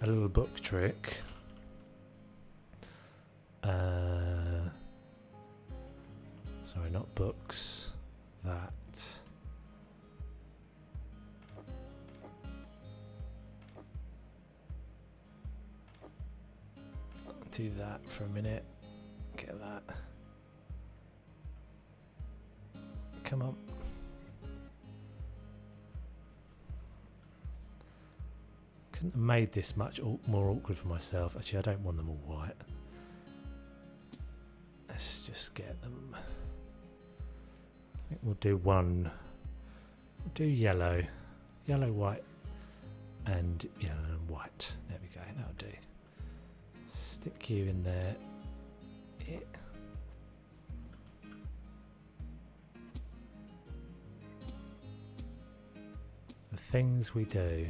a little book trick. Sorry, not books. That. Do that for a minute. Get that. Come on. Couldn't have made this much more awkward for myself. Actually, I don't want them all white. Let's just get them. I think we'll do one. We'll do yellow. Yellow, white, and yellow and white. There we go. That'll do. Stick you in there. Yeah. The things we do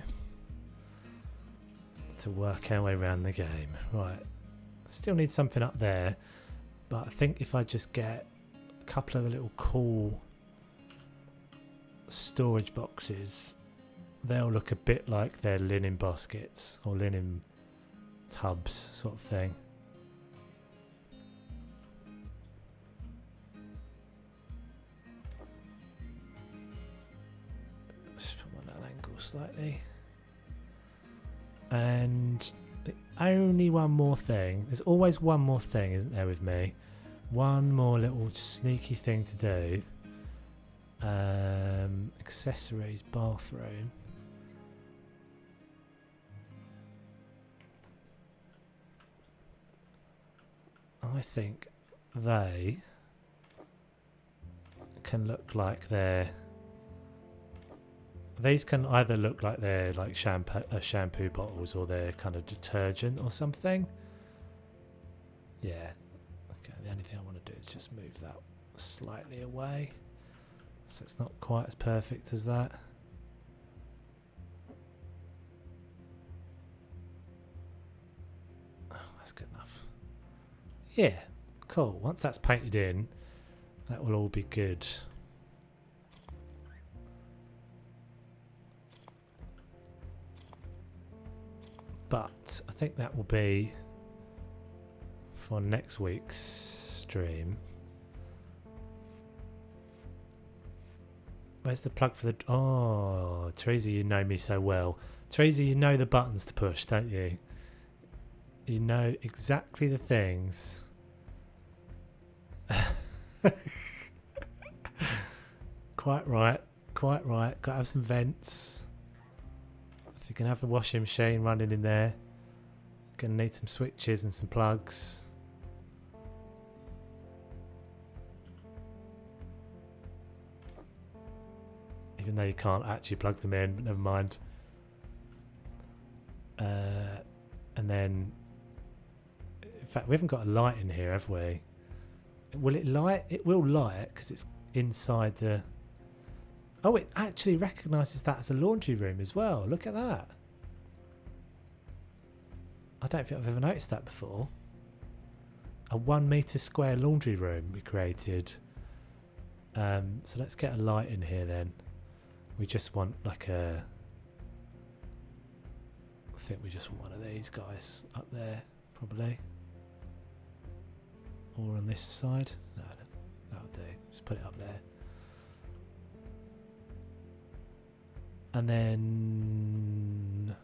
to work our way around the game. Right. Still need something up there, but I think if I just get a couple of the little cool storage boxes, they'll look a bit like their linen baskets or linen tubs sort of thing. Just put them on that angle slightly. And the only one more thing, there's always one more thing, isn't there, with me? One more little sneaky thing to do. Accessories, bathroom. I think they can look like these can either look like they're like shampoo bottles, or they're kind of detergent or something. Yeah. Okay, the only thing I want to do is just move that slightly away, so it's not quite as perfect as that. Oh, that's good enough. Yeah, cool. Once that's painted in, that will all be good. But I think that will be for next week's stream. Where's the plug for the... Oh, Teresa, you know me so well. Teresa, you know the buttons to push, don't you? You know exactly the things. Quite right. Quite right. Got to have some vents. I you can have a washing machine running in there. Gonna need some switches and some plugs. Even though you can't actually plug them in, but never mind. And then, in fact, we haven't got a light in here, have we? Will it light? It will light because it's inside the... Oh, it actually recognises that as a laundry room as well. Look at that. I don't think I've ever noticed that before. A 1 metre square laundry room we created. So let's get a light in here then. We just want like a... I think we just want one of these guys up there, probably. Or on this side. No, that'll do. Just put it up there. And then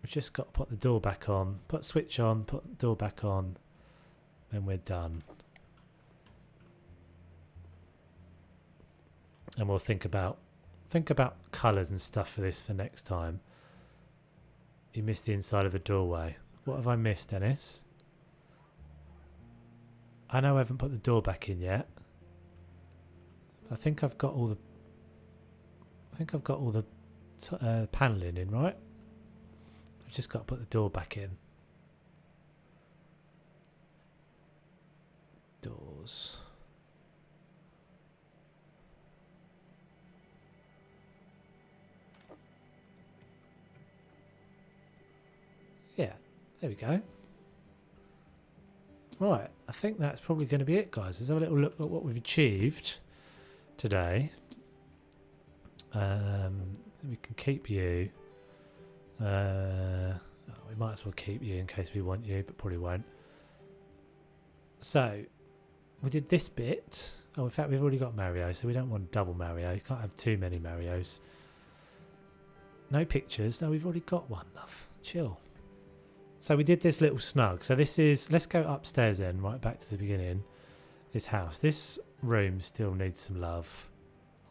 we've just got to put the door back on, put switch on, put the door back on, then we're done. And we'll think about colours and stuff for this for next time. You missed the inside of the doorway. What have I missed, Dennis? I know I haven't put the door back in yet. I think I've got all the panelling in, right? I've just got to put the door back in. Doors. Yeah, there we go. Right, I think that's probably going to be it, guys. Let's have a little look at what we've achieved today. We can keep you. We might as well keep you in case we want you, but probably won't. So, we did this bit. Oh, in fact, we've already got Mario, so we don't want double Mario. You can't have too many Marios. No pictures. No, we've already got one, love. Chill. So we did this little snug. So this is... Let's go upstairs then, right back to the beginning. This house. This room still needs some love.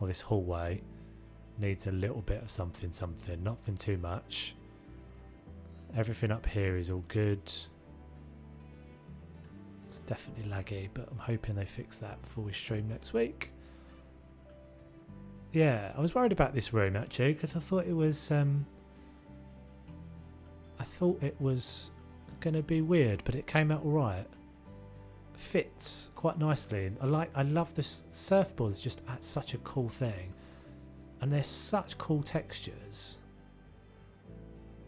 Or this hallway needs a little bit of something, nothing too much. Everything up here is all good. It's definitely laggy, but I'm hoping they fix that before we stream next week. Yeah, I was worried about this room actually because I thought it was going to be weird, but it came out all right. Fits quite nicely. I love the surfboards. Just at such a cool thing. And they're such cool textures.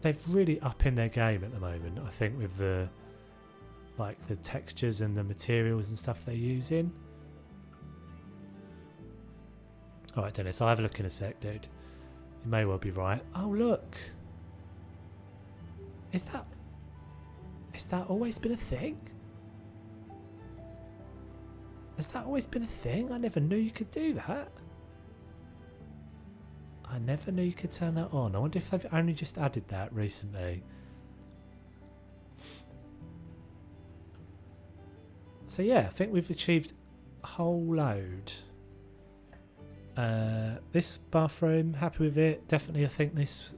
They've really up in their game at the moment, I think, with the textures and the materials and stuff they're using. Alright, Dennis, I'll have a look in a sec, dude. You may well be right. Oh, look. Is that always been a thing? Has that always been a thing? I never knew you could do that. I never knew you could turn that on. I wonder if they've only just added that recently. So yeah, I think we've achieved a whole load. This bathroom, happy with it. Definitely, I think this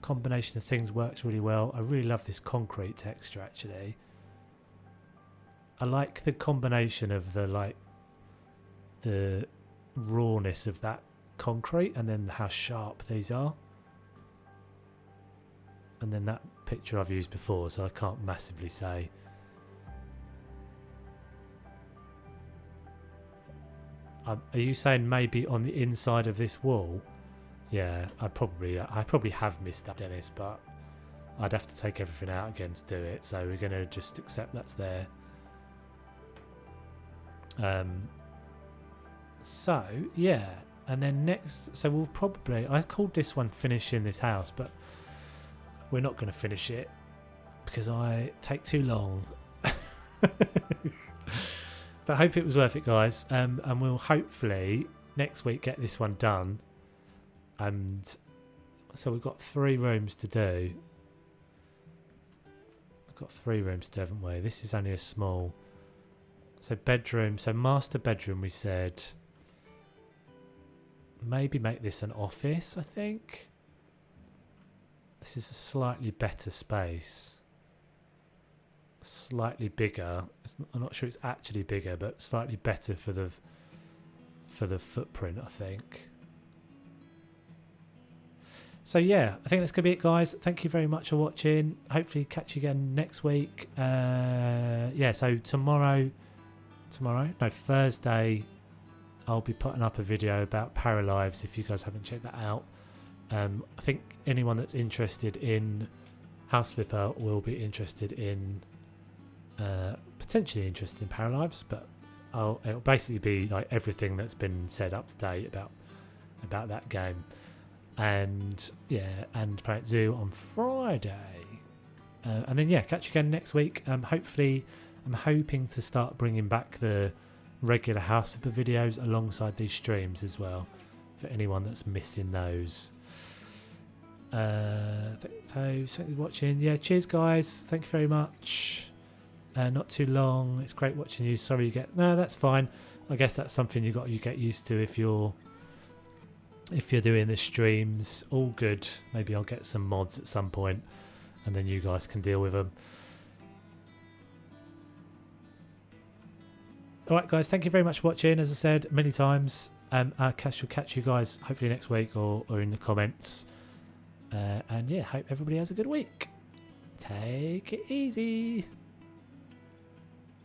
combination of things works really well. I really love this concrete texture actually. I like the combination of the rawness of that concrete and then how sharp these are. And then that picture I've used before, so I can't massively say. Are you saying maybe on the inside of this wall? Yeah, I probably have missed that, Dennis, but I'd have to take everything out again to do it, so we're going to just accept that's there. So yeah, and then next, so we'll probably, I called this one finishing this house, but we're not going to finish it because I take too long. But I hope it was worth it, guys, and we'll hopefully next week get this one done. And so we've got 3 rooms to do. We've got 3 rooms to do, haven't we? This is only a small. So bedroom, so master bedroom, we said maybe make this an office, I think. this is a slightly better space, slightly bigger. I'm not sure it's actually bigger, but slightly better for the footprint, I think. So yeah, I think that's gonna be it, guys. Thank you very much for watching. Hopefully catch you again next week. Yeah, so Thursday, I'll be putting up a video about Paralives if you guys haven't checked that out. I think anyone that's interested in House Flipper will be interested in potentially interested in Paralives, but it'll basically be like everything that's been said up to date about that game. And yeah, and play at Zoo on Friday, and then yeah, catch you again next week. Hopefully, I'm hoping to start bringing back the regular House Flipper videos alongside these streams as well, for anyone that's missing those. Thanks for watching. Yeah, cheers guys. Thank you very much. Not too long. It's great watching you. Sorry you get that's fine. I guess that's something you get used to if you're doing the streams. All good. Maybe I'll get some mods at some point and then you guys can deal with them. Alright guys, thank you very much for watching, as I said many times. I'll catch you guys hopefully next week or in the comments. And yeah, hope everybody has a good week. Take it easy.